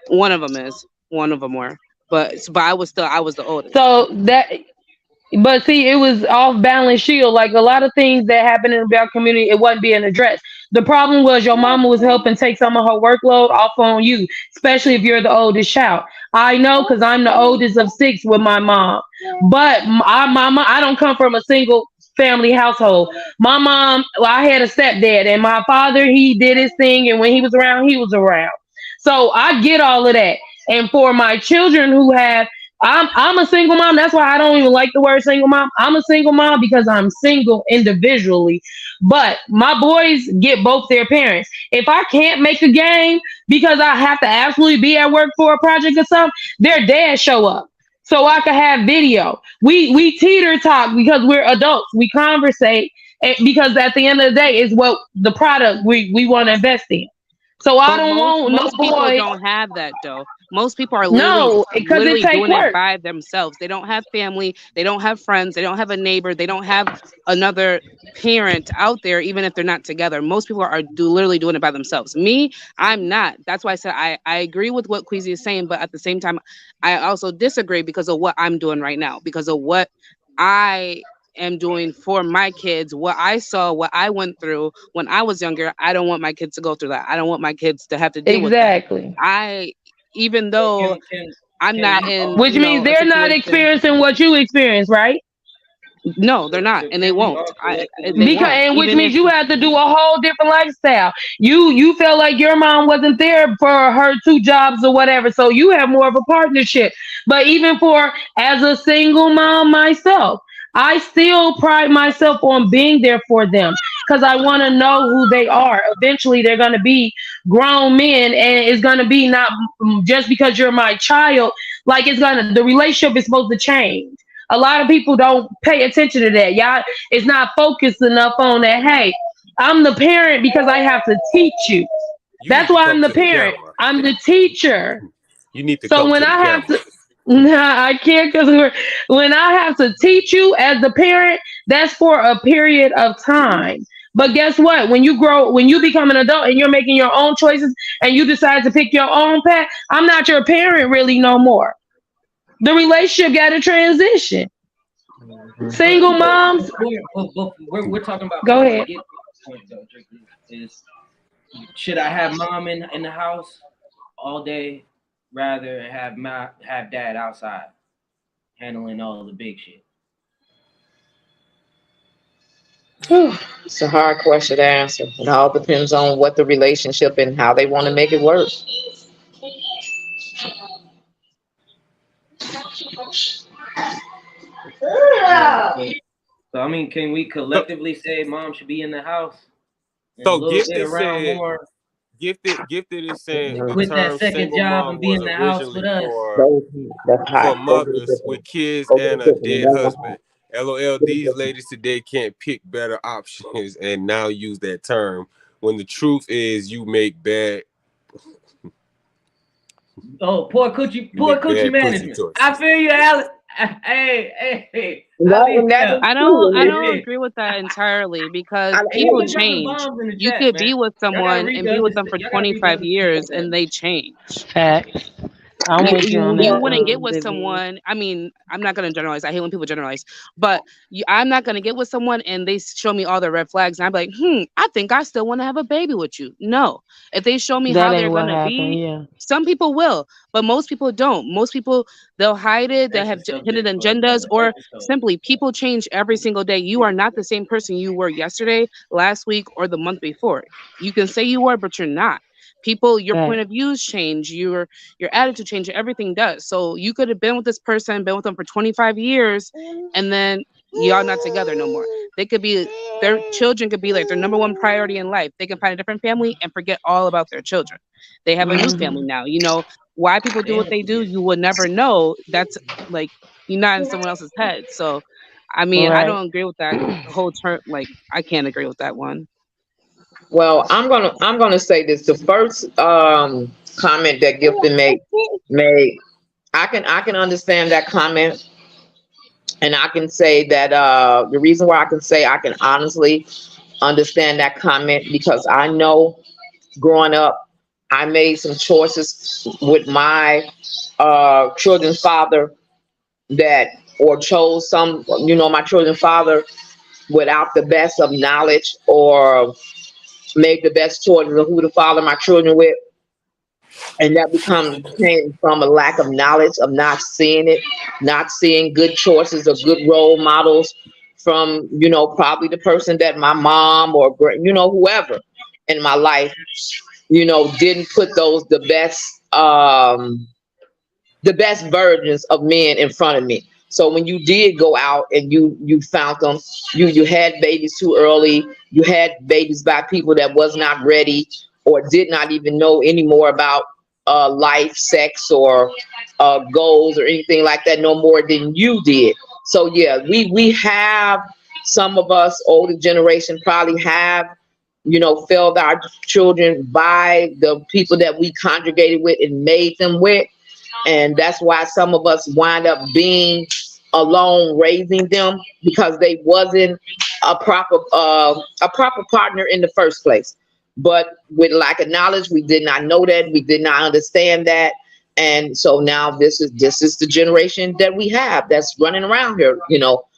Speaker 4: one of them were, but I was the oldest.
Speaker 3: So but see, it was off balance shield. Like a lot of things that happened in the black community, it wasn't being addressed. The problem was your mama was helping take some of her workload off on you, especially if you're the oldest child. I know because I'm the oldest of six with my mom. But I don't come from a single family household. My mom, well, I had a stepdad, and my father, he did his thing, and when he was around, he was around. So I get all of that. And for my children who have I'm a single mom. That's why I don't even like the word single mom. I'm a single mom because I'm single individually. But my boys get both their parents. If I can't make a game because I have to absolutely be at work for a project or something, their dad show up. So I could have video. We teeter talk because we're adults. We conversate because at the end of the day is what the product we want to invest in. So I
Speaker 4: But
Speaker 3: don't
Speaker 4: most
Speaker 3: want no
Speaker 4: most people
Speaker 3: boy.
Speaker 4: don't have that though. Most people are
Speaker 3: No, because it
Speaker 4: literally
Speaker 3: take
Speaker 4: doing it
Speaker 3: work.
Speaker 4: by themselves. They don't have family, they don't have friends, they don't have a neighbor, they don't have another parent out there, even if they're not together. Most people are literally doing it by themselves. Me, I'm not. That's why I said I agree with what Queasy is saying, but at the same time, I also disagree because of what I'm doing right now, because of what I am doing for my kids, what I saw, what I went through when I was younger. I don't want my kids to go through that. I don't want my kids to have to deal with that. Even though I'm not in,
Speaker 3: which means they're not experiencing what you experienced, right?
Speaker 4: No, they're not, and they won't.
Speaker 3: Which means you have to do a whole different lifestyle. You felt like your mom wasn't there for her 2 jobs or whatever, so you have more of a partnership. But even as a single mom myself, I still pride myself on being there for them because I want to know who they are. Eventually, they're going to be grown men, and it's going to be not just because you're my child. Like the relationship is supposed to change. A lot of people don't pay attention to that. Y'all, it's not focused enough on that. Hey, I'm the parent because I have to teach you. That's why I'm the parent. I'm the teacher.
Speaker 1: You need to.
Speaker 3: So when I have to, I can't because when I have to teach you as the parent, that's for a period of time. But guess what? When you become an adult and you're making your own choices and you decide to pick your own path, I'm not your parent really no more. The relationship got to transition. Single moms.
Speaker 8: We're talking about.
Speaker 3: Go ahead.
Speaker 8: Should I have mom in the house all day, rather have dad outside handling all the big shit?
Speaker 6: It's a hard question to answer. It all depends on what the relationship and how they want to make it work.
Speaker 8: So I mean, can we collectively say mom should be in the house?
Speaker 1: So Gifted is saying
Speaker 8: with that second job and be in the house with us
Speaker 1: for mothers with kids and a dead husband. LOL, these ladies today can't pick better options and now use that term when the truth is you make bad.
Speaker 8: Poor coochie management. I feel you, Alex. Hey.
Speaker 4: I don't agree with that entirely because people change. You could be with someone and be with them for 25 years and they change.
Speaker 3: Facts.
Speaker 4: You wouldn't get with someone. I mean, I'm not going to generalize. I hate when people generalize, but I'm not going to get with someone and they show me all the red flags and I'm like, I think I still want to have a baby with you. No, if they show me how they're going to be, some people will, but most people don't. Most people, they'll hide it. They have hidden agendas, or simply people change every single day. You are not the same person you were yesterday, last week, or the month before. You can say you were, but you're not. People, your point of views change, your attitude change, everything does. So you could have been with this person, been with them for 25 years, and then y'all not together no more. They could be, their children could be like their number one priority in life. They can find a different family and forget all about their children. They have a new family now. You know, why people do what they do, you will never know. That's like, you're not in someone else's head. So, I mean, I don't agree with that whole term. Like, I can't agree with that one.
Speaker 6: Well, I'm gonna say this. The first comment that Gifted made, I can understand that comment, and I can say that the reason why I can honestly understand that comment because I know growing up I made some choices with my children's father chose my children's father without the best of knowledge or make the best choices of who to father my children with. And that came from a lack of knowledge of not seeing good choices or good role models from, probably the person that my mom or, whoever in my life, didn't put the best versions of men in front of me. So when you did go out and you found them, you had babies too early, you had babies by people that was not ready or did not even know any more about life, sex, or goals or anything like that no more than you did. So yeah, we have, some of us older generation probably have, failed our children by the people that we congregated with and made them with. And that's why some of us wind up being alone raising them because they wasn't a proper partner in the first place. But with lack of knowledge, we did not know that, we did not understand that. And so now this is the generation that we have that's running around here,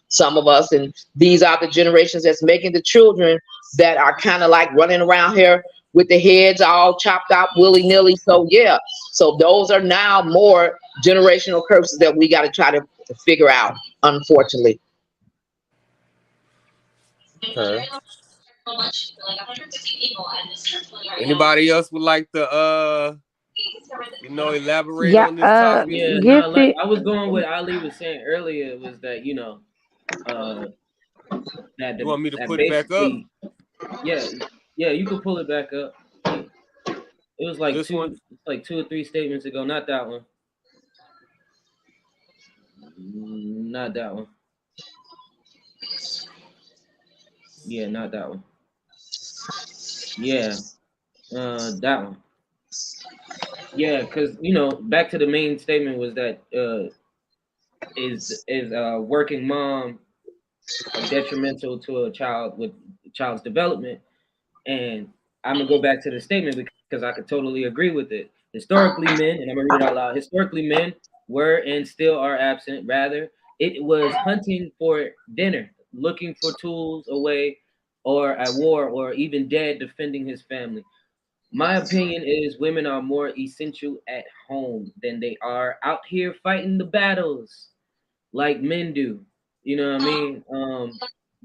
Speaker 6: some of us, and these are the generations that's making the children that are kind of like running around here with the heads all chopped out willy-nilly. So yeah, so those are now more generational curses that we got to try to figure out, unfortunately.
Speaker 1: Okay. Anybody else would like to elaborate on this topic?
Speaker 8: Yeah, no, like
Speaker 3: Gifted.
Speaker 8: I was going with Ali was saying earlier was that that
Speaker 1: You want me to
Speaker 8: that
Speaker 1: put it back up?
Speaker 8: basically, yeah, you could pull it back up. It was like
Speaker 1: This one?
Speaker 8: like 2 or 3 statements ago. Not that one. Not that one. Yeah, not that one. Yeah, that one. Yeah, because back to the main statement was that is a working mom detrimental to a child's development? And I'm gonna go back to the statement because I could totally agree with it. Historically, men, and I'm gonna read it out loud. Historically, men were and still are absent. Rather, it was hunting for dinner, looking for tools away, or at war, or even dead, defending his family. My opinion is women are more essential at home than they are out here fighting the battles like men do. You know what I mean?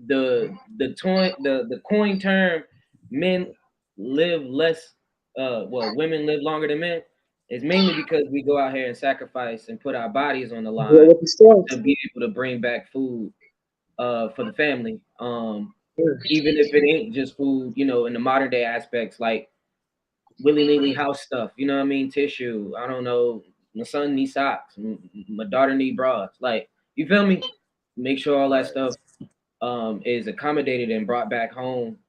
Speaker 8: The coin term men live less women live longer than men is mainly because we go out here and sacrifice and put our bodies on the line to be able to bring back food for the family. Even if it ain't just food, in the modern day aspects like willy-nilly house stuff, you know what I mean? Tissue. I don't know. My son needs socks. My daughter need bras. Like, you feel me? Make sure all that stuff is accommodated and brought back home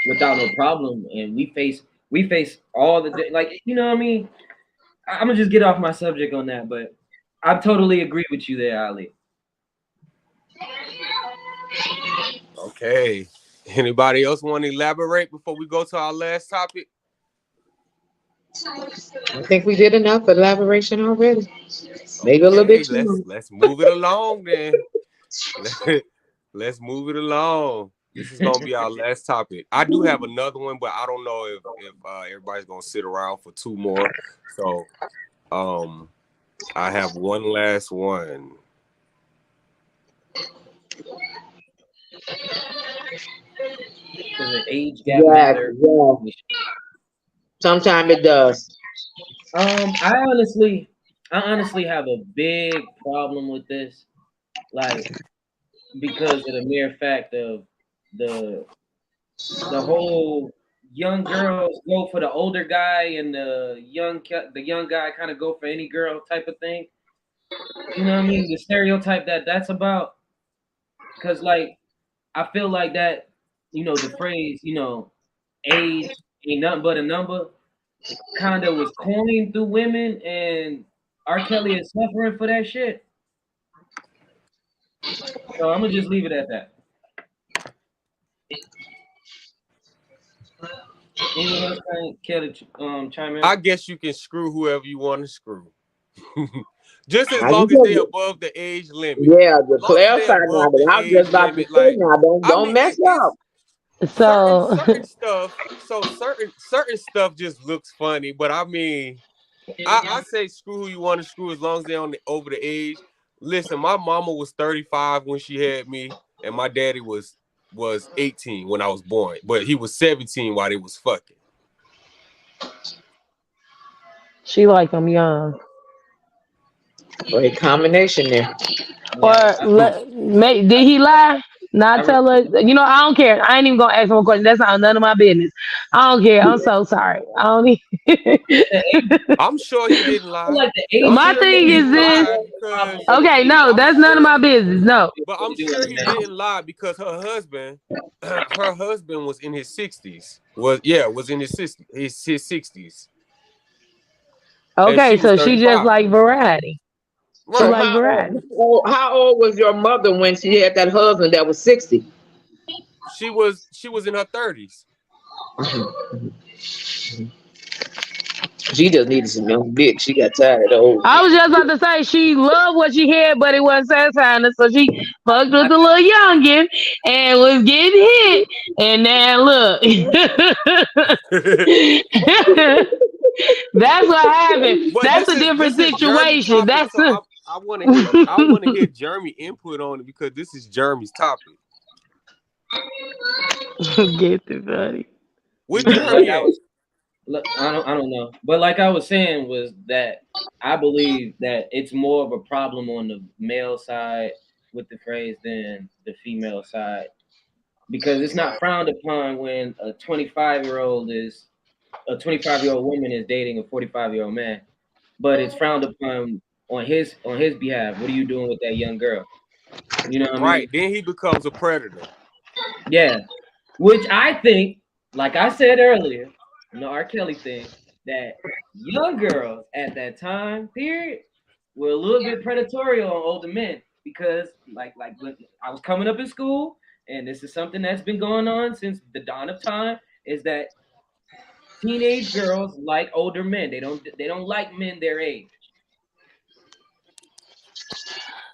Speaker 8: without no problem. And we face all the like, you know what I mean? I'm gonna just get off my subject on that, but I totally agree with you there, Ali.
Speaker 1: Okay. Anybody else want to elaborate before we go to our last topic?
Speaker 6: I think we did enough elaboration already. Maybe a little bit too much.
Speaker 1: Let's move it along then. Let's move it along. This is gonna be our last topic. I do have another one, but I don't know if everybody's gonna sit around for 2 more. So I have one last one.
Speaker 6: There's an age gap. Yeah. Sometimes it does.
Speaker 8: I honestly have a big problem with this, like, because of the mere fact of the whole young girls go for the older guy and the young guy kind of go for any girl type of thing. You know what I mean? The stereotype that's about. Because, like, I feel like that, the phrase, age ain't nothing but a number, kind of was coined through women, and R. Kelly is suffering for that shit. So I'm gonna just leave it at that. Anyone else care to chime in?
Speaker 1: I guess you can screw whoever you want to screw. Just as long as they're above the age limit.
Speaker 6: Yeah, the clarify now, but I'm just about to say now, don't mess up.
Speaker 3: So
Speaker 1: certain stuff just looks funny, but I mean, I say screw who you want to screw as long as they're over the age. Listen, my mama was 35 when she had me, and my daddy was 18 when I was born, but he was 17 while they was fucking.
Speaker 3: She like them young.
Speaker 6: Great combination there.
Speaker 3: Or did he lie? Not tell her. I don't care. I ain't even gonna ask him a question. That's not none of my business. I don't care. I'm so sorry. I don't need.
Speaker 1: I'm sure he didn't lie.
Speaker 3: My thing is this. Okay, no, that's none of my business. No.
Speaker 1: But I'm sure he didn't lie because her husband was in his 60s. Was in his 60s.
Speaker 3: Okay, so she just like variety.
Speaker 6: So how old was your mother when she had that husband that was 60?
Speaker 1: She was in her 30s.
Speaker 6: She just needed some young dick. She got tired of the old.
Speaker 3: I was just about to say she loved what she had, but it wasn't satisfying her, so she fucked with the little youngin and was getting hit. And now look, that's what happened.
Speaker 1: But
Speaker 3: That's a different situation. That's a
Speaker 1: so I want to hear Jeremy input on it because this is Jeremy's topic.
Speaker 3: get the buddy.
Speaker 1: With Jeremy,
Speaker 8: Look, I don't know, but like I was saying, was that I believe that it's more of a problem on the male side with the phrase than the female side, because it's not frowned upon when a 25-year-old woman is dating a 45-year-old man, but it's frowned upon on his behalf. What are you doing with that young girl? You know what I mean?
Speaker 1: right? Then he becomes a predator.
Speaker 8: Yeah, which I think, like I said earlier, the R. Kelly thing, that young girls at that time period were a little bit predatory on older men, because like when I was coming up in school, and this is something that's been going on since the dawn of time, is that teenage girls like older men. They don't like men their age.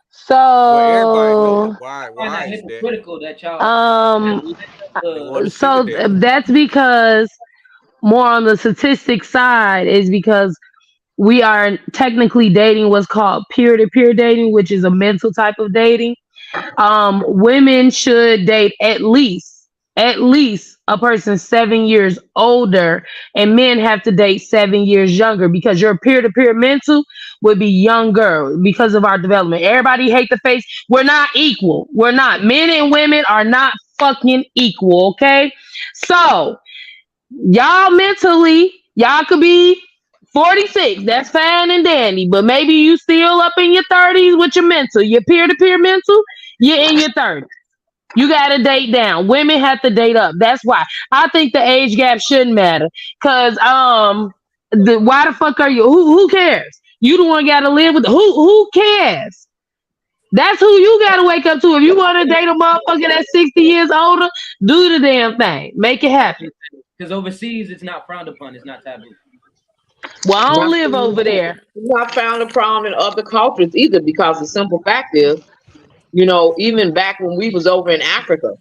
Speaker 3: So
Speaker 1: Well, everybody knows why.
Speaker 8: Why
Speaker 1: Why is that?
Speaker 8: hypocritical that y'all?
Speaker 3: so that's because more on the statistic side is because we are technically dating what's called peer-to-peer dating, which is a mental type of dating. Women should date at least a person 7 years older, and men have to date 7 years younger, because your peer-to-peer mental would be younger because of our development. Everybody hate the face. We're not equal. We're not. Men and women are not fucking equal, okay? So y'all mentally, y'all could be 46. That's fine and dandy, but maybe you still up in your 30s with your mental, your peer-to-peer mental. You're in your 30s. You gotta date down. Women have to date up. That's why I think the age gap shouldn't matter. Cause why the fuck are you? Who cares? You the one gotta live with who cares? That's who you gotta wake up to. If you want to date a motherfucker that's 60 years older, do the damn thing. Make it happen.
Speaker 8: Because overseas, it's not frowned upon. It's not taboo.
Speaker 3: Well, I don't live over there.
Speaker 6: Not found a problem in other cultures either, because the simple fact is, you know, even back when we was over in Africa,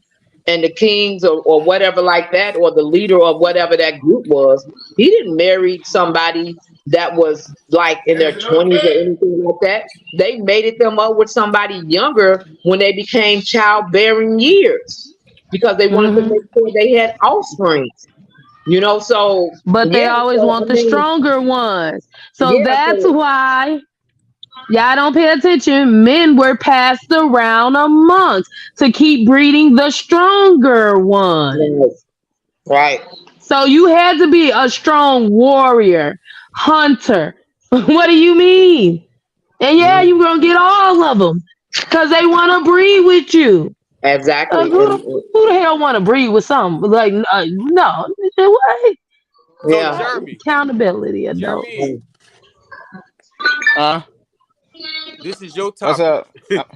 Speaker 6: and the kings or whatever like that, or the leader of whatever that group was, he didn't marry somebody that was like in their 20s or anything like that. They mated them up with somebody younger when they became childbearing years, because they wanted to make sure they had offspring. You know, so
Speaker 3: but they always want the stronger ones. So that's why y'all don't pay attention. Men were passed around amongst to keep breeding the stronger ones.
Speaker 6: Right.
Speaker 3: So you had to be a strong warrior, hunter. What do you mean? And yeah, you're gonna get all of them because they want to breed with you.
Speaker 6: Exactly.
Speaker 3: Who the hell want to breed with something like no? What?
Speaker 6: Yeah.
Speaker 1: Jeremy,
Speaker 3: Accountability, adult.
Speaker 1: Jeremy, this is your
Speaker 2: What's
Speaker 1: topic.
Speaker 2: up?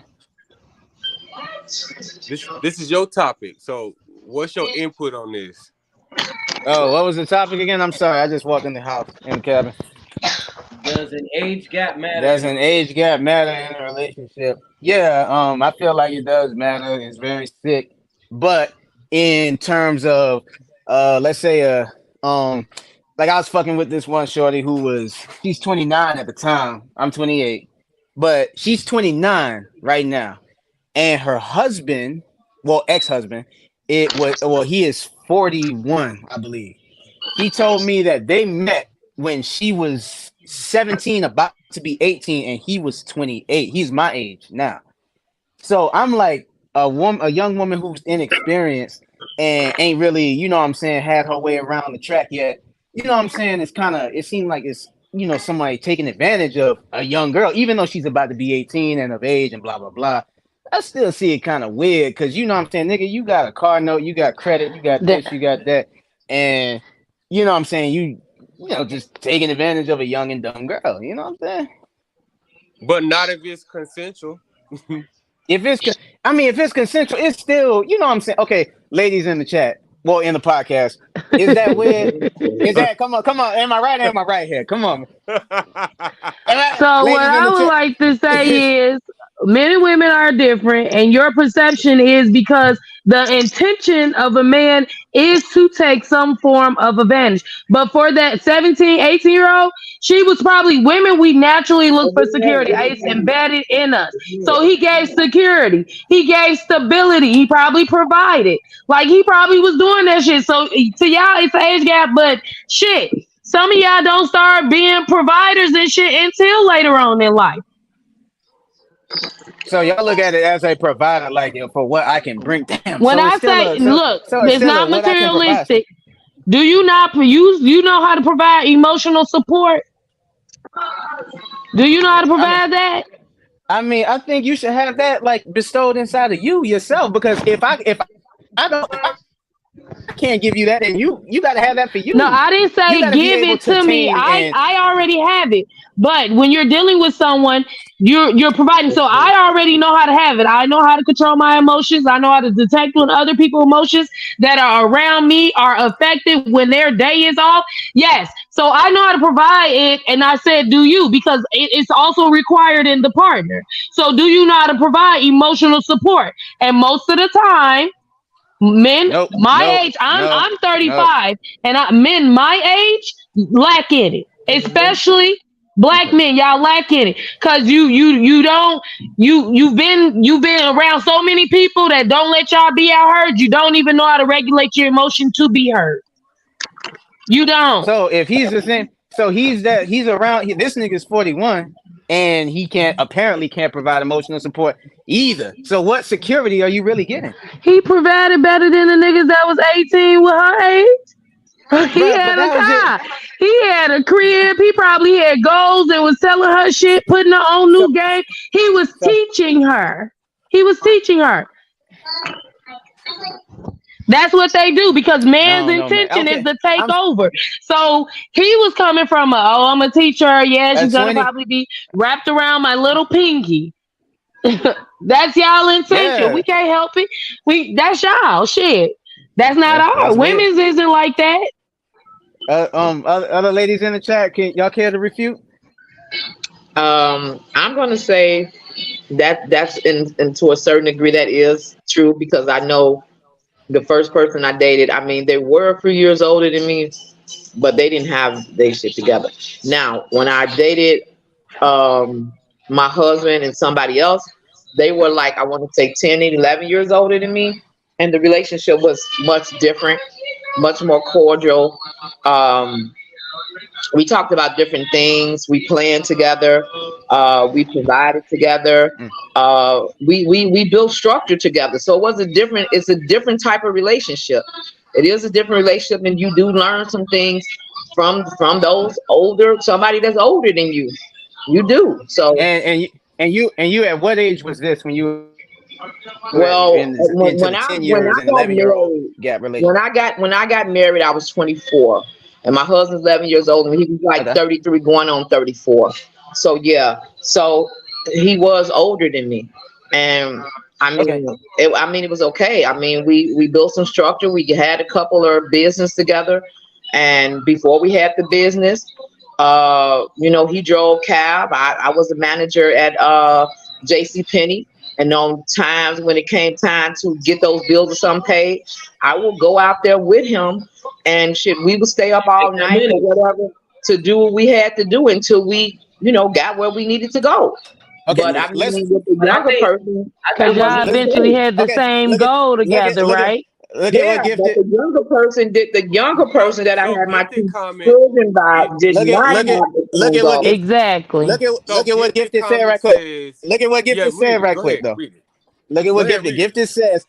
Speaker 1: This is your topic. So, what's your input on this?
Speaker 2: Oh, what was the topic again? I'm sorry, I just walked in the house, in the cabin.
Speaker 8: Does an age gap matter?
Speaker 2: Does an age gap matter in a relationship? Yeah, I feel like it does matter. It's very sick. But in terms of let's say like I was fucking with this one shorty she's 29 at the time. I'm 28. But she's 29 right now. And her husband, well, ex-husband, he is 41, I believe. He told me that they met when she was 17, about to be 18, and he was 28. He's my age now. So I'm like a young woman who's inexperienced and ain't really, you know what I'm saying, had her way around the track yet. You know what I'm saying? It seemed like it's, you know, somebody taking advantage of a young girl, even though she's about to be 18 and of age and blah, blah, blah. I still see it kind of weird because, you know what I'm saying, nigga, you got a car note, you got credit, you got this, you got that. And, you know what I'm saying, you know, just taking advantage of a young and dumb girl. You know what I'm saying?
Speaker 1: But not if it's consensual.
Speaker 2: If it's consensual, it's still, you know what I'm saying? Okay, ladies in the chat, well, in the podcast. Is that weird? Is that come on? Am I right? Or am I right here? Come on.
Speaker 3: So what I would like to say is men and women are different, and your perception is because the intention of a man is to take some form of advantage. But for that 17, 18-year-old, she was probably women. We naturally look for security. It's embedded in us. So he gave security. He gave stability. He probably provided. Like he probably was doing that shit. So to y'all, it's an age gap, but shit. Some of y'all don't start being providers and shit until later on in life.
Speaker 2: So y'all look at it as a provider, like for what I can bring. Damn.
Speaker 3: When I say, look, it's not materialistic. Do you not you know how to provide emotional support? Do you know how to provide that?
Speaker 2: I mean, I think you should have that like bestowed inside of you yourself, because if I can't give you that, and you got to have that for you.
Speaker 3: No, I didn't say give it to me. I already have it. But when you're dealing with someone, you're providing. So I already know how to have it. I know how to control my emotions. I know how to detect when other people's emotions that are around me are affected when their day is off. Yes. So I know how to provide it. And I said, do you? Because it's also required in the partner. So do you know how to provide emotional support? And most of the time, men age, I'm 35, and men my age lack in it, especially black men. Y'all lack in it because you've been around so many people that don't let y'all be out heard. You don't even know how to regulate your emotion to be heard. You don't.
Speaker 2: So if he's the same, so he's around. This nigga's 41. And he apparently can't provide emotional support either. So what security are you really getting?
Speaker 3: He provided better than the niggas that was 18 with her age. He had a car. He had a crib. He probably had goals and was telling her shit, putting her on new game. He was teaching her. That's what they do, because man's intention is to take over. So he was coming from I'm a teacher. Yeah, she's gonna probably be wrapped around my little pinky. That's y'all intention. Yeah. We can't help it. That's y'all shit. That's not ours. Women's isn't like that.
Speaker 2: Other ladies in the chat, y'all care to refute?
Speaker 6: I'm gonna say that's in to a certain degree that is true, because I know the first person I dated, I mean, they were a few years older than me, but they didn't have their shit together. Now, when I dated my husband and somebody else, they were like, I want to say 10 and 11 years older than me. And the relationship was much different, much more cordial. We talked about different things. We planned together. We provided together. We built structure together. So it's a different type of relationship. It is a different relationship, and you do learn some things from somebody that's older than you. You do. So
Speaker 2: and you at what age was this when you?
Speaker 6: Well, when I got married, I was 24. And my husband's 11 years old, and he was like 33 going on 34. So yeah, so he was older than me. And I mean, it was okay. I mean, we built some structure. We had a couple of business together. And before we had the business, he drove cab. I was a manager at JCPenney. And on times when it came time to get those bills or something paid, I would go out there with him, and we would stay up all night or whatever to do what we had to do until we, got where we needed to go.
Speaker 2: Okay,
Speaker 6: but I mean, with the younger person,
Speaker 3: because y'all eventually had the same goal together, right?
Speaker 2: Look at what Gifted.
Speaker 6: The younger person that I had my two children by did not have
Speaker 2: look at what
Speaker 3: exactly.
Speaker 2: Look at what Gifted said right quick. Look at what Gifted said right quick though. Look at what Gifted says.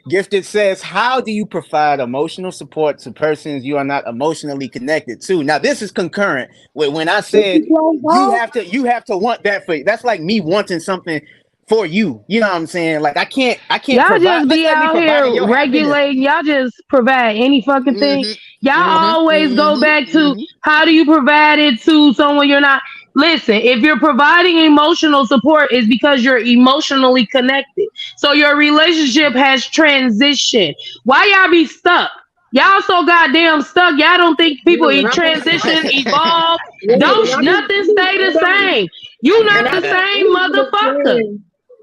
Speaker 2: Gifted says, how do you provide emotional support to persons you are not emotionally connected to? Now this is concurrent with when I said you have to want that for you. That's like me wanting something for you. You know what I'm saying? Like I can't
Speaker 3: y'all
Speaker 2: provide,
Speaker 3: just be out here regulating. Y'all just provide any fucking thing. Y'all always go back to how do you provide it to someone you're not. Listen, if you're providing emotional support, it's because you're emotionally connected. So your relationship has transitioned. Why y'all be stuck? Y'all so goddamn stuck. Y'all don't think people
Speaker 6: And I'm
Speaker 3: transition, evolve.
Speaker 6: and
Speaker 3: Don't
Speaker 6: I'm
Speaker 3: nothing stay the same. You
Speaker 6: and
Speaker 3: not
Speaker 6: I
Speaker 3: the
Speaker 6: don't
Speaker 3: same motherfucker.
Speaker 6: understand.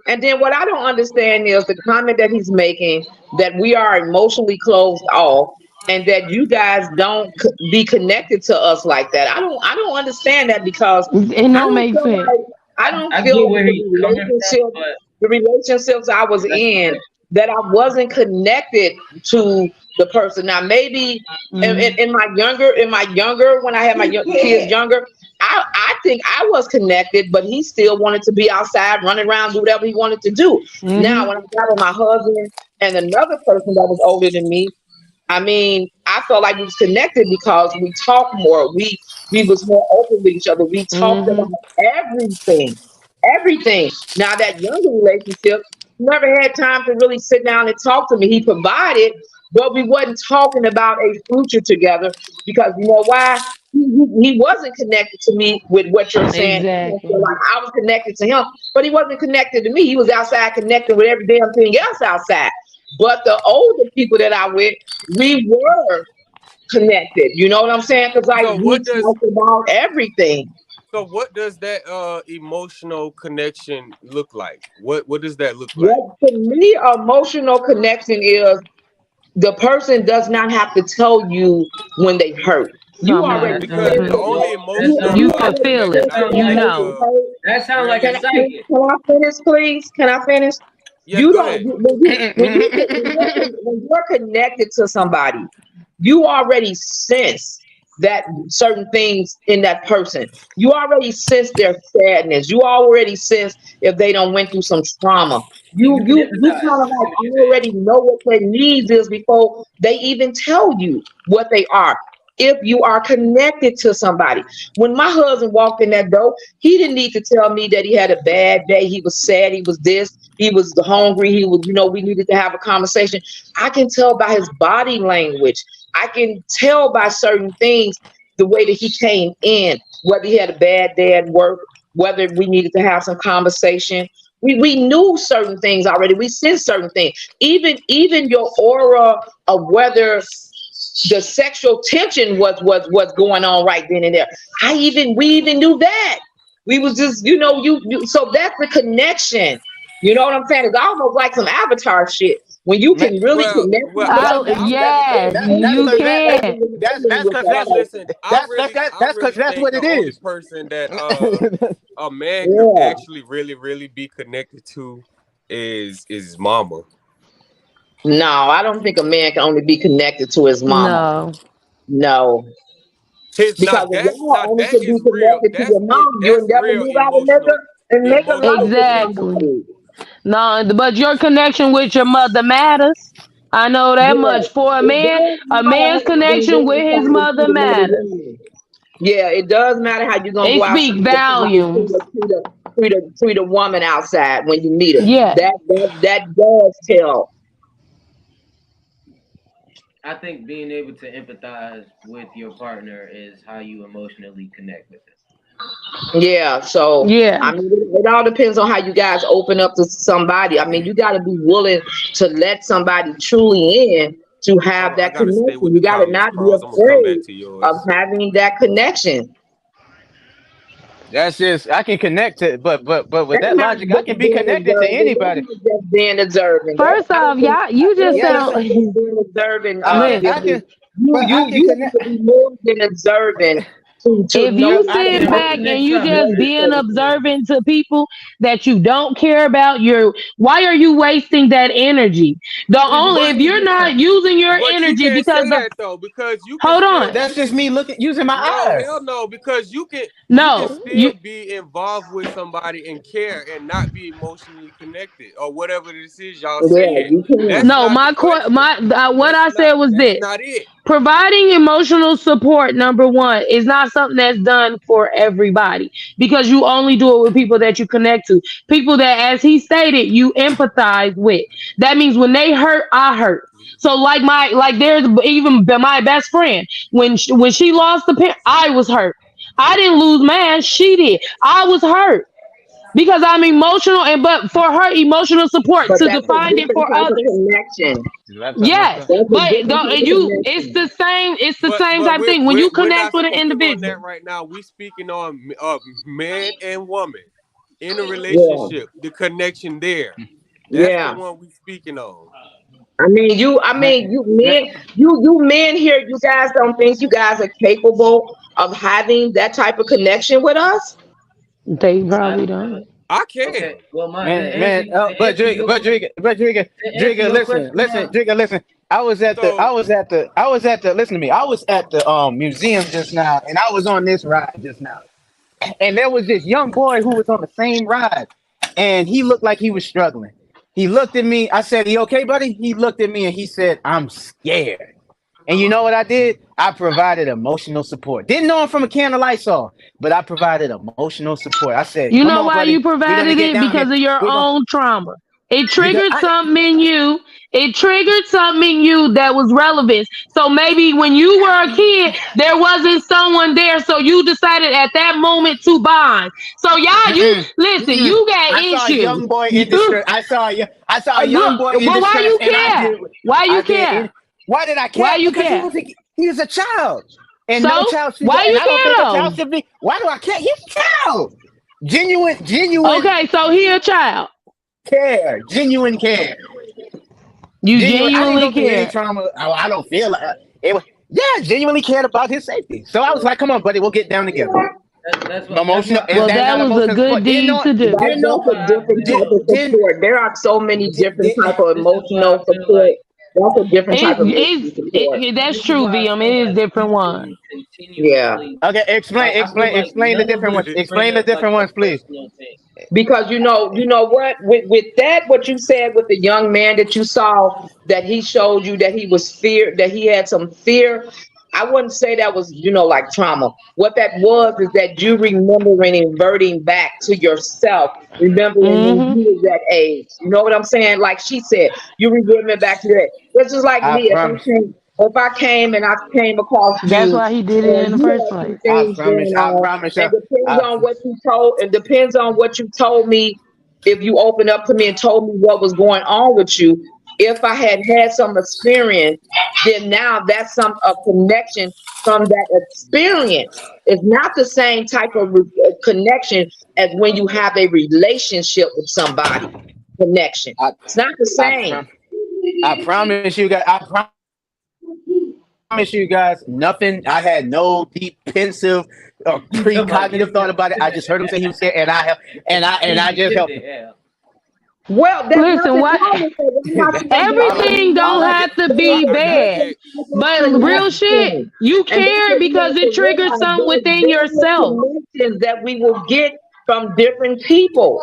Speaker 6: And then what I don't understand is the comment that he's making that we are emotionally closed off and that you guys don't be connected to us like that. I don't understand that because
Speaker 3: It
Speaker 6: I
Speaker 3: don't
Speaker 6: don't
Speaker 3: make
Speaker 6: feel
Speaker 3: sense.
Speaker 6: like I don't
Speaker 8: I
Speaker 6: feel
Speaker 8: get
Speaker 6: like
Speaker 8: where he's coming from, but
Speaker 6: the relationships I was in that I wasn't connected to the person. Now maybe in my younger when I had my kids younger, I think I was connected, but he still wanted to be outside, running around, do whatever he wanted to do. Now
Speaker 3: Mm-hmm.
Speaker 6: when I got with my husband and another person that was older than me, I mean, I felt like we was connected because we talked more. We was more open with each other. We talked
Speaker 3: Mm-hmm.
Speaker 6: about everything, everything. Now that younger relationship, never had time to really sit down and talk to me. He provided, but we wasn't talking about a future together because you know why? He wasn't connected to me with what you're saying. So,
Speaker 3: Exactly.
Speaker 6: like I was connected to him, but he wasn't connected to me. He was outside connected with every damn thing else outside. But the older people that I with, we were connected. You know what I'm saying? Because like
Speaker 1: So
Speaker 6: we
Speaker 1: what does
Speaker 6: talked about everything.
Speaker 1: that emotional connection look like? What does that look like?
Speaker 6: What to me, emotional connection is the person does not have to tell you when they hurt. You already
Speaker 3: Somebody.
Speaker 1: Because
Speaker 6: sense
Speaker 1: the
Speaker 3: Mm-hmm.
Speaker 6: it.
Speaker 1: only
Speaker 8: that
Speaker 1: emotional
Speaker 8: sounds
Speaker 3: You
Speaker 8: like
Speaker 3: can feel
Speaker 1: connection
Speaker 3: it.
Speaker 1: I can
Speaker 3: You
Speaker 1: think
Speaker 3: know.
Speaker 1: of
Speaker 8: that sounds like
Speaker 1: really.
Speaker 8: excitement.
Speaker 6: Can I finish, please? Can I finish?
Speaker 1: Yes,
Speaker 6: You
Speaker 1: go
Speaker 6: don't
Speaker 1: ahead.
Speaker 6: when you're connected to somebody, you already sense that certain things in that person. You already sense their sadness. You already sense if they don't went through some trauma.
Speaker 8: And
Speaker 6: You
Speaker 8: you can
Speaker 6: you you
Speaker 8: empathize.
Speaker 6: kind of
Speaker 8: I see
Speaker 6: like
Speaker 8: what you're saying.
Speaker 6: already know what their needs is before they even tell you what they are. If you are connected to somebody. When my husband walked in that door, he didn't need to tell me that he had a bad day. He was sad. He was this. He was hungry. He was, we needed to have a conversation. I can tell by his body language. I can tell by certain things the way that he came in, whether he had a bad day at work, whether we needed to have some conversation. We knew certain things already. We sensed certain things. Even your aura of whether the sexual tension was going on right then and there. We even knew that. We was just, so that's the connection. You know what I'm saying? It's almost like some avatar shit. When you
Speaker 2: Man,
Speaker 6: can really connect
Speaker 1: Well,
Speaker 6: with
Speaker 1: I
Speaker 3: Oh
Speaker 6: somebody,
Speaker 2: that
Speaker 3: yes,
Speaker 2: that's
Speaker 3: you
Speaker 2: because
Speaker 3: can.
Speaker 2: that's because
Speaker 1: well listen.
Speaker 2: that's
Speaker 1: I
Speaker 2: because
Speaker 1: really
Speaker 2: that's
Speaker 1: think
Speaker 2: what
Speaker 1: the
Speaker 2: it
Speaker 1: only
Speaker 2: is.
Speaker 1: person that a man could
Speaker 6: yeah.
Speaker 1: actually really be connected to is his mama.
Speaker 6: No, I don't think a man can only be connected to his mama.
Speaker 3: No.
Speaker 6: No.
Speaker 1: His now
Speaker 6: Because if
Speaker 1: that's
Speaker 6: y'all
Speaker 1: now
Speaker 6: only
Speaker 1: that
Speaker 6: could be
Speaker 1: is real.
Speaker 6: connected to your mom, you'll
Speaker 1: That's
Speaker 6: never
Speaker 1: real
Speaker 6: move out of nigga and make a life
Speaker 1: emotional
Speaker 6: with
Speaker 1: connection.
Speaker 3: Exactly.
Speaker 6: somebody.
Speaker 3: No, but your connection with your mother matters. I know that
Speaker 6: Yeah.
Speaker 3: much. For
Speaker 6: It does
Speaker 3: a
Speaker 6: matter
Speaker 3: man's
Speaker 6: how you're gonna
Speaker 3: connection
Speaker 6: go
Speaker 3: with his
Speaker 6: outside and
Speaker 3: mother
Speaker 6: treat another
Speaker 3: matters.
Speaker 6: woman. Yeah, it does matter how you're gonna
Speaker 3: It
Speaker 6: go outside
Speaker 3: speak
Speaker 6: and treat
Speaker 3: volumes.
Speaker 6: treat a woman outside when you meet her.
Speaker 3: Yeah.
Speaker 6: That does tell.
Speaker 8: I think being able to empathize with your partner is how you emotionally connect with them.
Speaker 6: Yeah, so
Speaker 3: Yeah.
Speaker 6: I mean, it all depends on how you guys open up to somebody. I mean, you got to be willing to let somebody truly in to
Speaker 1: Hold
Speaker 6: have
Speaker 1: on, I
Speaker 6: that
Speaker 1: gotta stay
Speaker 6: connection.
Speaker 1: with
Speaker 6: You
Speaker 1: the
Speaker 6: got to
Speaker 1: comments,
Speaker 6: not be
Speaker 1: Cross. I'm gonna come back
Speaker 6: afraid
Speaker 1: to
Speaker 6: of
Speaker 1: yours.
Speaker 6: having that connection.
Speaker 2: That's just I can connect to, but with
Speaker 6: That's
Speaker 2: that
Speaker 6: not
Speaker 2: logic, I can
Speaker 6: just
Speaker 2: be
Speaker 6: being
Speaker 2: connected to
Speaker 6: observant. That's
Speaker 2: anybody.
Speaker 6: not just being observant.
Speaker 3: First off, y'all, you
Speaker 6: I
Speaker 3: just
Speaker 6: don't
Speaker 2: Yeah,
Speaker 6: think
Speaker 3: sound.
Speaker 6: that's just being observant.
Speaker 2: I
Speaker 3: Listen,
Speaker 2: can,
Speaker 6: You
Speaker 2: but I
Speaker 6: you
Speaker 2: can
Speaker 6: you have
Speaker 2: connect.
Speaker 6: to be more than observant to
Speaker 3: if
Speaker 6: know
Speaker 3: you
Speaker 2: I
Speaker 6: certain
Speaker 3: sit
Speaker 2: can.
Speaker 3: back
Speaker 6: things.
Speaker 3: and
Speaker 8: Next
Speaker 3: you
Speaker 8: topic.
Speaker 3: just
Speaker 6: Know
Speaker 3: being
Speaker 6: certain things.
Speaker 3: observant to people that you don't care about, why are you wasting that energy? The only
Speaker 1: But
Speaker 3: if you're not using your
Speaker 1: you
Speaker 3: energy
Speaker 1: can't
Speaker 3: because
Speaker 1: say
Speaker 3: the
Speaker 1: that though, because you can
Speaker 3: hold
Speaker 1: still
Speaker 3: on.
Speaker 2: That's just me looking using my
Speaker 1: no,
Speaker 2: eyes.
Speaker 1: hell no, because you can
Speaker 3: No,
Speaker 1: still be involved with somebody and care and not be emotionally connected or whatever this is y'all
Speaker 6: Yeah,
Speaker 1: saying.
Speaker 6: you can.
Speaker 1: That's
Speaker 3: no,
Speaker 1: not the question.
Speaker 3: what I said was
Speaker 1: That's
Speaker 3: this.
Speaker 1: not it.
Speaker 3: Providing emotional support, number one, is not something that's done for everybody because you only do it with people that you connect to, people that, as he stated, you empathize with. That means when they hurt, I hurt. So there's even my best friend when she lost the parent, I was hurt. I didn't lose mine. She did. I was hurt because I'm emotional, and but for her emotional support
Speaker 6: But
Speaker 3: to
Speaker 6: that's a
Speaker 3: define it
Speaker 6: different
Speaker 3: for
Speaker 6: type of
Speaker 3: others.
Speaker 6: connection.
Speaker 3: Yes,
Speaker 6: That's a
Speaker 3: but
Speaker 6: different type of
Speaker 3: you, it's
Speaker 6: connection.
Speaker 3: the same. It's the same
Speaker 1: But
Speaker 3: type thing when you
Speaker 1: we're not
Speaker 3: connect with an
Speaker 1: speaking on
Speaker 3: individual.
Speaker 1: that right now. We're speaking on man and woman in a
Speaker 6: Yeah,
Speaker 1: relationship. The connection there. That's the
Speaker 6: yeah.
Speaker 1: one we speaking on.
Speaker 6: You men here, you guys don't think you guys are capable of having that type of connection with us?
Speaker 3: They
Speaker 8: I,
Speaker 3: probably don't.
Speaker 1: I can.
Speaker 8: okay, well, my
Speaker 2: Man, man, but Drigga,
Speaker 8: your question,
Speaker 2: listen, Drigga, listen. I was at the,
Speaker 1: So
Speaker 2: listen to me. I was at the museum just now, and I was on this ride just now, and there was this young boy who was on the same ride, and he looked like he was struggling. He looked at me. I said, "You okay, buddy?" He looked at me and he said, "I'm scared." And you know what I did? I provided emotional support. Didn't know him from a can of Lysol, but I provided emotional support. I said,
Speaker 3: You
Speaker 2: "Come
Speaker 3: know
Speaker 2: on,
Speaker 3: why
Speaker 2: buddy.
Speaker 3: you
Speaker 2: We're gonna
Speaker 3: provided
Speaker 2: get
Speaker 3: it?
Speaker 2: down here.
Speaker 3: Because of your
Speaker 2: We're gonna
Speaker 3: own trauma. It
Speaker 2: because
Speaker 3: triggered
Speaker 2: I
Speaker 3: something in you. It triggered something in you that was relevant. So maybe when you were a kid, there wasn't someone there. So you decided at that moment to bond. So y'all, you
Speaker 2: mm-mm,
Speaker 3: listen,
Speaker 2: mm-mm.
Speaker 3: you got
Speaker 2: I saw a
Speaker 3: issues.
Speaker 2: young boy in
Speaker 3: You
Speaker 2: distress. I saw a young
Speaker 3: look,
Speaker 2: boy in
Speaker 3: well, why
Speaker 2: distress,
Speaker 3: you
Speaker 2: and
Speaker 3: care? Why
Speaker 2: I
Speaker 3: you
Speaker 2: did.
Speaker 3: care?
Speaker 2: Why did I
Speaker 3: Why
Speaker 2: care?
Speaker 3: you
Speaker 2: Because
Speaker 3: care?
Speaker 2: he was a child, and no
Speaker 3: So
Speaker 2: child should.
Speaker 3: why
Speaker 2: And
Speaker 3: you
Speaker 2: I don't
Speaker 3: care
Speaker 2: think a child
Speaker 3: though?
Speaker 2: should be. Why do I care? He's a child. Genuine
Speaker 3: Okay, so he a child.
Speaker 2: care. Genuine care.
Speaker 3: You
Speaker 2: Genuine. I didn't
Speaker 3: genuinely
Speaker 2: go through any
Speaker 3: care.
Speaker 2: trauma. I don't feel it. Yeah, genuinely cared about his safety. So I was like, "Come on, buddy, we'll get down together."
Speaker 8: that's
Speaker 2: Emotional.
Speaker 8: what
Speaker 2: Is
Speaker 3: Well,
Speaker 2: that
Speaker 3: that
Speaker 2: not
Speaker 3: was a
Speaker 2: emotional
Speaker 3: good
Speaker 2: support?
Speaker 3: deed to do.
Speaker 2: Didn't know.
Speaker 6: That's a different type of
Speaker 2: Didn't.
Speaker 6: support. There are so many different
Speaker 2: Did,
Speaker 6: type of
Speaker 8: this is why I
Speaker 6: emotional
Speaker 8: feel
Speaker 6: support.
Speaker 8: like
Speaker 6: That's a different type of emotional support.
Speaker 3: That's
Speaker 8: this is
Speaker 3: true,
Speaker 8: why I
Speaker 3: VM.
Speaker 8: feel
Speaker 3: It is
Speaker 8: like
Speaker 3: different
Speaker 8: people
Speaker 3: one.
Speaker 6: Yeah.
Speaker 8: continuously
Speaker 2: Okay,
Speaker 8: like I feel like
Speaker 2: explain the
Speaker 8: none of
Speaker 2: different
Speaker 8: us
Speaker 2: ones.
Speaker 8: bring
Speaker 2: Explain the
Speaker 8: up like
Speaker 2: different
Speaker 8: a
Speaker 2: ones, please.
Speaker 8: personal thing.
Speaker 6: Because you know what, with that, what you said with the young man that you saw, that he showed you that he was fear, that he had some fear. I wouldn't say that was, like trauma. What that was is that you remembering and reverting back to yourself, remembering when
Speaker 3: Hmm.
Speaker 6: you was that age. You know what I'm saying? Like she said, you remembering back to that. This is like
Speaker 2: I
Speaker 6: me.
Speaker 2: promise.
Speaker 6: If I came and I came across
Speaker 3: That's
Speaker 6: you
Speaker 3: why he did it in
Speaker 6: and
Speaker 3: the
Speaker 6: you
Speaker 3: first
Speaker 6: had some
Speaker 3: place.
Speaker 6: things going
Speaker 2: I
Speaker 6: on,
Speaker 2: promise you.
Speaker 6: and depends
Speaker 2: I,
Speaker 6: on what you told, it depends on what you told me. If you opened up to me and told me what was going on with you, if I had had some experience, then now that's a connection from that experience. It's not the same type of connection as when you have a relationship with somebody. Connection.
Speaker 2: I,
Speaker 6: It's not the
Speaker 2: I,
Speaker 6: same.
Speaker 2: prom- I promise you guys. Promise you guys nothing. I had no deep pensive or precognitive thought about it. I just heard him say he was scared, and I just helped him.
Speaker 6: Well, there's
Speaker 3: Listen,
Speaker 6: nothing
Speaker 3: what
Speaker 6: wrong with that. I'm not saying that
Speaker 2: all I,
Speaker 3: everything
Speaker 2: all
Speaker 3: don't
Speaker 2: I
Speaker 3: have
Speaker 2: did.
Speaker 3: to
Speaker 6: there
Speaker 3: be
Speaker 6: are
Speaker 1: I
Speaker 3: bad,
Speaker 1: get
Speaker 6: different types
Speaker 3: but
Speaker 6: of
Speaker 3: real shit,
Speaker 6: connections.
Speaker 3: you
Speaker 6: And that's
Speaker 3: care
Speaker 6: what we
Speaker 3: because
Speaker 6: have
Speaker 3: it
Speaker 6: to
Speaker 3: triggered
Speaker 6: realize.
Speaker 3: something
Speaker 6: There's
Speaker 3: within yourself.
Speaker 6: various connections that we will get from different people.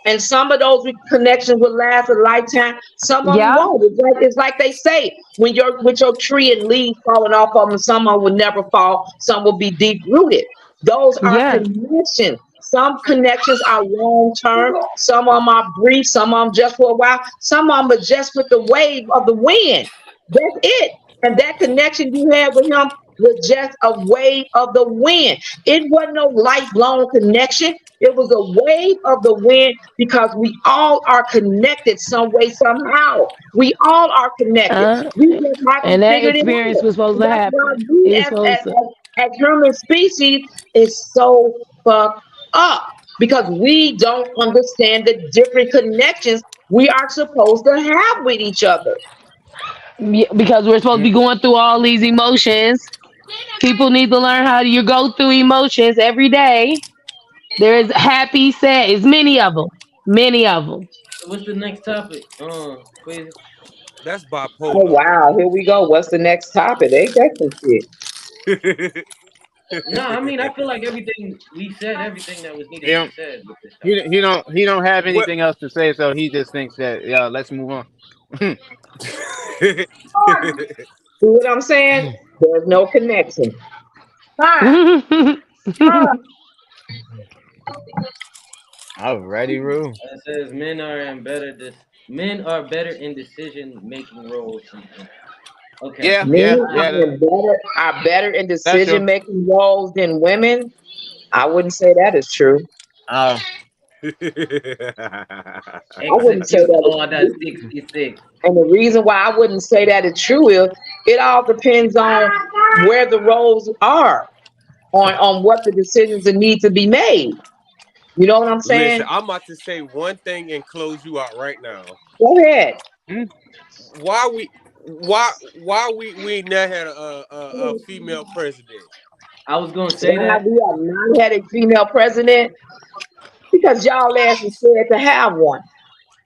Speaker 6: And some of those connections will last a lifetime. Some of them
Speaker 3: Yeah.
Speaker 6: won't. It's like they say, when you're with your tree and leaves falling off of them, some of them will never fall, some will be deep rooted. Those are
Speaker 3: Yes.
Speaker 6: connections. Some connections are long term, some of them are brief, some of them just for a while, some of them are just with the wave of the wind. That's it. And that connection you had with him was just a wave of the wind. It wasn't no lifelong connection. It was a wave of the wind because we all are connected some way, somehow. We all are connected.
Speaker 3: Uh,
Speaker 6: We just
Speaker 3: and
Speaker 6: haven't
Speaker 3: that
Speaker 6: figured it
Speaker 3: experience
Speaker 6: out.
Speaker 3: was supposed
Speaker 6: And
Speaker 3: to
Speaker 6: that's why
Speaker 3: happen.
Speaker 6: we
Speaker 3: It was
Speaker 6: as,
Speaker 3: supposed to.
Speaker 6: as human species is so fucked up because we don't understand the different connections we are supposed to have with each other.
Speaker 3: Yeah, because we're supposed to be going through all these emotions. People need to learn how you go through emotions every day. There is happy, sad. It's many of them. Many of them.
Speaker 8: So what's the next topic? Quasi.
Speaker 1: that's
Speaker 6: Oh
Speaker 1: bipolar.
Speaker 6: wow, here we go. What's the next topic? Ain't that some shit?
Speaker 8: No, I mean I feel like everything we said, everything that was needed to
Speaker 2: He
Speaker 8: be
Speaker 2: don't,
Speaker 8: said with this topic.
Speaker 2: he don't have
Speaker 1: What?
Speaker 2: anything else to say, so he just thinks that let's move on.
Speaker 6: See what I'm saying? There's no connection.
Speaker 2: Alrighty, Rue.
Speaker 8: It says men are better in decision making roles than women. Okay.
Speaker 2: Yeah,
Speaker 6: Men
Speaker 2: yeah.
Speaker 6: are better in
Speaker 2: That's true.
Speaker 6: decision making roles than women. I wouldn't say that is true.
Speaker 9: Uh,
Speaker 6: I wouldn't say
Speaker 8: Execute
Speaker 6: that is
Speaker 8: order
Speaker 6: true.
Speaker 8: 66.
Speaker 6: And the reason why I wouldn't say that is true is it all depends on where the roles are, on what the decisions that need to be made. You know what I'm
Speaker 1: Listen,
Speaker 6: saying?
Speaker 1: I'm about to say one thing and close you out right now.
Speaker 6: Go ahead.
Speaker 1: Why we never had a female president?
Speaker 8: I was gonna say
Speaker 6: Why
Speaker 8: that.
Speaker 6: we have not had a female president? Because y'all ass is scared to have one.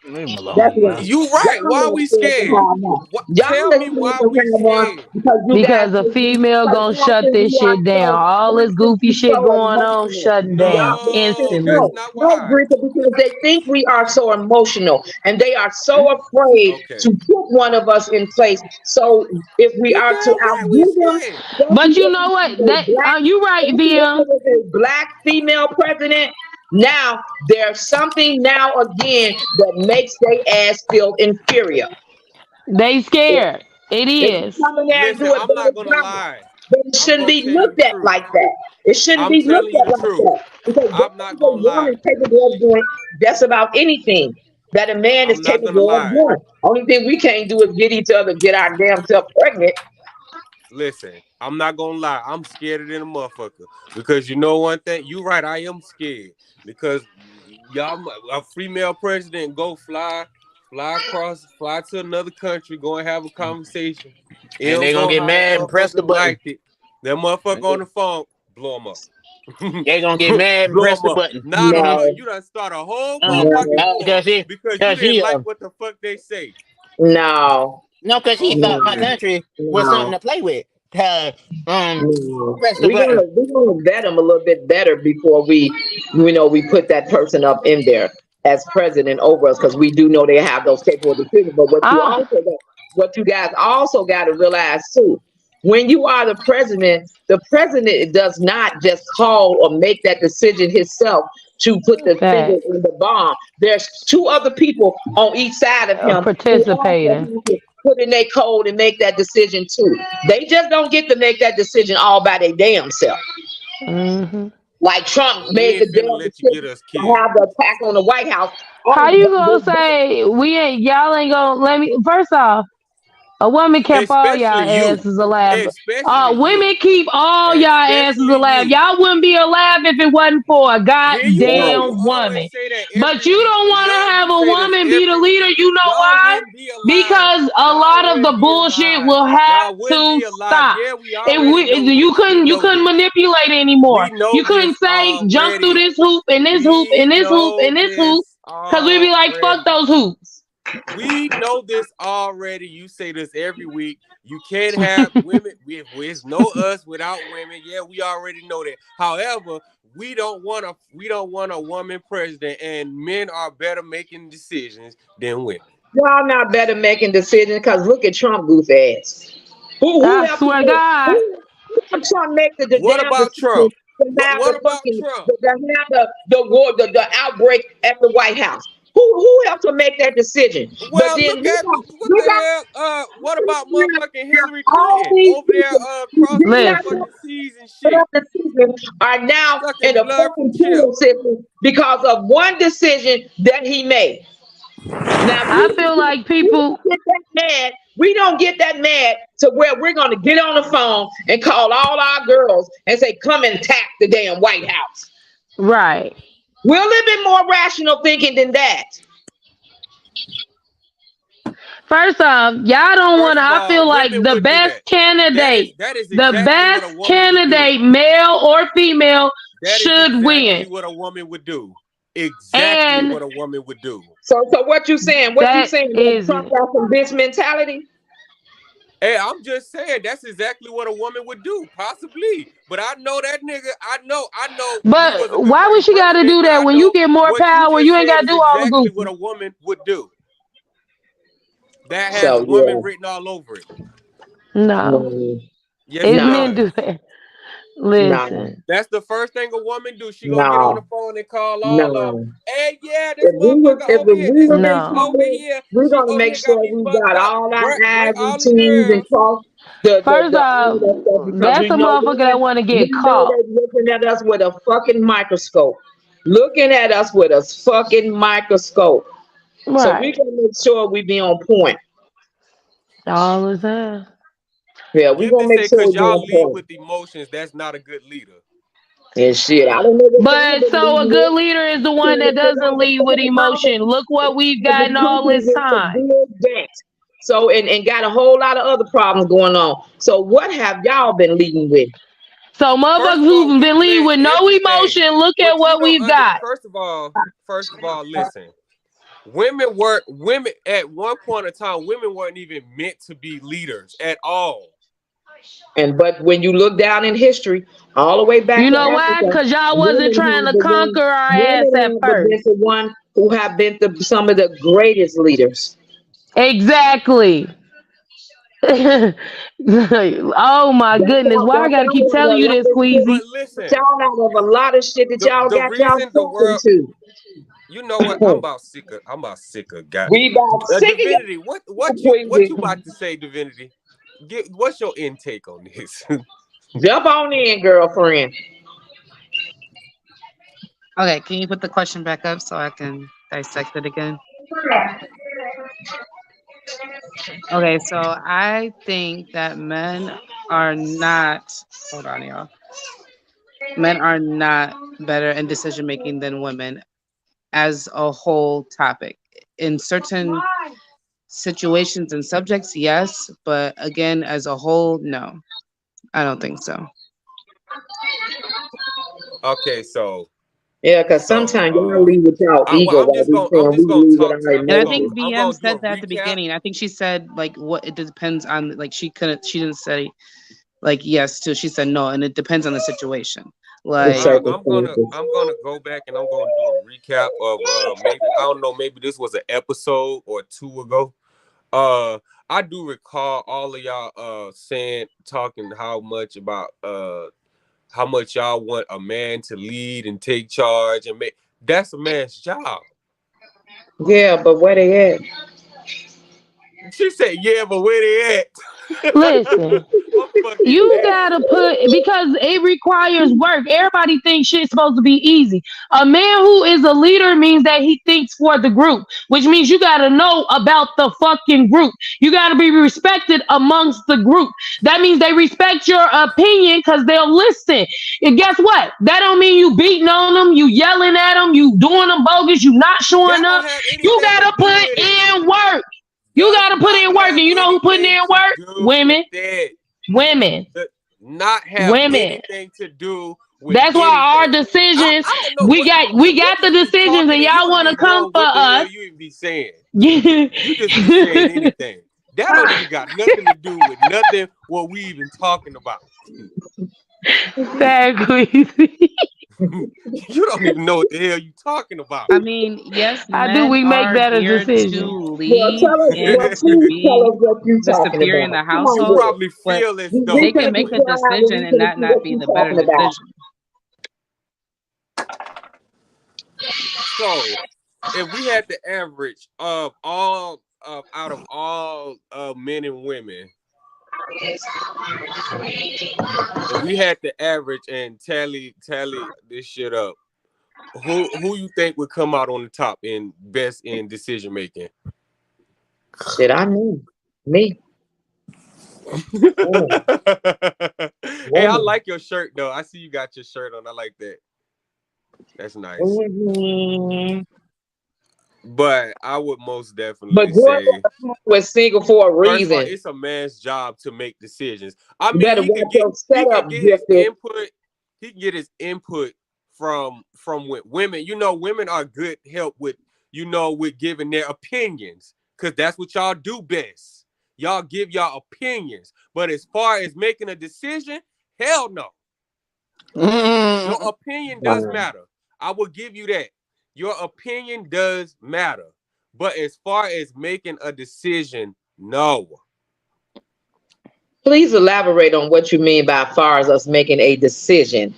Speaker 9: leave him
Speaker 6: That's
Speaker 9: alone,
Speaker 6: why.
Speaker 9: man.
Speaker 1: You right.
Speaker 6: Y'all
Speaker 1: Why
Speaker 6: are
Speaker 1: we
Speaker 6: scared to
Speaker 1: scared?
Speaker 6: have one.
Speaker 1: What?
Speaker 6: Y'all
Speaker 1: Tell
Speaker 6: are
Speaker 1: me
Speaker 6: scared
Speaker 1: why
Speaker 6: to
Speaker 1: we
Speaker 6: have one
Speaker 1: scared.
Speaker 6: because you guys
Speaker 3: Because a
Speaker 6: think
Speaker 3: female
Speaker 6: because
Speaker 3: gonna
Speaker 6: y'all
Speaker 3: shut
Speaker 6: think
Speaker 3: this
Speaker 6: we are
Speaker 3: shit down.
Speaker 6: so
Speaker 3: All
Speaker 6: y'all
Speaker 3: this
Speaker 6: think
Speaker 3: goofy
Speaker 6: we
Speaker 3: shit
Speaker 6: so
Speaker 3: going on,
Speaker 6: emotional.
Speaker 3: shutting down
Speaker 6: Y'all
Speaker 1: No,
Speaker 6: think
Speaker 1: that's
Speaker 3: instantly.
Speaker 1: not
Speaker 6: no,
Speaker 1: why.
Speaker 6: Greta, because they think we are so emotional and they are so afraid
Speaker 1: Okay.
Speaker 6: to put one of us in place. So if we
Speaker 1: You
Speaker 6: are to
Speaker 1: damn right we
Speaker 6: outdo them,
Speaker 1: scared.
Speaker 3: But you know what? That you right,
Speaker 6: if
Speaker 3: VM.
Speaker 6: it was a black female president, now there's something now again that makes their ass feel inferior.
Speaker 3: They scared. It
Speaker 6: If you
Speaker 3: is.
Speaker 6: come in there and
Speaker 1: Listen,
Speaker 6: do it
Speaker 1: I'm not
Speaker 6: better
Speaker 1: gonna
Speaker 6: job,
Speaker 1: lie.
Speaker 6: then it
Speaker 1: I'm
Speaker 6: shouldn't
Speaker 1: gonna
Speaker 6: be
Speaker 1: tell you the
Speaker 6: looked at
Speaker 1: truth.
Speaker 6: like that. It shouldn't
Speaker 1: I'm
Speaker 6: be looked
Speaker 1: telling you
Speaker 6: at
Speaker 1: the
Speaker 6: like
Speaker 1: truth.
Speaker 6: that. Because there
Speaker 1: I'm not
Speaker 6: is a
Speaker 1: gonna lie.
Speaker 6: woman capable of doing just about anything that a man is
Speaker 1: I'm not gonna
Speaker 6: capable of
Speaker 1: lie.
Speaker 6: doing. Only thing we can't do is get each other, get our damn self pregnant.
Speaker 1: Listen, I'm not gonna lie. I'm scared than a motherfucker because you know one thing. You right. I am scared because y'all a female president go fly to another country, go and have a conversation. It
Speaker 9: And
Speaker 1: don't
Speaker 9: they gonna
Speaker 1: go
Speaker 9: get
Speaker 1: how that
Speaker 9: mad and press the
Speaker 1: motherfucker
Speaker 9: button.
Speaker 1: liked it. That motherfucker on the phone, blow him up.
Speaker 9: They gonna get mad and
Speaker 1: Blow
Speaker 9: press
Speaker 1: him
Speaker 9: the
Speaker 1: up.
Speaker 9: button.
Speaker 1: Nah,
Speaker 6: No,
Speaker 1: you done start a whole motherfucking
Speaker 6: no,
Speaker 1: war because you
Speaker 9: Cause
Speaker 1: didn't
Speaker 9: he
Speaker 1: like what the fuck they say.
Speaker 6: no,
Speaker 9: no, cause he
Speaker 1: Oh
Speaker 9: thought my
Speaker 6: no,
Speaker 1: man.
Speaker 9: country was something
Speaker 6: no.
Speaker 9: to play with. Uh, um,
Speaker 6: No.
Speaker 9: press the
Speaker 6: We're
Speaker 9: button.
Speaker 6: gonna we're gonna vet them a little bit better before we put that person up in there as president over us because we do know they have those capable decisions. But
Speaker 3: Ah,
Speaker 6: what you guys also got to realize too, when you are the president does not just call or make that decision himself to put the finger
Speaker 3: fact.
Speaker 6: in the bomb. There's two other people on each side of him who also
Speaker 3: Participating.
Speaker 6: have to put in their code and make that decision too. They just don't get to make that decision all by their damn self.
Speaker 3: Hmm.
Speaker 6: Like Trump
Speaker 1: We
Speaker 6: made the
Speaker 1: ain't finna
Speaker 6: damn
Speaker 1: let you get
Speaker 6: decision
Speaker 1: us
Speaker 6: to
Speaker 1: killed.
Speaker 6: have the attack on the White House.
Speaker 3: How you gonna say we ain't? Y'all ain't gonna let me. First off, a woman kept all y'all
Speaker 1: Especially you.
Speaker 3: asses alive.
Speaker 1: Especially you.
Speaker 3: Women keep all y'all asses
Speaker 1: Especially
Speaker 3: alive.
Speaker 1: you.
Speaker 3: Y'all wouldn't be alive if it wasn't for a
Speaker 1: Here you go. You
Speaker 3: goddamn
Speaker 1: always
Speaker 3: woman.
Speaker 1: say that
Speaker 3: But
Speaker 1: every
Speaker 3: you
Speaker 1: week.
Speaker 3: don't want to
Speaker 1: No,
Speaker 3: have
Speaker 1: you
Speaker 3: a
Speaker 1: say this
Speaker 3: woman be the
Speaker 1: every
Speaker 3: leader.
Speaker 1: week.
Speaker 3: You know
Speaker 1: Y'all
Speaker 3: why?
Speaker 1: wouldn't be alive.
Speaker 3: Because a
Speaker 1: Y'all
Speaker 3: lot of the
Speaker 1: wouldn't be
Speaker 3: bullshit
Speaker 1: alive.
Speaker 3: will have
Speaker 1: Y'all wouldn't
Speaker 3: to
Speaker 1: be alive.
Speaker 3: stop.
Speaker 1: Yeah, we
Speaker 3: If
Speaker 1: already know
Speaker 3: you
Speaker 1: this. We
Speaker 3: couldn't
Speaker 1: know this.
Speaker 3: manipulate anymore.
Speaker 1: We know
Speaker 3: You
Speaker 1: this
Speaker 3: couldn't say jump through
Speaker 1: already.
Speaker 3: this hoop and this hoop
Speaker 1: We
Speaker 3: and this hoop
Speaker 1: know
Speaker 3: and this hoop,
Speaker 1: this
Speaker 3: because we'd be like, fuck
Speaker 1: already.
Speaker 3: those hoops.
Speaker 1: We know this already. You say this every week. You can't have women. It's no us without women. Yeah, we already know that. However, we don't want a woman president, and men are better making decisions than women.
Speaker 6: Y'all not better making decisions because look at Trump goof ass. Who
Speaker 3: I
Speaker 6: helped to
Speaker 3: swear to
Speaker 6: make
Speaker 3: God.
Speaker 6: who helped Trump make the
Speaker 1: What
Speaker 6: damn
Speaker 1: about
Speaker 6: decision
Speaker 1: Trump?
Speaker 6: to
Speaker 1: What,
Speaker 6: have
Speaker 1: what
Speaker 6: the
Speaker 1: about
Speaker 6: fucking
Speaker 1: Trump?
Speaker 6: to have the war the outbreak at the White House? Who helped to make that decision? But
Speaker 1: Well,
Speaker 6: then
Speaker 1: look at what
Speaker 6: we got
Speaker 1: the hell. What about motherfucking Hillary
Speaker 6: all
Speaker 1: Clinton
Speaker 6: these
Speaker 1: over there
Speaker 6: people who
Speaker 1: crossing
Speaker 6: did
Speaker 1: the
Speaker 6: not
Speaker 3: Listen.
Speaker 1: fucking seas and
Speaker 6: put
Speaker 1: shit,
Speaker 6: up decisions are now in
Speaker 1: sucking
Speaker 6: a
Speaker 1: blood from
Speaker 6: fucking penal
Speaker 1: chips?
Speaker 6: system because of one decision that he made. Now
Speaker 3: I feel like
Speaker 6: we
Speaker 3: people,
Speaker 6: don't get that mad. We don't get that mad to where we're gonna get on the phone and call all our girls and say, "Come and attack the damn White House."
Speaker 3: right.
Speaker 6: We're a little bit more rational thinking than that.
Speaker 3: First off, y'all don't want
Speaker 1: First
Speaker 3: to.
Speaker 1: of
Speaker 3: I
Speaker 1: all,
Speaker 3: feel like
Speaker 1: women
Speaker 3: the
Speaker 1: wouldn't do
Speaker 3: best
Speaker 1: that.
Speaker 3: candidate,
Speaker 1: That is
Speaker 3: the
Speaker 1: exactly what a
Speaker 3: best
Speaker 1: woman would do.
Speaker 3: candidate, male or female,
Speaker 1: That is
Speaker 3: should
Speaker 1: exactly
Speaker 3: win.
Speaker 1: what a woman would do. Exactly
Speaker 3: And
Speaker 1: what a woman would do.
Speaker 6: So what you saying? What you
Speaker 3: that
Speaker 6: saying? That
Speaker 3: is
Speaker 6: Trump
Speaker 3: it.
Speaker 6: got some bitch mentality?
Speaker 1: Hey, I'm just saying that's exactly what a woman would do, possibly. But I know that nigga. I know he was a
Speaker 3: But
Speaker 1: good
Speaker 3: why would
Speaker 1: fucking
Speaker 3: she got to
Speaker 1: president.
Speaker 3: do
Speaker 1: But
Speaker 3: that
Speaker 1: I
Speaker 3: when you
Speaker 1: know
Speaker 3: get more
Speaker 1: what you
Speaker 3: power? You
Speaker 1: just
Speaker 3: ain't
Speaker 1: said
Speaker 3: got to
Speaker 1: is
Speaker 3: do all the
Speaker 1: exactly what
Speaker 3: goofy.
Speaker 1: a woman would do. That has
Speaker 6: So
Speaker 1: woman
Speaker 6: yeah.
Speaker 1: written all over it.
Speaker 3: No,
Speaker 6: Mm,
Speaker 1: Yes,
Speaker 3: it's
Speaker 1: it
Speaker 6: no.
Speaker 3: men
Speaker 1: does.
Speaker 3: do that.
Speaker 6: No,
Speaker 3: Listen.
Speaker 1: That's the first thing a woman do. She gonna get on the
Speaker 6: no,
Speaker 1: phone and call all of them.
Speaker 6: no.
Speaker 1: Hey, yeah, this motherfucker
Speaker 6: If
Speaker 1: over here.
Speaker 6: we
Speaker 1: This
Speaker 6: were in
Speaker 1: bitch
Speaker 3: No.
Speaker 1: over
Speaker 6: public,
Speaker 1: here.
Speaker 6: we're
Speaker 1: She
Speaker 6: gonna
Speaker 1: over
Speaker 6: make
Speaker 1: here got
Speaker 6: sure
Speaker 1: me
Speaker 6: we
Speaker 1: fucked
Speaker 6: got
Speaker 1: up.
Speaker 6: all our
Speaker 1: Bring
Speaker 6: I's and
Speaker 1: all the
Speaker 6: T's and
Speaker 1: girls.
Speaker 6: cross
Speaker 3: First
Speaker 6: all
Speaker 3: off,
Speaker 6: that stuff because
Speaker 3: that's
Speaker 6: we
Speaker 3: a
Speaker 6: know
Speaker 3: motherfucker that want to get
Speaker 6: we know
Speaker 3: caught.
Speaker 6: they're looking at us with a fucking microscope. Looking at us with a fucking microscope. So we
Speaker 3: Right.
Speaker 6: gonna make sure we be on point.
Speaker 3: All the time.
Speaker 6: Yeah, we
Speaker 1: Give
Speaker 6: gonna
Speaker 1: this
Speaker 6: make
Speaker 1: say,
Speaker 6: sure
Speaker 1: cause
Speaker 6: we be
Speaker 1: y'all
Speaker 6: on
Speaker 1: lead
Speaker 6: point.
Speaker 1: with emotions. That's not a good leader.
Speaker 6: And shit, I don't know what y'all
Speaker 3: But
Speaker 6: been
Speaker 3: so a
Speaker 6: leading
Speaker 3: good
Speaker 6: with.
Speaker 3: leader is the one that doesn't lead with emotion.
Speaker 6: Because
Speaker 3: Look what we've
Speaker 6: the
Speaker 3: gotten all
Speaker 6: country
Speaker 3: this
Speaker 6: is in
Speaker 3: time.
Speaker 6: severe debt. So and got a whole lot of other problems going on. So what have y'all been leading with?
Speaker 3: So
Speaker 1: First
Speaker 3: motherfuckers
Speaker 1: of all,
Speaker 3: who've
Speaker 1: we
Speaker 3: been leading
Speaker 1: bled
Speaker 3: with no
Speaker 1: everything.
Speaker 3: emotion, look at
Speaker 1: What you
Speaker 3: what
Speaker 1: don't
Speaker 3: we've
Speaker 1: understand.
Speaker 3: got.
Speaker 1: First of all, listen. Women at one point in time, women weren't even meant to be leaders at all.
Speaker 6: And but when you look down in history, all the way back
Speaker 3: You
Speaker 6: to
Speaker 3: know why?
Speaker 6: Africa,
Speaker 3: Because y'all wasn't
Speaker 6: women
Speaker 3: trying
Speaker 6: have
Speaker 3: to
Speaker 6: the one,
Speaker 3: conquer our ass
Speaker 6: women
Speaker 3: at
Speaker 6: have been
Speaker 3: first.
Speaker 6: the one who have been some of the greatest leaders.
Speaker 3: Exactly. Oh my goodness. Why I gotta keep telling you this,
Speaker 1: But
Speaker 3: Queasy?
Speaker 1: listen,
Speaker 6: Y'all out of a lot of shit that y'all
Speaker 1: the
Speaker 6: got y'all
Speaker 1: reason the
Speaker 6: sucked
Speaker 1: world,
Speaker 6: into.
Speaker 1: you know what? I'm about sick of God.
Speaker 6: We about sick of
Speaker 1: Divinity,
Speaker 6: y'all
Speaker 1: what
Speaker 6: Queasy.
Speaker 1: you about to say, Divinity? What's your intake on this?
Speaker 6: Jump on in, girlfriend.
Speaker 4: Okay, can you put the question back up so I can dissect it again? Okay, so I think that men are not, hold on, y'all. Men are not better in decision making than women as a whole topic. In certain situations and subjects, yes, but again, as a whole, no. I don't think so.
Speaker 1: Okay, so
Speaker 6: Yeah, because sometimes y'all leave with y'all
Speaker 1: well,
Speaker 6: ego while we
Speaker 1: I'm
Speaker 6: saying we
Speaker 1: just gonna
Speaker 6: leave with
Speaker 1: talk
Speaker 6: our
Speaker 1: to.
Speaker 4: And I think
Speaker 1: I'm
Speaker 4: VM
Speaker 1: gonna do
Speaker 4: said
Speaker 1: a
Speaker 4: that at the
Speaker 1: recap.
Speaker 4: beginning. I think she said like what it depends on, like she didn't say like yes to, she said no, and it depends on the situation. Like
Speaker 1: I'm gonna go back and I'm gonna do a recap of maybe I don't know, maybe this was an episode or two ago. I do recall all of y'all talking how much about how much y'all want a man to lead and take charge and make that's a man's job.
Speaker 6: Yeah, but where they at?
Speaker 1: She said, yeah, but where they at?
Speaker 3: Listen, you gotta put, because it requires work. Everybody thinks shit's supposed to be easy. A man who is a leader means that he thinks for the group, which means you gotta know about the fucking group. You gotta be respected amongst the group. That means they respect your opinion because they'll listen. And guess what? That don't mean you beating on them, you yelling at them, you doing them bogus, you not showing up. You gotta put in work. You gotta put in work, and you know who putting in work? Women. Women.
Speaker 1: Not have
Speaker 3: Women.
Speaker 1: anything to do with
Speaker 3: That's why our decisions,
Speaker 1: I don't know
Speaker 3: we got the decisions, and y'all want to come for
Speaker 1: what the hell
Speaker 3: us.
Speaker 1: you even be saying. You just be saying anything. That don't even got nothing to do with nothing what we even talking about.
Speaker 3: Exactly.
Speaker 1: You don't even know what the hell you talking about.
Speaker 4: I mean, yes,
Speaker 3: I do.
Speaker 4: men
Speaker 3: We make
Speaker 4: are
Speaker 3: better
Speaker 4: here
Speaker 3: decisions.
Speaker 4: to lead and to
Speaker 6: please
Speaker 4: be
Speaker 6: tell us what you
Speaker 4: the
Speaker 6: talking
Speaker 4: superior in
Speaker 6: about.
Speaker 4: the
Speaker 6: Come on,
Speaker 4: household,
Speaker 1: You probably
Speaker 4: but
Speaker 1: feel as though
Speaker 4: they can make a decision and that not be the better decision.
Speaker 1: So, if we had the average of all out of all men and women, if we had the average and tally this shit up, who you think would come out on the top in best in decision making?
Speaker 6: Shit, I know me.
Speaker 1: Hey, I like your shirt though. I see you got your shirt on. I like that. That's nice.
Speaker 6: Mm-hmm.
Speaker 1: But I would most definitely
Speaker 6: But
Speaker 1: say
Speaker 6: was single for a
Speaker 1: first of all,
Speaker 6: reason.
Speaker 1: it's a man's job to make decisions. I
Speaker 6: You
Speaker 1: mean,
Speaker 6: better
Speaker 1: he can
Speaker 6: watch your setup,
Speaker 1: get his
Speaker 6: gifted.
Speaker 1: input. He can get his input from women. You know, women are good help with with giving their opinions because that's what y'all do best. Y'all give y'all opinions, but as far as making a decision, hell no. Your opinion does matter. I will give you that. Your opinion does matter. But as far as making a decision, no.
Speaker 6: Please elaborate on what you mean by far as us making a decision.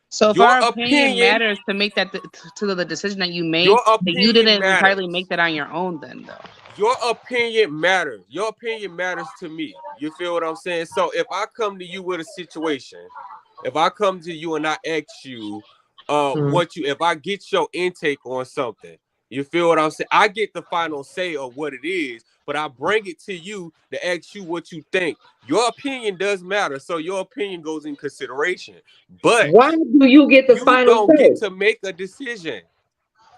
Speaker 4: So if
Speaker 1: Your
Speaker 4: our opinion
Speaker 1: opinion,
Speaker 4: matters to make that to the decision that you made,
Speaker 1: your
Speaker 4: that you
Speaker 1: opinion
Speaker 4: didn't entirely
Speaker 1: matters.
Speaker 4: make that on your own, then though.
Speaker 1: Your opinion matters. Your opinion matters to me. You feel what I'm saying? So if I come to you with a situation, if I come to you and I ask you, if I get your intake on something, you feel what I'm saying? I get the final say of what it is, but I bring it to you to ask you what you think. Your opinion does matter, so your opinion goes in consideration. But
Speaker 6: why do you get the final
Speaker 1: don't
Speaker 6: say?
Speaker 1: get to make a decision.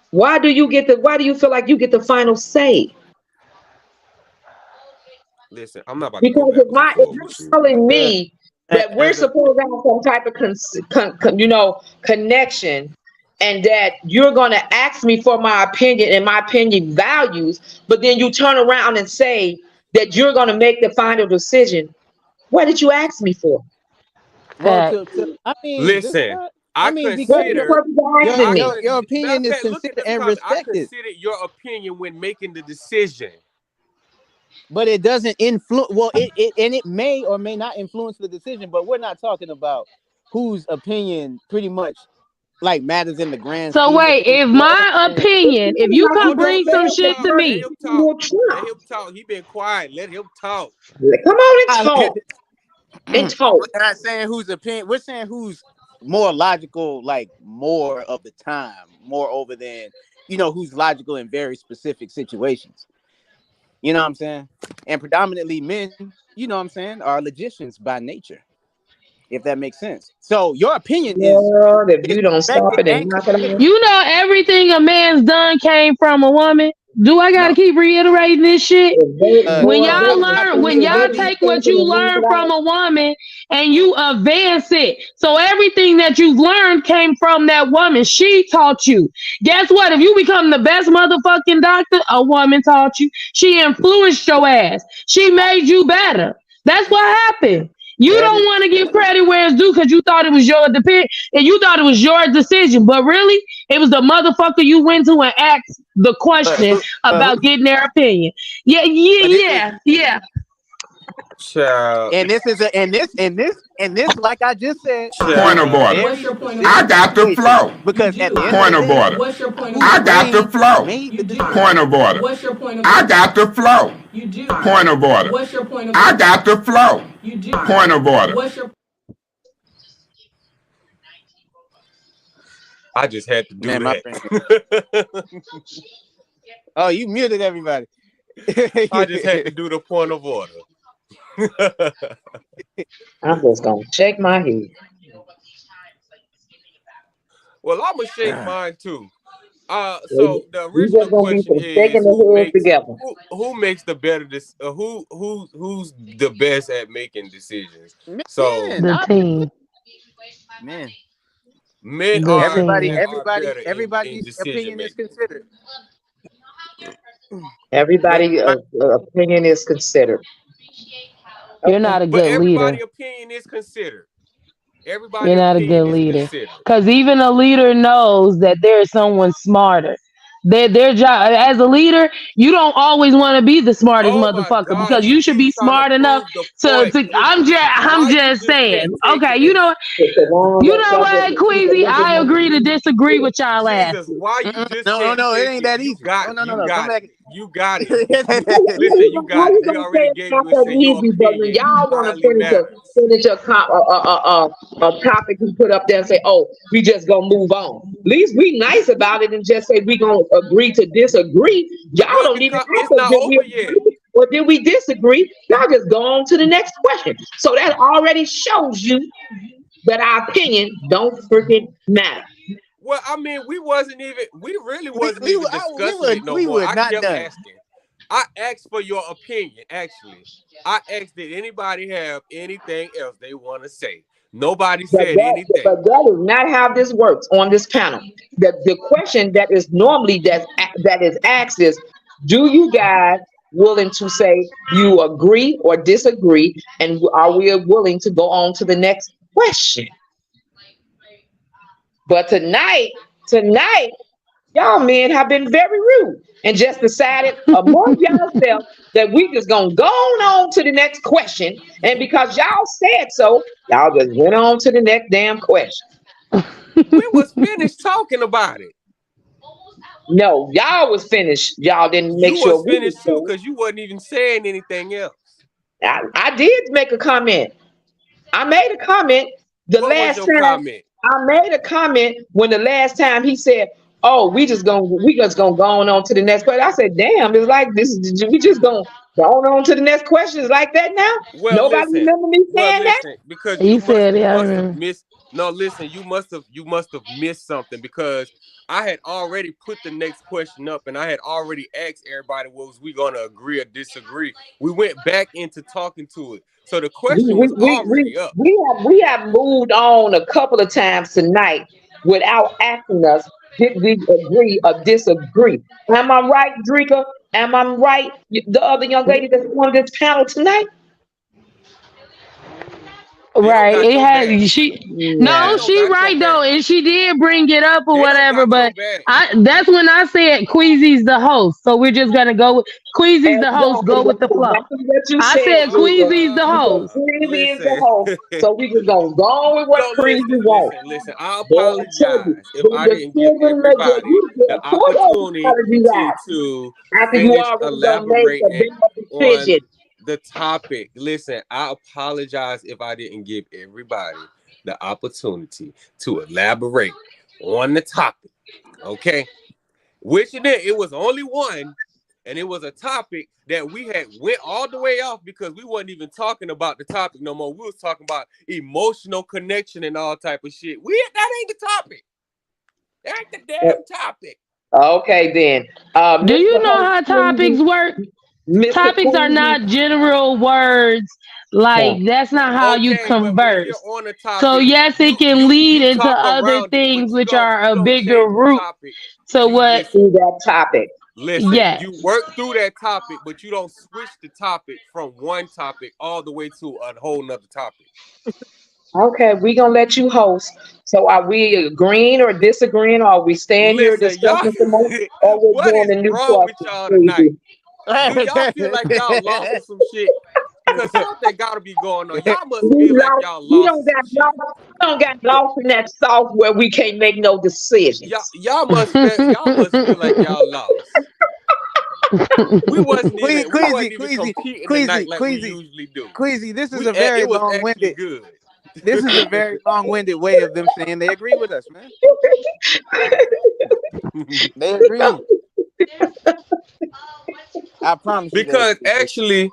Speaker 6: Why do you feel like you get the final say?
Speaker 1: Listen, I'm not about
Speaker 6: because
Speaker 1: to go back and forth
Speaker 6: if you're telling me that we're supposed to have some type of connection, and that you're going to ask me for my opinion and my opinion values, but then you turn around and say that you're going to make the final decision, what did you ask me for?
Speaker 9: Well, I mean,
Speaker 1: listen,
Speaker 9: because
Speaker 6: your
Speaker 9: opinion is considered and respected.
Speaker 1: I consider your opinion when making the decision.
Speaker 9: But it doesn't influence. Well, it may or may not influence the decision. But we're not talking about whose opinion pretty much like matters in the grand.
Speaker 3: So wait, if my opinion, if you come bring some shit to me,
Speaker 1: let him talk. He been quiet. Let him talk.
Speaker 6: Come on and talk.
Speaker 9: We're not saying whose opinion. We're saying who's more logical, like more of the time, more over than who's logical in very specific situations. You know what I'm saying? And predominantly men, you know what I'm saying, are logicians by nature, if that makes sense. So your opinion is
Speaker 6: if you don't stop it and knock it out.
Speaker 3: You know everything a man's done came from a woman. Do I gotta keep reiterating this shit? When y'all take what you learn from a woman and you advance it. So everything that you've learned came from that woman. She taught you. Guess what? If you become the best motherfucking doctor, a woman taught you. She influenced your ass. She made you better. That's what happened. You don't want to give credit where it's due because you thought it was your decision, but really it was the motherfucker you went to and asked the question about getting their opinion. Yeah.
Speaker 1: Child.
Speaker 9: And this, like I just said,
Speaker 7: Point of order. I got the flow.
Speaker 9: Because at the end
Speaker 7: point of order. I got the flow. Point of order. I got the flow. Point of order. I got the flow. Point of order.
Speaker 1: I just had to do that.
Speaker 9: Oh, you muted everybody.
Speaker 1: I just had to do the point of order.
Speaker 6: I'm just gonna shake my head.
Speaker 1: Well, I'm gonna shake mine too. So the original question is, who makes the better who's the best at making decisions? So
Speaker 3: the team.
Speaker 1: Men are
Speaker 9: everybody's opinion is considered.
Speaker 6: Everybody's opinion is considered.
Speaker 3: You're not a good leader.
Speaker 1: Everybody's opinion is considered.
Speaker 3: You're not a good leader. Because even a leader knows that there's someone smarter. Their job as a leader, you don't always want to be the smartest motherfucker because you should be smart enough to I'm just saying. Okay, you know what, Queasy? I agree to disagree with y'all ass.
Speaker 1: Why you just
Speaker 9: no, it ain't that easy.
Speaker 1: You got it. Listen, you got it. They already gave you
Speaker 6: a y'all want to finish a topic we put up there and say, oh, we just gonna move on. At least be nice about it and just say we gonna agree to disagree. Y'all don't even have to or did we disagree? Y'all just go on to the next question. So that already shows you that our opinion don't freaking matter.
Speaker 1: Well, I mean, we really wasn't even discussing it no more. I kept asking. I asked for your opinion, actually. I asked, did anybody have anything else they want to say? Nobody said anything.
Speaker 6: But that is not how this works on this panel. The question that is normally that is asked is, do you guys willing to say you agree or disagree? And are we willing to go on to the next question? But tonight, Y'all men have been very rude and just decided among yourself that we just gonna go on to the next question. And because y'all said so, y'all just went on to the next damn question.
Speaker 1: We was finished talking about it.
Speaker 6: No, y'all was finished. Y'all didn't make
Speaker 1: You
Speaker 6: sure
Speaker 1: was
Speaker 6: we
Speaker 1: finished
Speaker 6: was
Speaker 1: too,
Speaker 6: finished.
Speaker 1: because you wasn't even saying anything else.
Speaker 6: I did make a comment. I made a comment the
Speaker 1: What was
Speaker 6: last
Speaker 1: your
Speaker 6: time.
Speaker 1: comment?
Speaker 6: I made a comment when the last time he said, "Oh, we just gonna go on to the next question." I said, "Damn, it's like this. We just gonna go on to the next question. It's like that now."
Speaker 1: Well,
Speaker 6: Nobody
Speaker 1: listen.
Speaker 6: remember me saying that.
Speaker 1: Because
Speaker 3: He said,
Speaker 1: you
Speaker 3: "Yeah, I
Speaker 1: must have
Speaker 3: remember."
Speaker 1: missed. No, listen, you must have missed something, because I had already put the next question up, and I had already asked everybody, was we gonna agree or disagree? We went back into talking to it, so the
Speaker 6: We
Speaker 1: question
Speaker 6: we,
Speaker 1: was
Speaker 6: we,
Speaker 1: already
Speaker 6: we,
Speaker 1: up.
Speaker 6: we have moved on a couple of times tonight without asking us did we agree or disagree. Am I right, Drika? Am I right? The other young lady that's on this panel tonight?
Speaker 1: They don't
Speaker 3: Right.
Speaker 1: got
Speaker 3: It
Speaker 1: your
Speaker 3: had
Speaker 1: back. They
Speaker 3: no,
Speaker 6: Nah.
Speaker 1: don't
Speaker 3: she
Speaker 1: got your
Speaker 3: right
Speaker 1: back.
Speaker 3: though, and she did bring it up or
Speaker 1: They don't
Speaker 3: whatever.
Speaker 1: got your
Speaker 3: But
Speaker 1: back.
Speaker 3: that's when I said Queasy's the host, so we're just gonna go with Queasy's the host.
Speaker 6: Exactly,
Speaker 3: Go with
Speaker 6: that's
Speaker 3: the flow.
Speaker 6: exactly what you
Speaker 3: I
Speaker 6: said,
Speaker 3: said
Speaker 6: Drika.
Speaker 3: Queasy's the
Speaker 6: You said
Speaker 3: host.
Speaker 6: Creasy is the
Speaker 1: Listen.
Speaker 6: host, so we just gonna go on with what
Speaker 1: So
Speaker 6: Creasy wants.
Speaker 1: listen. I
Speaker 6: Boy, I tell you,
Speaker 1: apologize if I
Speaker 6: the
Speaker 1: didn't give
Speaker 6: children make it.
Speaker 1: everybody
Speaker 6: You
Speaker 1: the
Speaker 6: get poor
Speaker 1: opportunity
Speaker 6: apology out
Speaker 1: to
Speaker 6: after you
Speaker 1: finish
Speaker 6: already done made a
Speaker 1: elaborating
Speaker 6: bad
Speaker 1: on
Speaker 6: decision.
Speaker 1: the topic. Listen, I apologize if I didn't give everybody the opportunity to elaborate on the topic. Okay? Which it was only one, and it was a topic that we had went all the way off because we wasn't even talking about the topic no more. We was talking about emotional connection and all type of shit. That ain't the topic. That ain't the damn topic.
Speaker 6: Okay, then.
Speaker 3: Do you
Speaker 6: Mr.
Speaker 3: know
Speaker 6: Host
Speaker 3: how topics
Speaker 6: Queasy,
Speaker 3: work?
Speaker 6: Mr.
Speaker 3: Topics are
Speaker 6: Queasy.
Speaker 3: not general words. Like that's not how you
Speaker 1: Okay, but when you're
Speaker 3: converse.
Speaker 1: on a
Speaker 3: So
Speaker 1: topic,
Speaker 3: yes, it
Speaker 1: you
Speaker 3: can
Speaker 1: you
Speaker 3: lead
Speaker 1: you
Speaker 3: into
Speaker 1: talk
Speaker 3: other
Speaker 1: around it, but
Speaker 3: things
Speaker 1: you
Speaker 3: which
Speaker 1: don't
Speaker 3: are
Speaker 1: you
Speaker 3: a
Speaker 1: don't
Speaker 3: bigger
Speaker 1: change the
Speaker 3: root
Speaker 1: topic.
Speaker 3: to
Speaker 1: You
Speaker 3: what.
Speaker 1: listen.
Speaker 6: See that topic.
Speaker 1: Listen,
Speaker 3: Yes.
Speaker 1: you work through that topic, but you don't switch the topic from one topic all the way to a whole nother topic.
Speaker 6: Okay, we gonna let you host. So are we agreeing or disagreeing, or are we staying here
Speaker 1: Listen, y'all,
Speaker 6: discussing some more, or we're
Speaker 1: what
Speaker 6: doing
Speaker 1: is
Speaker 6: a new
Speaker 1: wrong with
Speaker 6: question,
Speaker 1: y'all tonight?
Speaker 6: Queasy?
Speaker 1: Do y'all feel like y'all lost some shit? Because something gotta be going on. Y'all must
Speaker 6: We
Speaker 1: feel like
Speaker 6: lost.
Speaker 1: y'all
Speaker 6: We
Speaker 1: lost
Speaker 6: don't
Speaker 1: some
Speaker 6: got
Speaker 1: shit.
Speaker 6: lost. We don't got lost in that sauce where we can't make no decisions.
Speaker 1: Y'all must feel like y'all lost. We wasn't even competing tonight like we usually do.
Speaker 9: Queasy, this is a very
Speaker 1: It was actually
Speaker 9: long-winded.
Speaker 1: good.
Speaker 9: This is a very long-winded way of them saying they agree with us, man. They agree. I promise you they
Speaker 1: Because
Speaker 9: agree.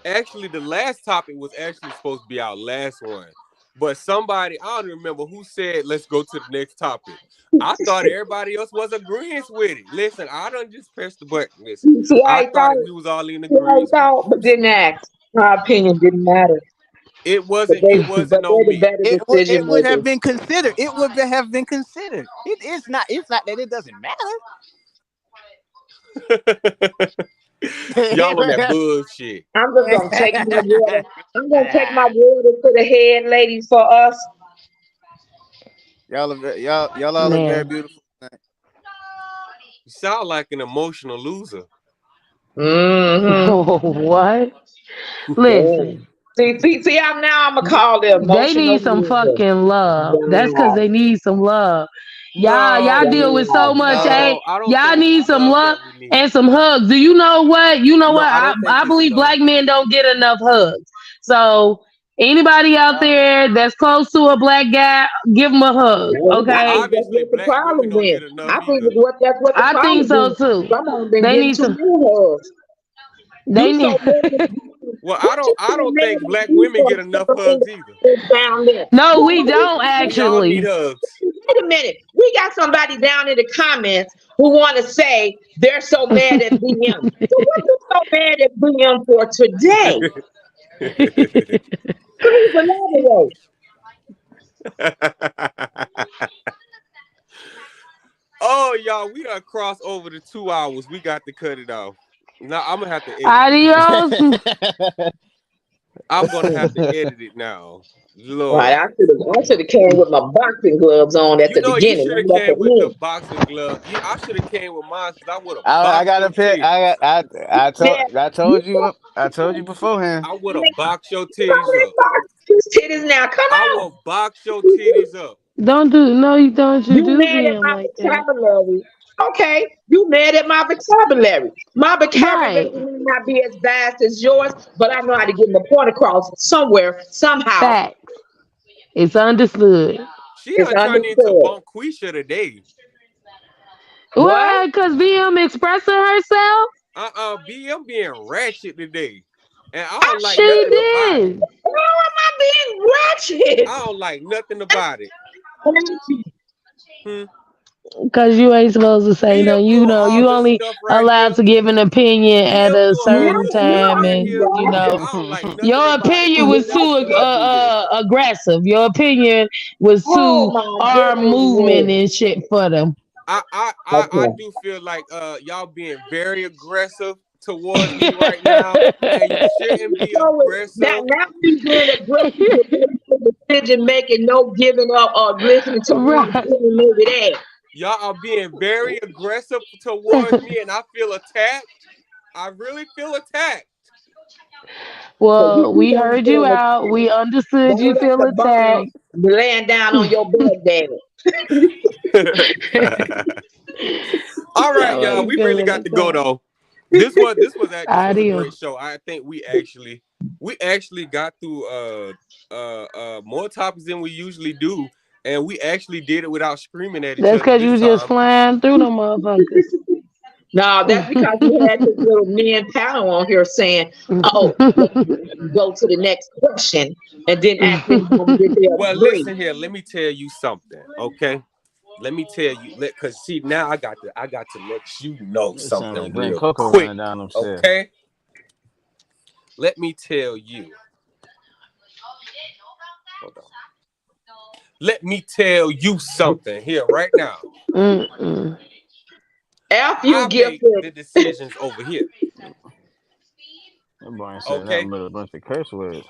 Speaker 1: actually, the last topic was actually supposed to be our last one. But somebody, I don't remember who said, let's go to the next topic. I thought everybody else was agreeing with it. Listen, I done just pressed the button. Listen,
Speaker 6: See,
Speaker 1: I thought we was all in
Speaker 6: I
Speaker 1: agreement with it.
Speaker 6: but didn't ask. My opinion didn't matter.
Speaker 1: It
Speaker 6: But
Speaker 1: wasn't
Speaker 6: they,
Speaker 1: on
Speaker 6: they're the
Speaker 1: me.
Speaker 6: better
Speaker 9: It
Speaker 6: decision
Speaker 9: would have
Speaker 6: makers.
Speaker 9: been considered. It would have been considered. It's not that it doesn't matter.
Speaker 1: Y'all on that bullshit.
Speaker 6: I'm just gonna take my water. I'm gonna take my water to the head, ladies, for us.
Speaker 9: Y'all all look very
Speaker 3: Man.
Speaker 9: beautiful tonight.
Speaker 1: You sound like an emotional loser.
Speaker 6: Mm-hmm.
Speaker 3: What? Listen.
Speaker 6: See, I'm gonna call the
Speaker 3: They
Speaker 6: emotional
Speaker 3: need some
Speaker 6: loser.
Speaker 3: fucking love. That's because
Speaker 6: Wow.
Speaker 3: they need some love. Y'all
Speaker 1: No,
Speaker 3: deal with so much,
Speaker 1: no, I don't
Speaker 3: y'all
Speaker 1: think
Speaker 3: need
Speaker 1: it's
Speaker 3: some
Speaker 1: love
Speaker 3: love
Speaker 1: that we need.
Speaker 3: and some hugs. Do you know what?
Speaker 1: No, I don't think
Speaker 3: I
Speaker 1: it's
Speaker 3: believe
Speaker 1: love.
Speaker 3: black men don't get enough hugs. So anybody out there that's close to a black guy, give him a hug.
Speaker 6: Well, I
Speaker 3: Okay.
Speaker 6: think that's
Speaker 1: Obviously,
Speaker 6: what the
Speaker 1: black women
Speaker 6: problem
Speaker 1: don't
Speaker 6: is.
Speaker 1: get enough
Speaker 6: I think
Speaker 1: either.
Speaker 6: that's what the
Speaker 3: I think
Speaker 6: problem
Speaker 3: so
Speaker 6: is.
Speaker 3: too.
Speaker 6: Some of them been
Speaker 3: They
Speaker 6: getting
Speaker 3: need
Speaker 6: too
Speaker 3: some.
Speaker 6: many hugs.
Speaker 3: They
Speaker 6: You
Speaker 3: need.
Speaker 6: so mad.
Speaker 1: Well,
Speaker 6: What you
Speaker 1: I
Speaker 6: so
Speaker 1: don't
Speaker 6: mad
Speaker 1: think
Speaker 6: at
Speaker 1: black
Speaker 6: me
Speaker 1: women
Speaker 6: for
Speaker 1: get enough
Speaker 6: something
Speaker 1: hugs either.
Speaker 6: down there?
Speaker 3: No, we don't
Speaker 1: We all need
Speaker 3: actually.
Speaker 1: hugs.
Speaker 6: Wait a minute. We got somebody down in the comments who want to say they're so mad at BM. So what you so mad at BM for today? Please elaborate.
Speaker 1: Oh, y'all, we done crossed over the 2 hours. We got to cut it off. Now I'm gonna have to edit this.
Speaker 3: Adios.
Speaker 1: I'm gonna have to edit it now.
Speaker 6: Right,
Speaker 1: Lord.
Speaker 6: I should have came with my boxing gloves on at
Speaker 1: You
Speaker 6: the
Speaker 1: know, you
Speaker 6: beginning.
Speaker 1: should have
Speaker 6: I'm at
Speaker 1: came with the
Speaker 6: the
Speaker 1: boxing glove. I should have came with mine because I would have
Speaker 2: I
Speaker 1: boxed
Speaker 2: got
Speaker 1: your
Speaker 2: a pic.
Speaker 1: titties.
Speaker 6: Yeah, you
Speaker 2: I told you beforehand.
Speaker 1: I would have boxed your
Speaker 6: come
Speaker 1: titties up.
Speaker 6: box his titties now. Come
Speaker 1: I
Speaker 6: on.
Speaker 1: will box your titties up.
Speaker 3: Don't do no, you don't. You
Speaker 6: You
Speaker 3: do
Speaker 6: mad at
Speaker 3: VM
Speaker 6: my
Speaker 3: like that,
Speaker 6: vocabulary. Okay, you mad at my vocabulary. My vocabulary
Speaker 3: right?
Speaker 6: may not be as vast as yours, but I know how to get my point across somewhere, somehow.
Speaker 3: Facts. It's understood.
Speaker 1: She
Speaker 6: It's
Speaker 1: done turned into
Speaker 6: understood.
Speaker 1: Bonquisha today.
Speaker 6: What?
Speaker 3: What? Cause VM expressing herself?
Speaker 1: BM being ratchet today. And I
Speaker 6: I
Speaker 1: don't like
Speaker 3: She
Speaker 1: nothing about it.
Speaker 3: did.
Speaker 6: How am I being ratchet?
Speaker 1: I don't like nothing about it. Hmm.
Speaker 3: Cause you ain't supposed to say
Speaker 1: BM
Speaker 3: nothing. You
Speaker 1: doing
Speaker 3: know,
Speaker 1: all
Speaker 3: you
Speaker 1: this
Speaker 3: only
Speaker 1: stuff right
Speaker 3: allowed
Speaker 1: here.
Speaker 3: to give an opinion at
Speaker 1: BM
Speaker 3: a
Speaker 1: doing all
Speaker 3: certain
Speaker 1: this stuff
Speaker 3: time,
Speaker 1: right
Speaker 3: and
Speaker 1: here.
Speaker 3: you know,
Speaker 1: I don't like nothing
Speaker 3: your
Speaker 1: about it.
Speaker 3: opinion
Speaker 1: Don't
Speaker 3: was
Speaker 1: never
Speaker 3: too
Speaker 1: see her do this.
Speaker 3: aggressive. Your opinion was
Speaker 6: Oh
Speaker 3: too
Speaker 6: my
Speaker 3: arm movement
Speaker 6: goodness.
Speaker 3: and shit for them.
Speaker 1: I
Speaker 6: Okay.
Speaker 1: do feel like y'all being very aggressive towards me right now, and you shouldn't be
Speaker 6: So that
Speaker 1: aggressive.
Speaker 6: now we being aggressive with decision making, no giving up or listening to my
Speaker 3: Right.
Speaker 6: opinion, maybe that.
Speaker 1: Y'all are being very aggressive towards me, and I feel attacked. I really feel attacked.
Speaker 6: So you
Speaker 3: Well,
Speaker 6: keep
Speaker 3: we
Speaker 6: on
Speaker 3: heard you
Speaker 6: feeling
Speaker 3: out.
Speaker 6: attacked.
Speaker 3: We understood
Speaker 6: Don't
Speaker 3: you
Speaker 6: let
Speaker 3: feel
Speaker 6: the
Speaker 3: attacked.
Speaker 6: bomb be laying down on your bed, daddy.
Speaker 1: All right,
Speaker 3: That
Speaker 1: y'all.
Speaker 3: was
Speaker 1: We really
Speaker 3: feeling
Speaker 1: got to go
Speaker 3: attacked.
Speaker 1: though. This was a
Speaker 3: Adios.
Speaker 1: great show. I think we actually got through more topics than we usually do, and we actually did it without screaming at each
Speaker 3: That's
Speaker 1: other
Speaker 3: because
Speaker 1: this
Speaker 3: you just
Speaker 1: time.
Speaker 3: flying through them motherfuckers.
Speaker 6: No, that's because you had this little men panel on here saying, "Oh, let's go to the next question," and then ask anybody if they
Speaker 1: Well,
Speaker 6: agree.
Speaker 1: listen here. Let me tell you something, okay? Let me tell you, cause see now I got to let you know
Speaker 2: It sound
Speaker 1: something
Speaker 2: like Grand
Speaker 1: real
Speaker 2: Coco
Speaker 1: quick,
Speaker 2: running down them stairs.
Speaker 1: okay? Let me tell you. Hold on. Let me tell you something here right now.
Speaker 3: Mm-mm.
Speaker 6: After you
Speaker 1: I
Speaker 6: give
Speaker 1: make
Speaker 6: it,
Speaker 1: the decisions over here,
Speaker 2: That boy ain't saying
Speaker 1: okay?
Speaker 2: nothing but a bunch of curse words.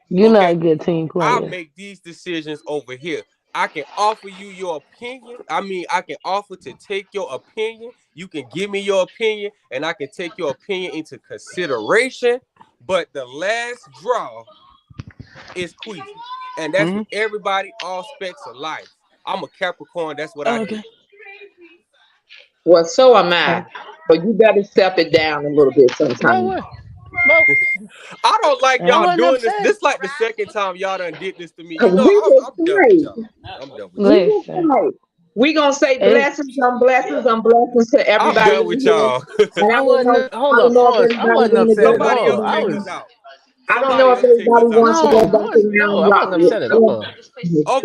Speaker 3: You're not
Speaker 1: Okay.
Speaker 3: a good team
Speaker 1: I
Speaker 3: player.
Speaker 1: make these decisions over here. I can offer you your opinion. I can offer to take your opinion. You can give me your opinion, and I can take your opinion into consideration. But the last draw is Queasy. And that's with everybody, all specs of life. I'm a Capricorn. That's what I do.
Speaker 2: Okay.
Speaker 6: well, so am I. But you better step it down a little bit
Speaker 2: But
Speaker 6: sometimes.
Speaker 2: what? But
Speaker 1: I don't like
Speaker 2: I
Speaker 1: y'all
Speaker 2: wasn't
Speaker 1: doing this.
Speaker 2: upset.
Speaker 1: This like the second time y'all done did this to me.
Speaker 6: Cause
Speaker 1: You know,
Speaker 6: we will
Speaker 1: I'm done with y'all.
Speaker 6: fight.
Speaker 1: I'm done with
Speaker 6: We
Speaker 1: y'all.
Speaker 6: will
Speaker 3: Listen,
Speaker 6: fight. We gonna say
Speaker 3: it's
Speaker 6: blessings on blessings on blessings to
Speaker 1: I'm
Speaker 6: everybody
Speaker 1: done
Speaker 6: in
Speaker 1: with
Speaker 6: here.
Speaker 1: y'all.
Speaker 6: And
Speaker 2: I
Speaker 6: I don't know.
Speaker 2: wasn't. Hold
Speaker 6: I don't
Speaker 2: up,
Speaker 6: know if
Speaker 2: Forrest. I
Speaker 6: everybody
Speaker 2: wasn't
Speaker 6: want to
Speaker 2: upset
Speaker 6: go
Speaker 2: at
Speaker 6: back
Speaker 1: Somebody
Speaker 6: to
Speaker 2: all.
Speaker 1: else
Speaker 2: I
Speaker 1: take
Speaker 6: the.
Speaker 1: us
Speaker 2: was
Speaker 1: out.
Speaker 6: I don't know
Speaker 1: Somebody
Speaker 6: if
Speaker 1: else take
Speaker 6: everybody
Speaker 1: us out.
Speaker 6: wants to go
Speaker 2: no
Speaker 6: back
Speaker 2: Forrest. No, I wasn't upset at all.
Speaker 1: Oh,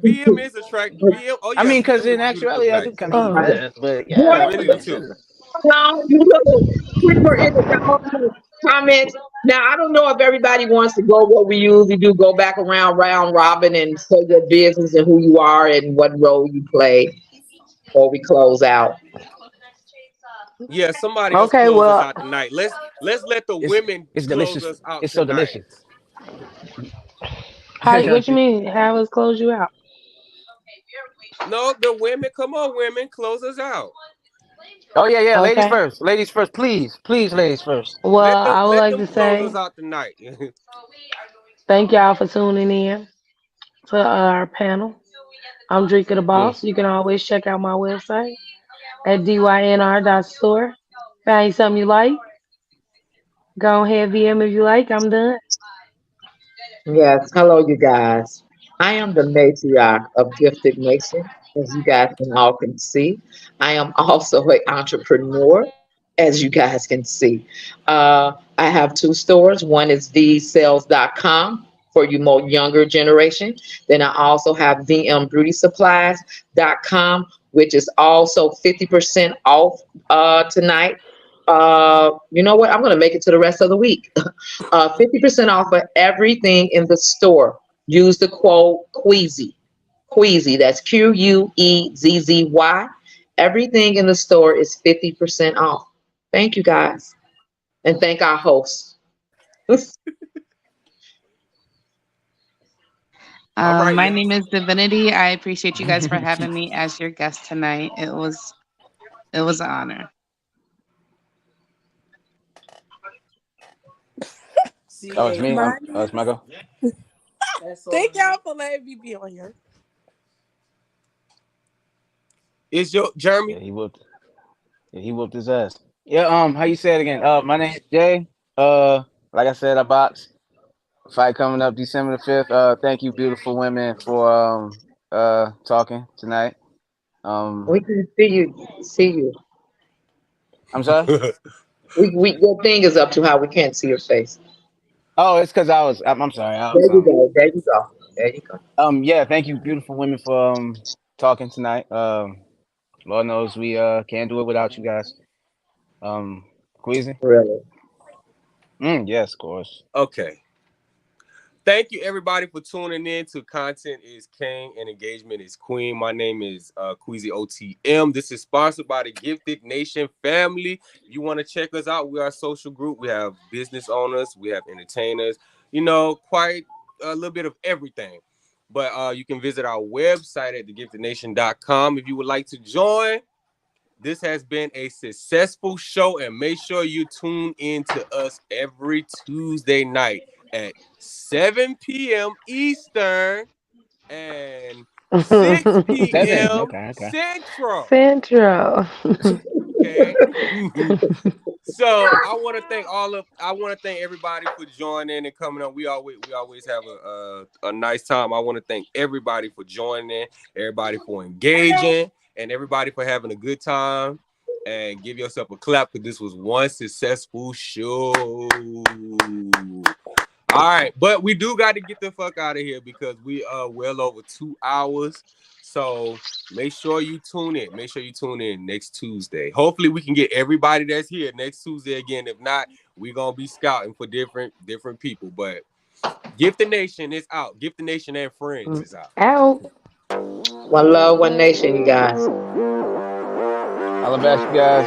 Speaker 1: BM is attractive. BM. Oh
Speaker 2: I
Speaker 1: yeah,
Speaker 2: mean, because
Speaker 1: BM
Speaker 2: in
Speaker 1: is beautiful
Speaker 2: actuality, I
Speaker 1: black.
Speaker 2: do kind of eat
Speaker 3: oh,
Speaker 2: ass. But yeah,
Speaker 1: I
Speaker 2: I
Speaker 6: Boy,
Speaker 1: really
Speaker 2: wasn't
Speaker 1: do
Speaker 2: upset
Speaker 1: too.
Speaker 2: at all.
Speaker 6: no, you little creeper in the comments. Now I don't know if everybody wants to go what we usually do, go back around round robin and say your business and who you are and what role you play, or we close out.
Speaker 1: Yeah, somebody else
Speaker 3: okay.
Speaker 1: close us
Speaker 3: Well,
Speaker 1: out tonight. Let's let the
Speaker 2: It's
Speaker 1: women
Speaker 2: it's
Speaker 1: close
Speaker 2: delicious.
Speaker 1: us out
Speaker 2: It's so
Speaker 1: tonight.
Speaker 2: delicious.
Speaker 3: what you mean? Have us close you out?
Speaker 1: No, the women. Come on, women, close us out.
Speaker 2: Oh yeah. Ladies
Speaker 3: Okay.
Speaker 2: first. Ladies first, please. Please, ladies first.
Speaker 3: Well, I would
Speaker 1: Let
Speaker 3: like
Speaker 1: them
Speaker 3: to
Speaker 1: close us
Speaker 3: say
Speaker 1: out tonight.
Speaker 3: thank y'all for tuning in to our panel. I'm Drika the Boss. You can always check out my website at dynr.store. Find something you like. Go ahead, VM if you like. I'm done.
Speaker 6: Yes, hello, you guys. I am the matriarch of Gifted Nation, as you guys can all can see. I am also an entrepreneur, as you guys can see. I have two stores. One is vsales.com for you more younger generation. Then I also have vmbeautysupplies.com, which is also 50% off tonight. You know what? I'm going to make it to the rest of the week. 50% off of everything in the store. Use the quote Queasy. Queasy, that's Queezzy. Everything in the store is 50% off. Thank you guys. and thank our hosts.
Speaker 1: All right,
Speaker 4: My
Speaker 1: y'all.
Speaker 4: name is Divinity. I appreciate you guys for having me as your guest tonight. It was an honor.
Speaker 9: Oh, it's me.
Speaker 5: My
Speaker 9: Oh, it's Michael.
Speaker 5: Thank y'all for letting me be on here.
Speaker 1: It's your Jeremy.
Speaker 9: Yeah, he whooped. Yeah, he whooped his ass. Yeah. How you say it again? My name is Jay. Like I said, I box. Fight coming up December the 5th. Thank you, beautiful women, for talking tonight.
Speaker 6: We can see you.
Speaker 9: I'm sorry.
Speaker 6: We your thing is up to how we can't see your face.
Speaker 9: Oh, it's because I'm sorry.
Speaker 6: There you go. There you go. There you go.
Speaker 9: Yeah, thank you, beautiful women, for talking tonight. Lord knows we can't do it without you guys. Queasy?
Speaker 6: Really?
Speaker 9: Yes, of course.
Speaker 1: Okay. Thank you, everybody, for tuning in to Content is King and Engagement is Queen. My name is Queasy OTM. This is sponsored by the Gifted Nation family. If you want to check us out, we are a social group. We have business owners. We have entertainers. You know, quite a little bit of everything. But you can visit our website at thegiftednation.com if you would like to join. This has been a successful show, and make sure you tune in to us every Tuesday night at 7 p.m. Eastern and 6 p.m.
Speaker 9: Okay.
Speaker 1: Central.
Speaker 3: Okay.
Speaker 1: So I want to thank everybody for joining and coming on. We always have a nice time. I want to thank everybody for joining, everybody for engaging, and everybody for having a good time. And give yourself a clap because this was one successful show. All right, but we do got to get the fuck out of here because we are well over 2 hours. So make sure you tune in. Make sure you tune in next Tuesday. Hopefully we can get everybody that's here next Tuesday again. If not, we're gonna be scouting for different people. But Gift the Nation is out. Gift the Nation and Friends is out.
Speaker 3: Out.
Speaker 6: One love, one nation, you guys.
Speaker 9: I love you guys.